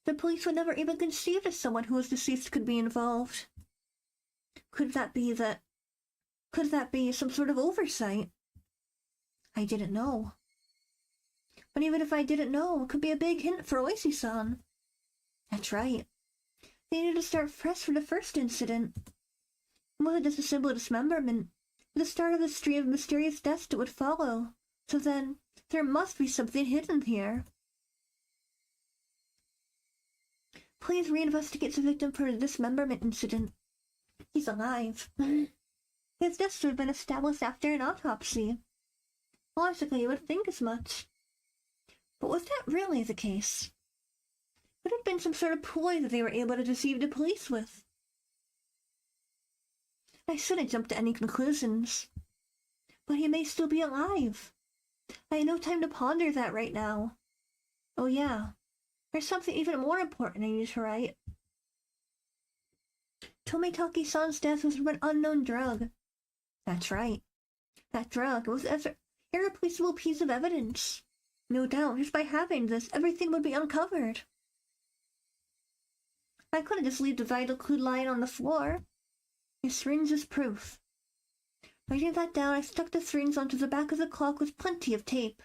The police would never even conceive that someone who was deceased could be involved. Could that be some sort of oversight? I didn't know. But even if I didn't know, it could be a big hint for Oishi-san. That's right. They needed to start fresh from the first incident. It wasn't just a simple dismemberment, but the start of the stream of mysterious deaths that would follow. So then, there must be something hidden here. Please reinvestigate the victim for the dismemberment incident. He's alive. His death should have been established after an autopsy. Logically, you would think as much. But was that really the case? Could it have been some sort of ploy that they were able to deceive the police with? I shouldn't jump to any conclusions. But he may still be alive. I had no time to ponder that right now. Oh yeah, there's something even more important I need to write. Tomitaki-san's death was from an unknown drug. That's right. That drug was an irreplaceable piece of evidence. No doubt, just by having this, everything would be uncovered. I couldn't just leave the vital clue lying on the floor. A syringe is proof. Writing that down, I stuck the syringe onto the back of the clock with plenty of tape.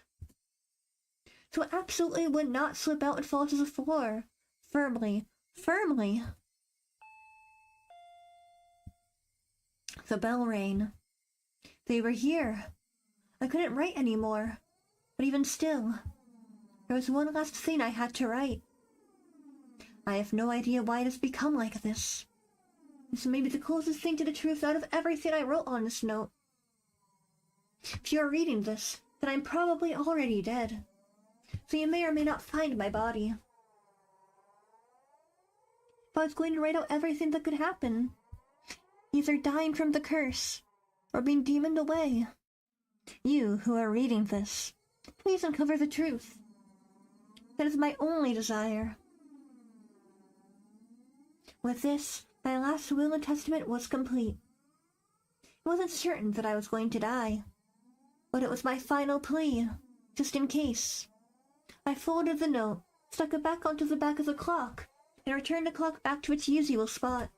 So it absolutely would not slip out and fall to the floor. Firmly. Firmly. The bell rang. They were here. I couldn't write anymore. But even still, there was one last thing I had to write. I have no idea why it has become like this. This may be the closest thing to the truth out of everything I wrote on this note. If you are reading this, then I'm probably already dead. So you may or may not find my body. If I was going to write out everything that could happen, either dying from the curse, or being demoned away, you who are reading this, please uncover the truth. That is my only desire. With this, my last will and testament was complete. It wasn't certain that I was going to die, but it was my final plea, just in case. I folded the note, stuck it back onto the back of the clock, and returned the clock back to its usual spot.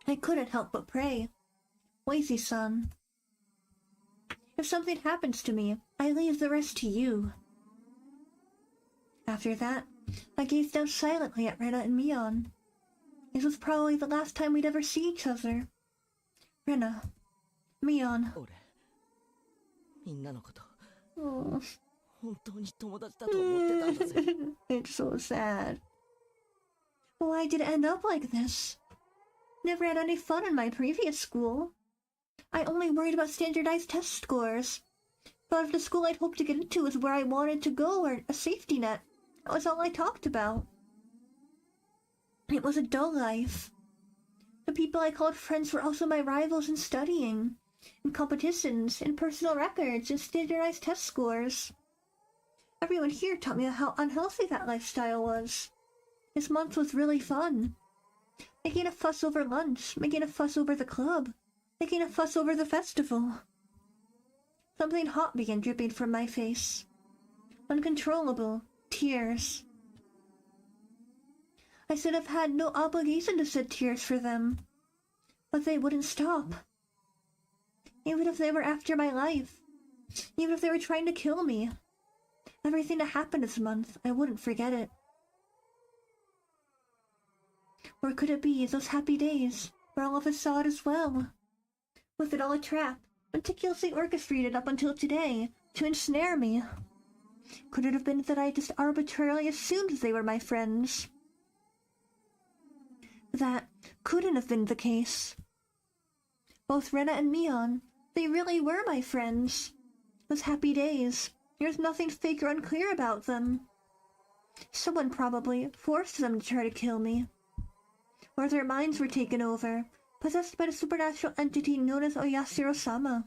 I couldn't help but pray. Lazy-san, if something happens to me, I leave the rest to you. After that, I gazed down silently at Rena and Mion. This was probably the last time we'd ever see each other. Rena, Mion. 俺みんなのこと Oh. 本当に友達だと思ってたんだぜ It's so sad. Why did it end up like this? Never had any fun in my previous school. I only worried about standardized test scores. Thought if the school I'd hoped to get into was where I wanted to go or a safety net, that was all I talked about. It was a dull life. The people I called friends were also my rivals in studying, in competitions, in personal records, and standardized test scores. Everyone here taught me how unhealthy that lifestyle was. This month was really fun. Making a fuss over lunch, making a fuss over the club, making a fuss over the festival. Something hot began dripping from my face. Uncontrollable tears. I should have had no obligation to shed tears for them, but they wouldn't stop. Even if they were after my life, even if they were trying to kill me, everything that happened this month, I wouldn't forget it. Or could it be those happy days where all of us saw it as well? Was it all a trap, meticulously orchestrated up until today, to ensnare me? Could it have been that I just arbitrarily assumed they were my friends? That couldn't have been the case. Both Rena and Mion, they really were my friends. Those happy days, there's nothing fake or unclear about them. Someone probably forced them to try to kill me. Or their minds were taken over, possessed by the supernatural entity known as Oyashiro-sama.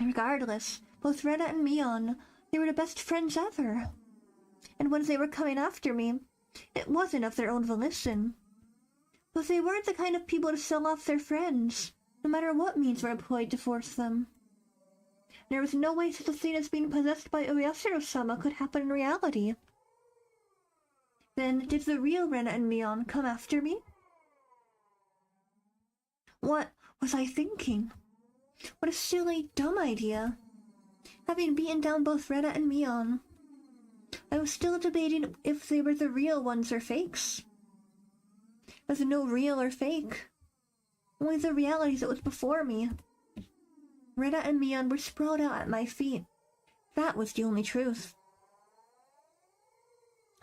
Regardless, both Rena and Mion, they were the best friends ever. And when they were coming after me, it wasn't of their own volition. But they weren't the kind of people to sell off their friends, no matter what means were employed to force them. There was no way such a thing as being possessed by Oyashiro-sama could happen in reality. Then, did the real Rena and Mion come after me? What was I thinking? What a silly, dumb idea. Having beaten down both Rena and Mion, I was still debating if they were the real ones or fakes. There's no real or fake. Only the reality that was before me. Rena and Mion were sprawled out at my feet. That was the only truth.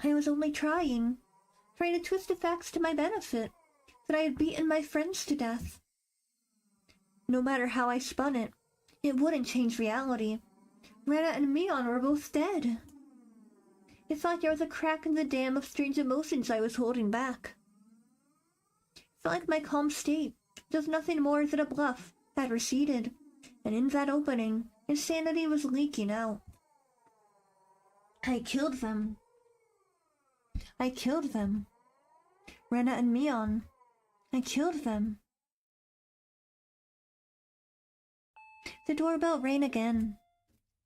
I was only trying to twist the facts to my benefit, that I had beaten my friends to death. No matter how I spun it, it wouldn't change reality. Rena and Mion were both dead. It felt like there was a crack in the dam of strange emotions I was holding back. It felt like my calm state, just nothing more than a bluff, had receded, and in that opening, insanity was leaking out. I killed them. I killed them. Rena and Mion. I killed them. The doorbell rang again.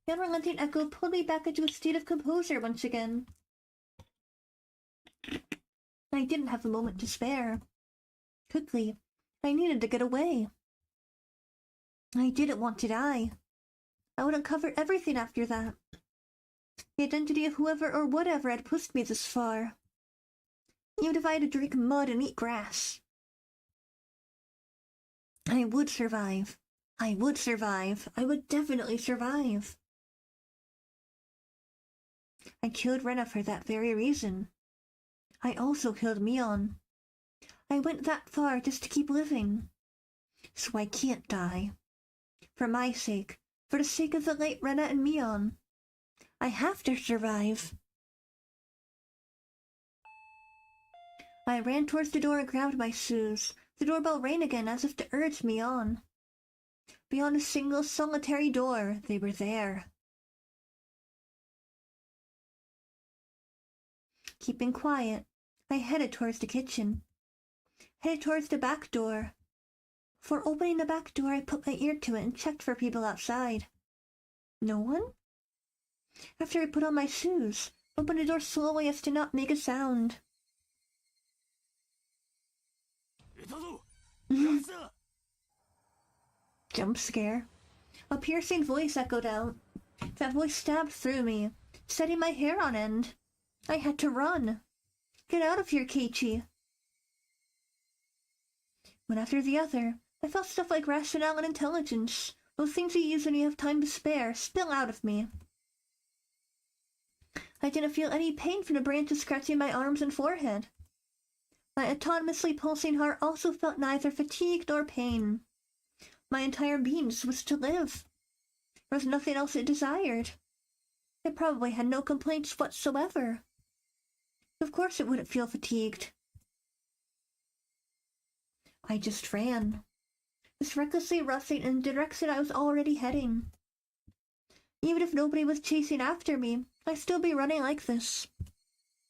The unrelenting echo pulled me back into a state of composure once again. I didn't have a moment to spare. Quickly, I needed to get away. I didn't want to die. I would uncover everything after that. The identity of whoever or whatever had pushed me this far. Even if I had to drink mud and eat grass. I would survive. I would survive. I would definitely survive. I killed Rena for that very reason. I also killed Mion. I went that far just to keep living. So I can't die. For my sake, for the sake of the late Rena and Mion. I have to survive. I ran towards the door and grabbed my shoes. The doorbell rang again as if to urge me on. Beyond a single solitary door, they were there. Keeping quiet, I headed towards the kitchen. Headed towards the back door. Before opening the back door, I put my ear to it and checked for people outside. No one? After I put on my shoes, opened the door slowly as to not make a sound. Jump scare. A piercing voice echoed out. That voice stabbed through me, setting my hair on end. I had to run. Get out of here, Keiichi. One after the other, I felt stuff like rationale and intelligence, those things you use when you have time to spare, spill out of me. I didn't feel any pain from the branches scratching my arms and forehead. My autonomously pulsing heart also felt neither fatigue nor pain. My entire being just was to live. There was nothing else it desired. It probably had no complaints whatsoever. Of course it wouldn't feel fatigued. I just ran, just recklessly rushing in the direction I was already heading. Even if nobody was chasing after me, I'd still be running like this.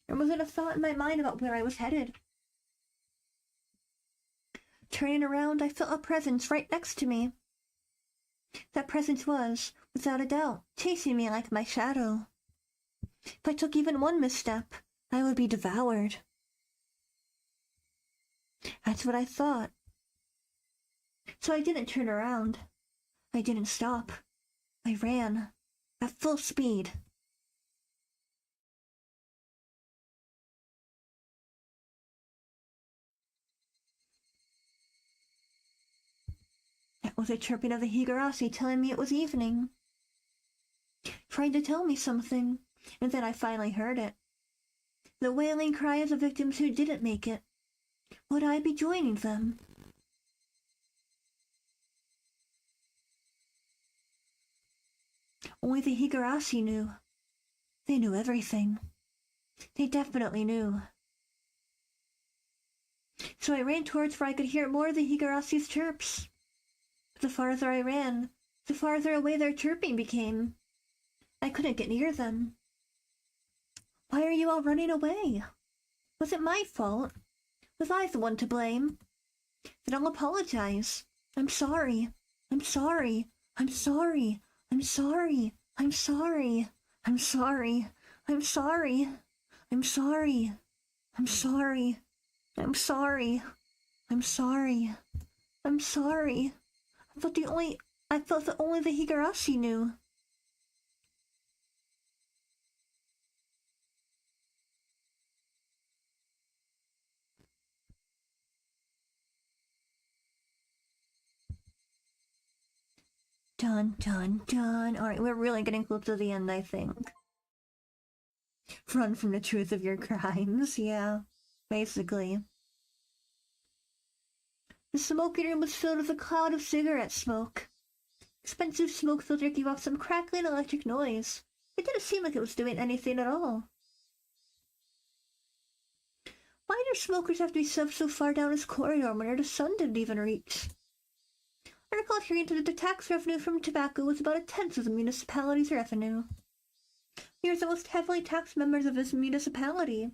There wasn't a thought in my mind about where I was headed. Turning around, I felt a presence right next to me. That presence was, without a doubt, chasing me like my shadow. If I took even one misstep, I would be devoured. That's what I thought. So I didn't turn around. I didn't stop. I ran, at full speed. That was a chirping of the higurashi telling me it was evening. Trying to tell me something, and then I finally heard it. The wailing cries of victims who didn't make it. Would I be joining them? Only the higurashi knew. They knew everything. They definitely knew. So I ran towards where I could hear more of the higarashi's chirps. But the farther I ran, the farther away their chirping became. I couldn't get near them. Why are you all running away? Was it my fault? Was I the one to blame? Then I'll apologize. I'm sorry. I'm sorry. I'm sorry. I'm sorry. I'm sorry. I'm sorry. I'm sorry. I'm sorry. I'm sorry. I'm sorry. I'm sorry. I'm sorry. I thought that only the higurashi knew. Dun, dun, dun. Alright, we're really getting close to the end, I think. Run from the truth of your crimes, yeah. Basically. The smoking room was filled with a cloud of cigarette smoke. Expensive smoke filter gave off some crackling electric noise. It didn't seem like it was doing anything at all. Why do smokers have to be shoved so far down this corridor when the sun didn't even reach? I recall hearing that the tax revenue from tobacco was about 1/10 of the municipality's revenue. We are the most heavily taxed members of this municipality.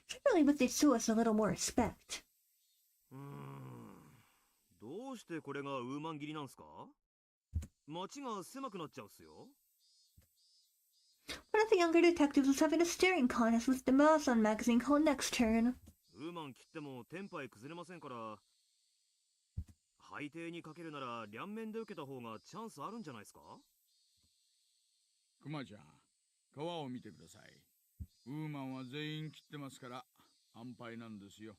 Certainly would they show us a little more respect. どうしてこれがウーマン切りなんすか？街が狭くなっちゃうっすよ。One of the younger detectives was having a staring contest with the Amazon magazine called Next Turn. ウーマン切ってもテンパイ崩れませんから、背底にかけるなら両面で受けた方がチャンスあるんじゃないですか？クマちゃん、川を見てください。ウーマンは全員切ってますから安牌なんですよ。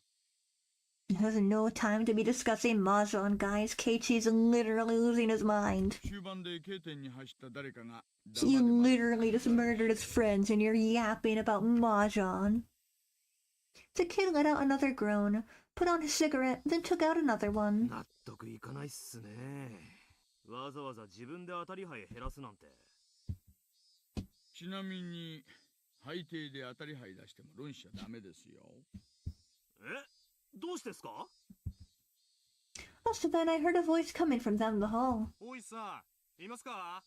There's no time to be discussing Mahjong, guys. Keiichi's literally losing his mind. 終盤で K 点に走った誰かが He 黙ってます literally just murdered his friends and you're yapping about Mahjong. The kid let out another groan, put on his cigarette, then took out another one. 納得いかないっすね。わざわざ自分で当たり牌減らすなんて。ちなみに配定で当たり牌出しても論しちゃダメですよ。え、どうしてですか？ So then I heard a voice coming from down the hall. 大石さん、いますか？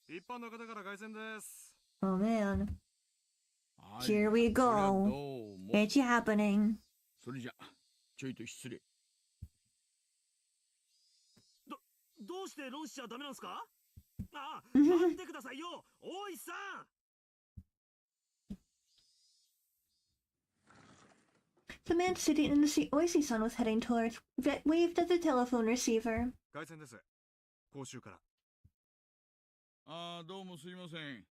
一般の方から凱旋です。 Oh man, はい here we それは go. どうも It's happening. それじゃちょいと失礼。どうして論しちゃダメなんですか？あ、待ってくださいよ、大石さん。 The man sitting in the seat Oishi-san was heading towards waved at the telephone receiver. 凱旋です。講習から。ああ、どうもすいません。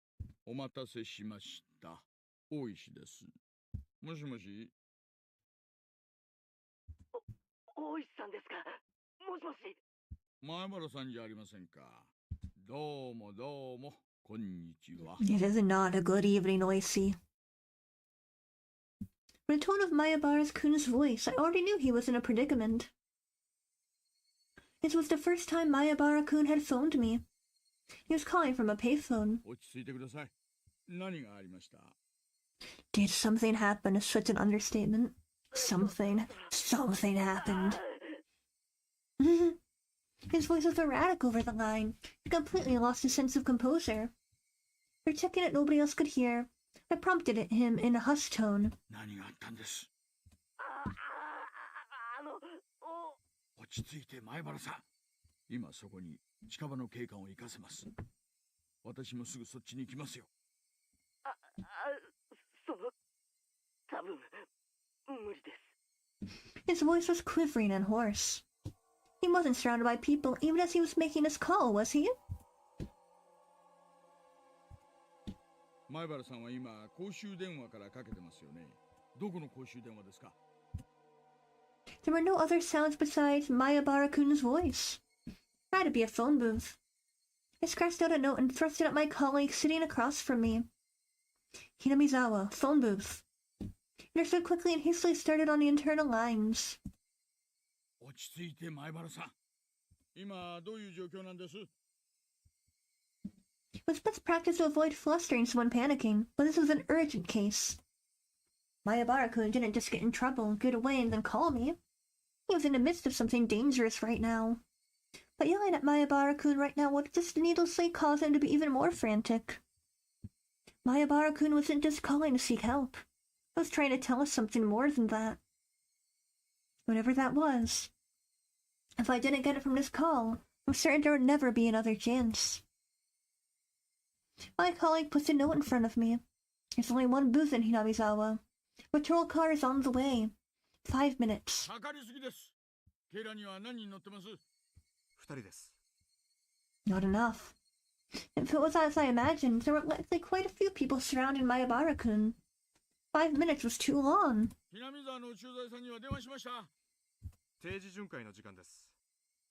お待たせしました。大石です。もしもし。大石さんですか？もしもし。前原さんじゃありませんか。どうもどうも、こんにちは。 It is not a good evening, Oishi. From the tone of Mayabara-kun's voice, I already knew he was in a predicament. This was the first time Mayabara-kun had phoned me. He was calling from a payphone. 落ち着いてください。何がありました？ Did something happen is such an understatement. Something happened. His voice was erratic over the line. He completely lost his sense of composure. For checking that nobody else could hear, I prompted him in a hushed tone. 何があったんです？落ち着いて前原さん。今そこに近場の警官を行かせます。私もすぐそっちに行きますよ。多分無理です。 His voice was quivering and hoarse. He wasn't surrounded by people even as he was making his call, was he? 前原さんは今公衆電話からかけてますよね。どこの公衆電話ですか？ There were no other sounds besides Mayabara-kun's voice. It had to be a phone booth. I scratched out a note and thrust it at my colleague sitting across from me. Hinamizawa, phone booth. He understood quickly and hastily started on the internal lines. 落ち着いて前原さん。今どういう状況なんです？ It was best practice to avoid flustering someone panicking, but this was an urgent case. Mayabara-kun didn't just get in trouble, get away, and then call me. He was in the midst of something dangerous right now. But yelling at Mayabara-kun right now would just needlessly cause him to be even more frantic. Mayabara-kun wasn't just calling to seek help. He was trying to tell us something more than that. Whatever that was. If I didn't get it from this call, I'm certain there would never be another chance. My colleague puts a note in front of me. There's only one booth in Hinamizawa. Patrol car is on the way. 5 minutes. かかりすぎです。警らには何人乗ってます？ 2人です。 Not enough. If it was as I imagined, there were likely quite a few people surrounding Mayabara-kun. 5 minutes was too long. 南沢の駐在さんには電話しました。定時巡回の時間です。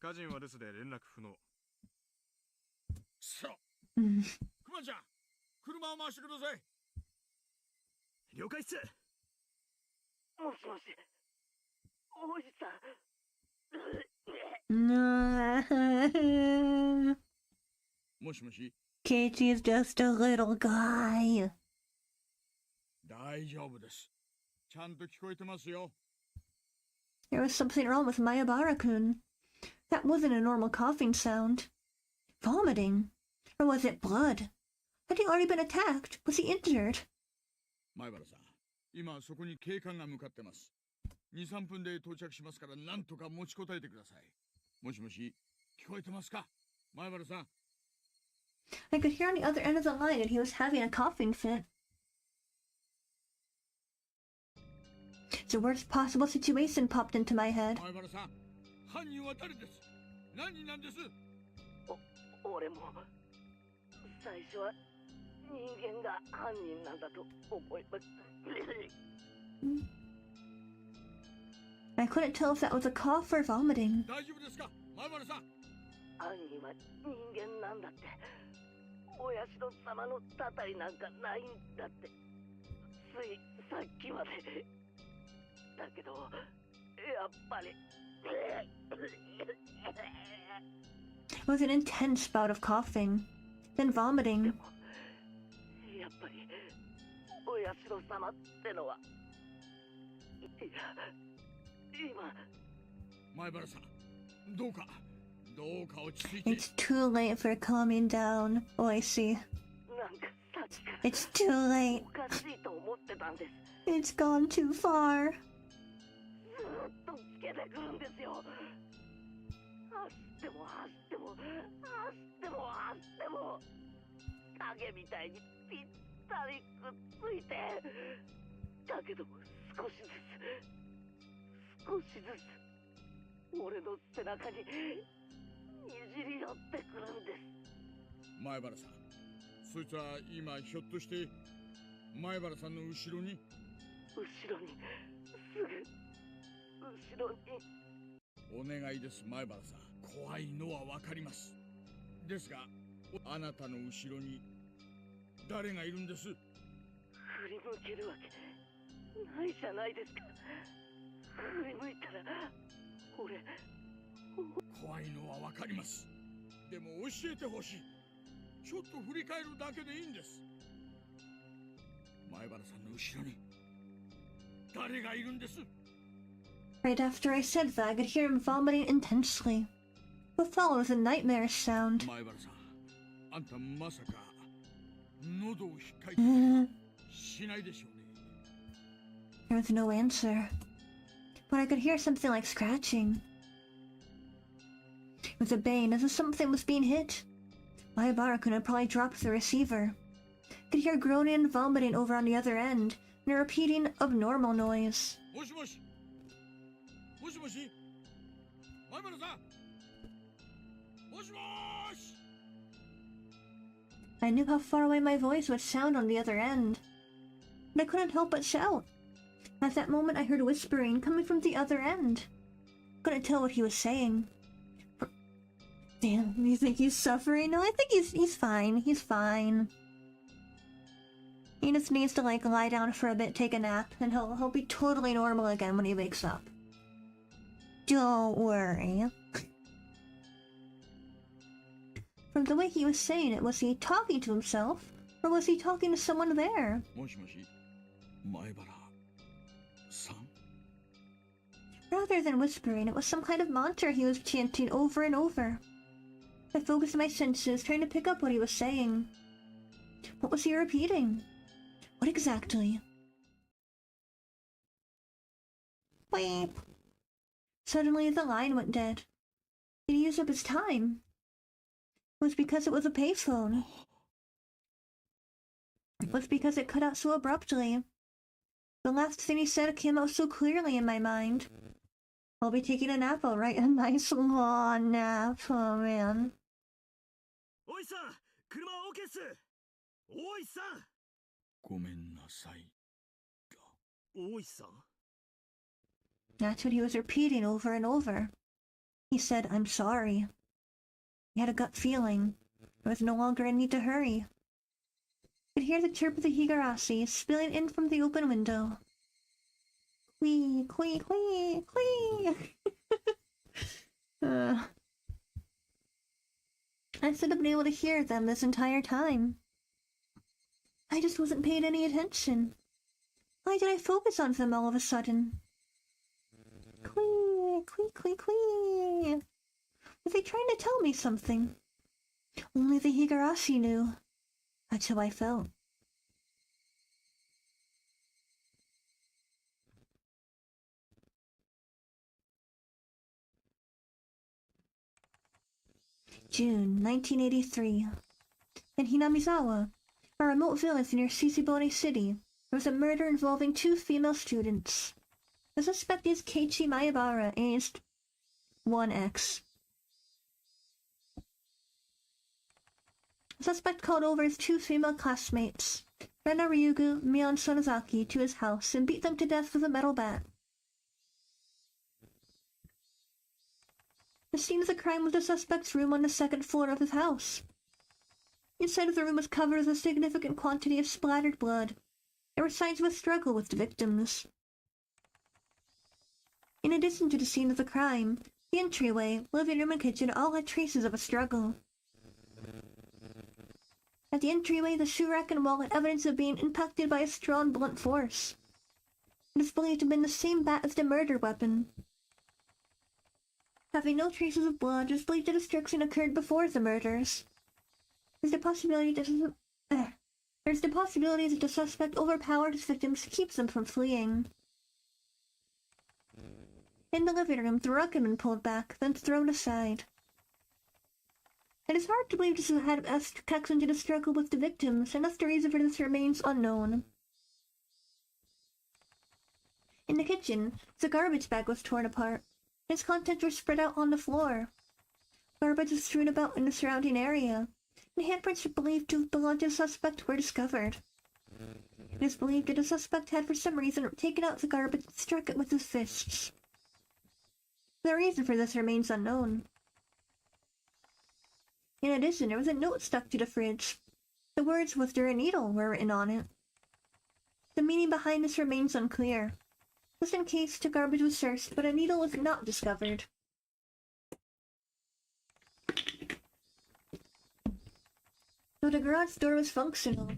家人は留守で連絡不能。そう。クマちゃん、車を回してください。了解っす。もしもし。大石さん。もしもし。 Keiichi is just a little guy. 大丈夫です。ちゃんと聞こえてますよ。 There was something wrong with Mayabara-kun. That wasn't a normal coughing sound. Vomiting? Or was it blood? Had he already been attacked? Was he injured? 前原さん、今そこに警官が向かってます。2、3分で到着しますからなんとか持ちこたえてください。もしもし、聞こえてますか？前原さん。 I could hear on the other end of the line that he was having a coughing fit. The worst possible situation popped into my head. 前原さん、犯人は誰です？何人なんです？俺も最初は人間が犯人なんだと思います。I couldn't tell if that was a cough or vomiting. 大丈夫ですか前原さん。兄は人間なんだって。お社様のたたりなんかないんだって。ついさっきまで。だけど、やっぱり。It was an intense bout of coughing, then vomiting. でもやっぱりお社様ってのは。いや、今。前原さん、どうか落ち着いて。 It's too late for calming down. Oh, I see. なんかさっきから It's too late. おかしいと思ってたんです。 It's gone too far. ずーっとつけてくるんですよ。走っても走っても走っても走っても影みたいにぴったりくっついて、だけど少しずつ俺の背中ににじり寄ってくるんです。前原さん、そいつは今ひょっとして前原さんの後ろに。後ろにすぐ後ろに。お願いです前原さん、怖いのはわかります。ですがあなたの後ろに誰がいるんです？振り向けるわけないじゃないですか。振り向いたら俺。怖いのはわかります。でも教えてほしい。ちょっと振り返るだけでいいんです。前原さんの後ろに誰がいるんです？ Right after I said that, I could hear him vomiting intensely. What followed was a nightmarish sound. 前原さん、あんたまさか喉を引っかい There てしないでしょうね。 was no answer. But I could hear something like scratching. It was a bane as if something was being hit. Maibara-kun had probably dropped the receiver. I could hear groaning and vomiting over on the other end, and a repeating abnormal noise. もしもしもしもし前原さん、もしもーし。 I knew how far away my voice would sound on the other end, but I couldn't help but shout. At that moment I heard whispering coming from the other end. Couldn't tell what he was saying. Damn, you think he's suffering? No, I think he's fine. He's fine. He just needs to like lie down for a bit, take a nap, and he'll be totally normal again when he wakes up. Don't worry. From the way he was saying it, was he talking to himself, or was he talking to someone there? もしもし前原さん。 Rather than whispering, it was some kind of mantra he was chanting over and over. I focused my senses, trying to pick up what he was saying. What was he repeating? What exactly? Weep. Suddenly the line went dead. Did he use up his time? It was because it was a payphone. It was because it cut out so abruptly. The last thing he said came out so clearly in my mind. I'll be taking a nap, alright? A nice long nap, oh man. おいさん、車は OK っす。おいさん。ごめんなさい。おいさん。 That's what he was repeating over and over. He said, I'm sorry. He had a gut feeling. There was no longer a need to hurry. I could hear the chirp of the higurashi spilling in from the open window. Quee, quee, quee, quee! I should have been able to hear them this entire time. I just wasn't paying any attention. Why did I focus on them all of a sudden? Quee, quee, quee, quee! Were they trying to tell me something? Only the higurashi knew. That's how I felt. June 1983. In Hinamizawa, a remote village near Sisibone City, there was a murder involving 2 female students. The suspect is Keiichi Maibara, aged 1X. The suspect called over his 2 female classmates, Rena Ryugu, Mion Sonozaki, to his house and beat them to death with a metal bat. The scene of the crime was the suspect's room on the second floor of his house. Inside of the room was covered with a significant quantity of splattered blood. There were signs of a struggle with the victims. In addition to the scene of the crime, the entryway, living room, and kitchen all had traces of a struggle. At the entryway, the shoe rack and wall had evidence of being impacted by a strong blunt force. It is believed to have been the same bat as the murder weapon. Having no traces of blood, it is believed the destruction occurred before the murders. There's the possibility that the suspect overpowered his victims to keep them from fleeing. In the living room, the rug had been pulled back, then thrown aside. It is hard to believe this had connection to the struggle with the victims, and thus the reason for this remains unknown. In the kitchen, the garbage bag was torn apart. Its contents were spread out on the floor. Garbage was strewn about in the surrounding area, and handprints believed to belong to the suspect were discovered. It is believed that the suspect had for some reason taken out the garbage and struck it with his fists. The reason for this remains unknown. In addition, there was a note stuck to the fridge. The words "Was there a needle?" were written on it. The meaning behind this remains unclear. Just in case, the garbage was searched, but a needle was not discovered. Though the garage door was functional,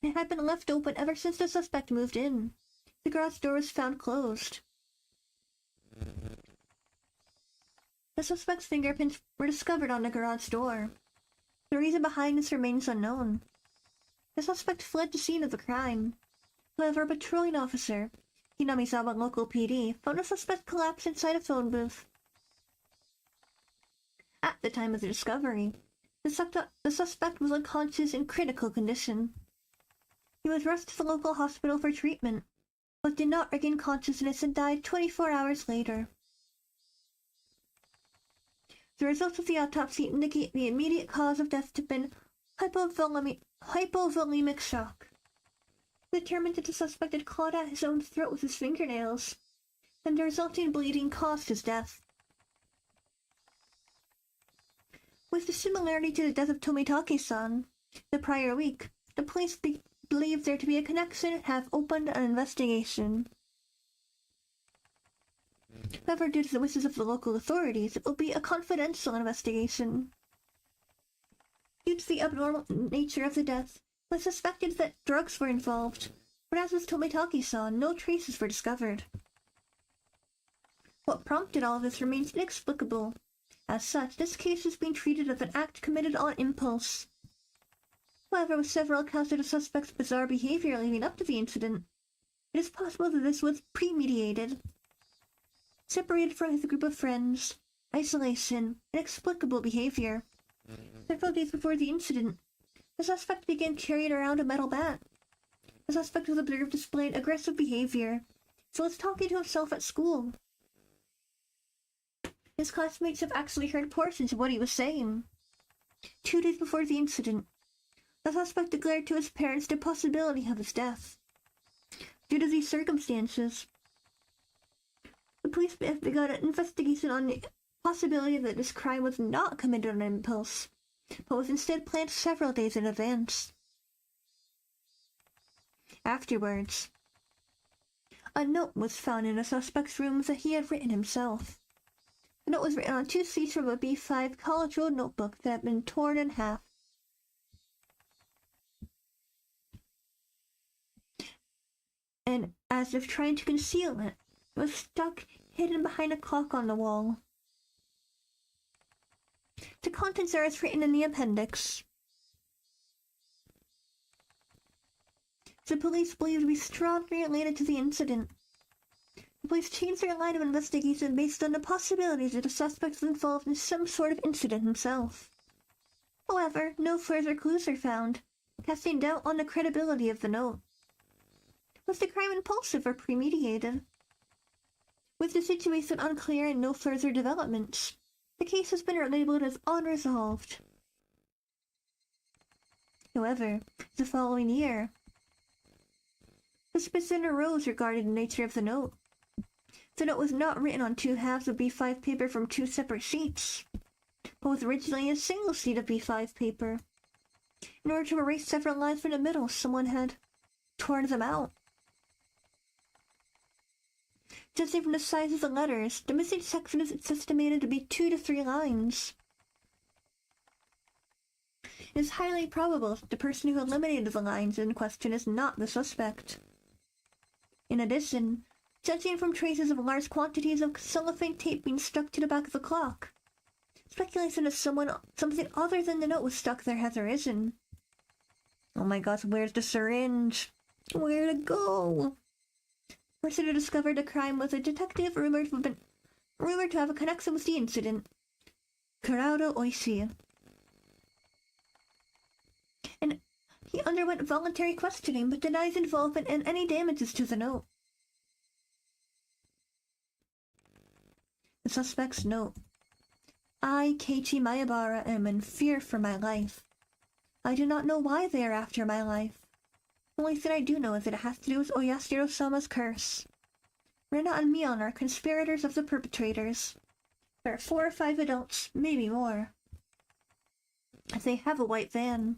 it had been left open ever since the suspect moved in. The garage door was found closed. The suspect's fingerprints were discovered on the garage door. The reason behind this remains unknown. The suspect fled the scene of the crime. However, a patrolling officer, Hinamizawa Local PD, found the suspect collapsed inside a phone booth. At the time of the discovery, the suspect was unconscious in critical condition. He was rushed to the local hospital for treatment, but did not regain consciousness and died 24 hours later. The results of the autopsy indicate the immediate cause of death to have been hypovolemic shock. Determined that the suspect had clawed at his own throat with his fingernails, and the resulting bleeding caused his death. With the similarity to the death of Tomitake-san the prior week, the police believed there to be a connection and have opened an investigation. However, due to the wishes of the local authorities, it will be a confidential investigation. Due to the abnormal nature of the death, it was suspected that drugs were involved, but as with Tomitake-san, no traces were discovered. What prompted all of this remains inexplicable. As such, this case is being treated as an act committed on impulse. However, with several accounts of the suspect's bizarre behavior leading up to the incident, it is possible that this was premeditated. Separated from his group of friends, isolation, inexplicable behavior. Several days before the incident, the suspect began carrying around a metal bat. The suspect was observed displaying aggressive behavior, so was talking to himself at school. His classmates have actually heard portions of what he was saying. 2 days before the incident, the suspect declared to his parents the possibility of his death. Due to these circumstances, the police have begun an investigation on the possibility that this crime was not committed on impulse, but was instead planned several days in advance. Afterwards, a note was found in the suspect's room that he had written himself. The note was written on 2 sheets from a B5 College Road notebook that had been torn in half. And as if trying to conceal it, it was stuck hidden behind a clock on the wall. The contents are as written in the appendix. The police believe to be strongly related to the incident. The police changed their line of investigation based on the possibilities that the suspect was involved in some sort of incident himself. However, no further clues are found, casting doubt on the credibility of the note. Was the crime impulsive or premeditated? With the situation unclear and no further developments, the case has been labeled as unresolved. However, the following year, suspicion arose regarding the nature of the note. The note was not written on two halves of B5 paper from two separate sheets, but was originally a single sheet of B5 paper. In order to erase several lines from the middle, someone had torn them out. Judging from the size of the letters, the missing section is estimated to be 2 to 3 lines. It is highly probable that the person who eliminated the lines in question is not the suspect. In addition, judging from traces of large quantities of cellophane tape being stuck to the back of the clock, speculation that something other than the note was stuck there has arisen. Oh my gosh, where's the syringe? Where to go? The person who discovered the crime was a detective rumored to have a connection with the incident, Kurado Oishi. And he underwent voluntary questioning but denies involvement in any damages to the note. The suspect's note. I, Keiichi Maebara, am in fear for my life. I do not know why they are after my life. The only thing I do know is that it has to do with Oyashiro-sama's curse. Rena and Mion are conspirators of the perpetrators. There are 4 or 5 adults, maybe more. They have a white van.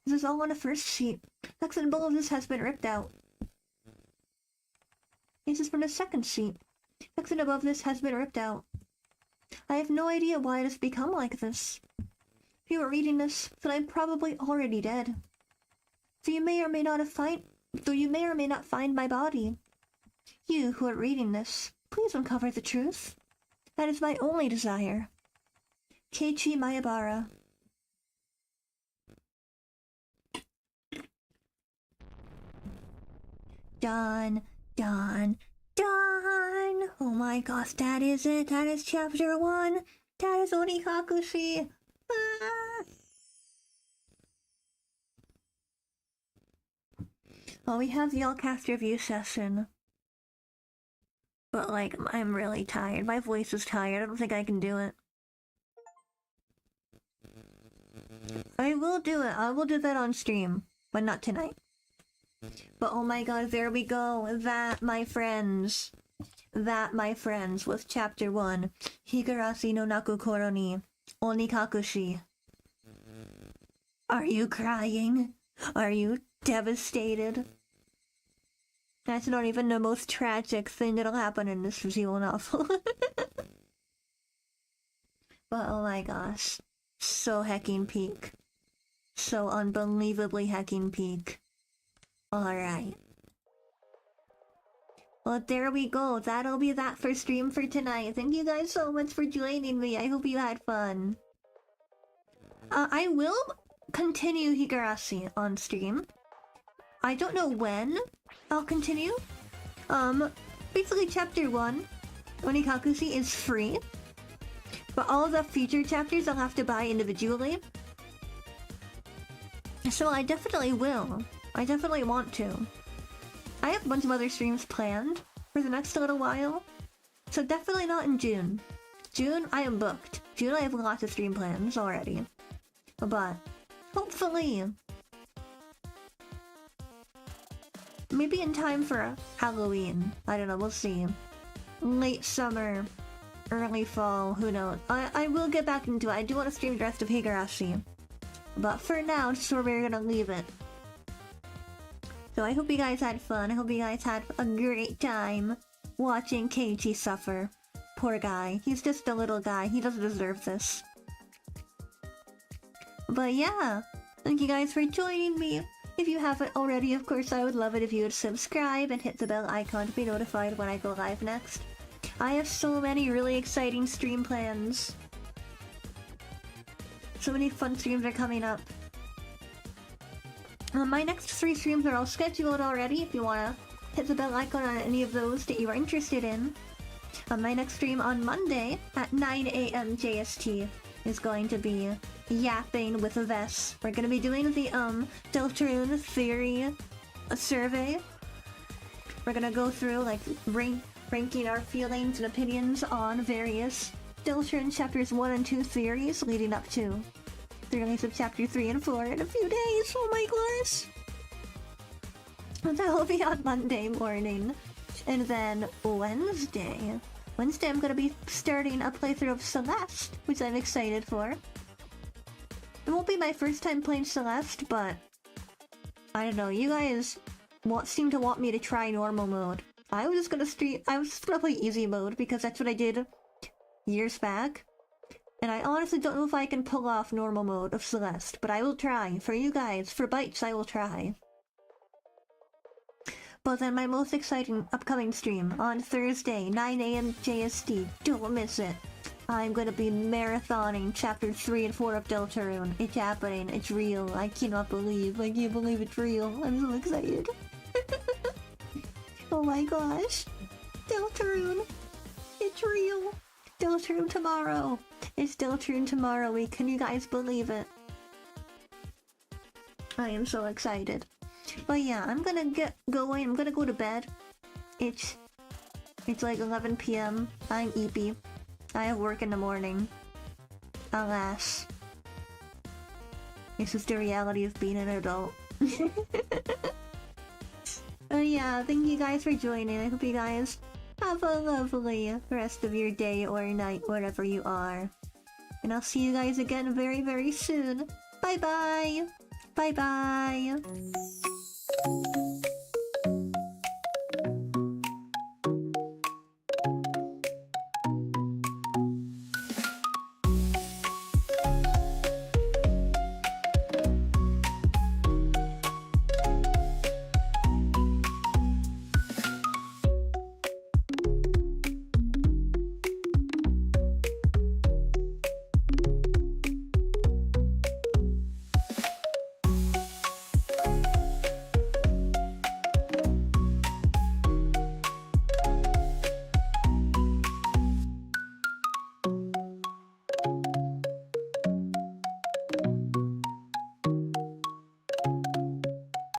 This is all on the first sheet. Text and below this has been ripped out. This is from the second sheet. Text and above this has been ripped out. I have no idea why it has become like this. If you were reading this, then I'm probably already dead. Though you may or may not find my body. You who are reading this, please uncover the truth. That is my only desire. Keiichi Maebara. Done. Oh my gosh, that is it. That is chapter 1. That is onikakushi. Ah. Well, we have the all-cast review session. But, like, I'm really tired. My voice is tired. I don't think I can do it. I will do it. I will do that on stream. But not tonight. But oh my god, there we go. That, my friends, was chapter 1. Higurashi no Nakukoro ni onikakushi. Are you crying? Are you devastated? That's not even the most tragic thing that'll happen in this visual novel. But oh my gosh. So hecking peak. So unbelievably hecking peak. Alright. Well, there we go. That'll be that for stream for tonight. Thank you guys so much for joining me. I hope you had fun. I will continue Higurashi on stream. I don't know when I'll continue. Basically chapter 1, onikakushi, is free. But all the future chapters I'll have to buy individually. So I definitely will. I definitely want to. I have a bunch of other streams planned for the next little while. So definitely not in June. June, I am booked. June, I have lots of stream plans already. But hopefully, maybe in time for Halloween. I don't know, we'll see. Late summer, early fall, who knows. I will get back into it. I do want to stream the rest of Higurashi. But for now, this is where we're gonna leave it. So I hope you guys had fun. I hope you guys had a great time watching Keiichi suffer. Poor guy. He's just a little guy. He doesn't deserve this. But yeah, thank you guys for joining me. If you haven't already, of course, I would love it if you would subscribe and hit the bell icon to be notified when I go live next. I have so many really exciting stream plans. So many fun streams are coming up. My next 3 streams are all scheduled already if you want to hit the bell icon on any of those that you are interested in. My next stream on Monday at 9 AM JST is going to be yapping with Vess. We're going to be doing the Deltarune theory survey. We're going to go through like ranking our feelings and opinions on various Deltarune chapters 1 and 2 theories leading up to the release of chapter 3 and 4 in a few days. Oh my gosh! That will be on Monday morning. And then Wednesday I'm gonna be starting a playthrough of Celeste, which I'm excited for. It won't be my first time playing Celeste, but I don't know, you guys seem to want me to try normal mode. I was just gonna play easy mode because that's what I did years back. And I honestly don't know if I can pull off normal mode of Celeste, but I will try. For you guys, for Bites, I will try. But then my most exciting upcoming stream on Thursday, 9 AM JST. Don't miss it. I'm gonna be marathoning chapter 3 and 4 of Deltarune. It's happening. It's real. I can't believe it's real. I'm so excited. Oh my gosh. Deltarune. It's real. Deltarune tomorrow. It's Deltarune tomorrow week. Can you guys believe it? I am so excited. But yeah, I'm gonna get going. I'm gonna go to bed. It's like 11 PM. I'm eepy. I have work in the morning. Alas. This is the reality of being an adult. Yeah, thank you guys for joining. I hope you guys have a lovely rest of your day or night wherever you are. And I'll see you guys again very, very soon. Bye bye! Bye bye!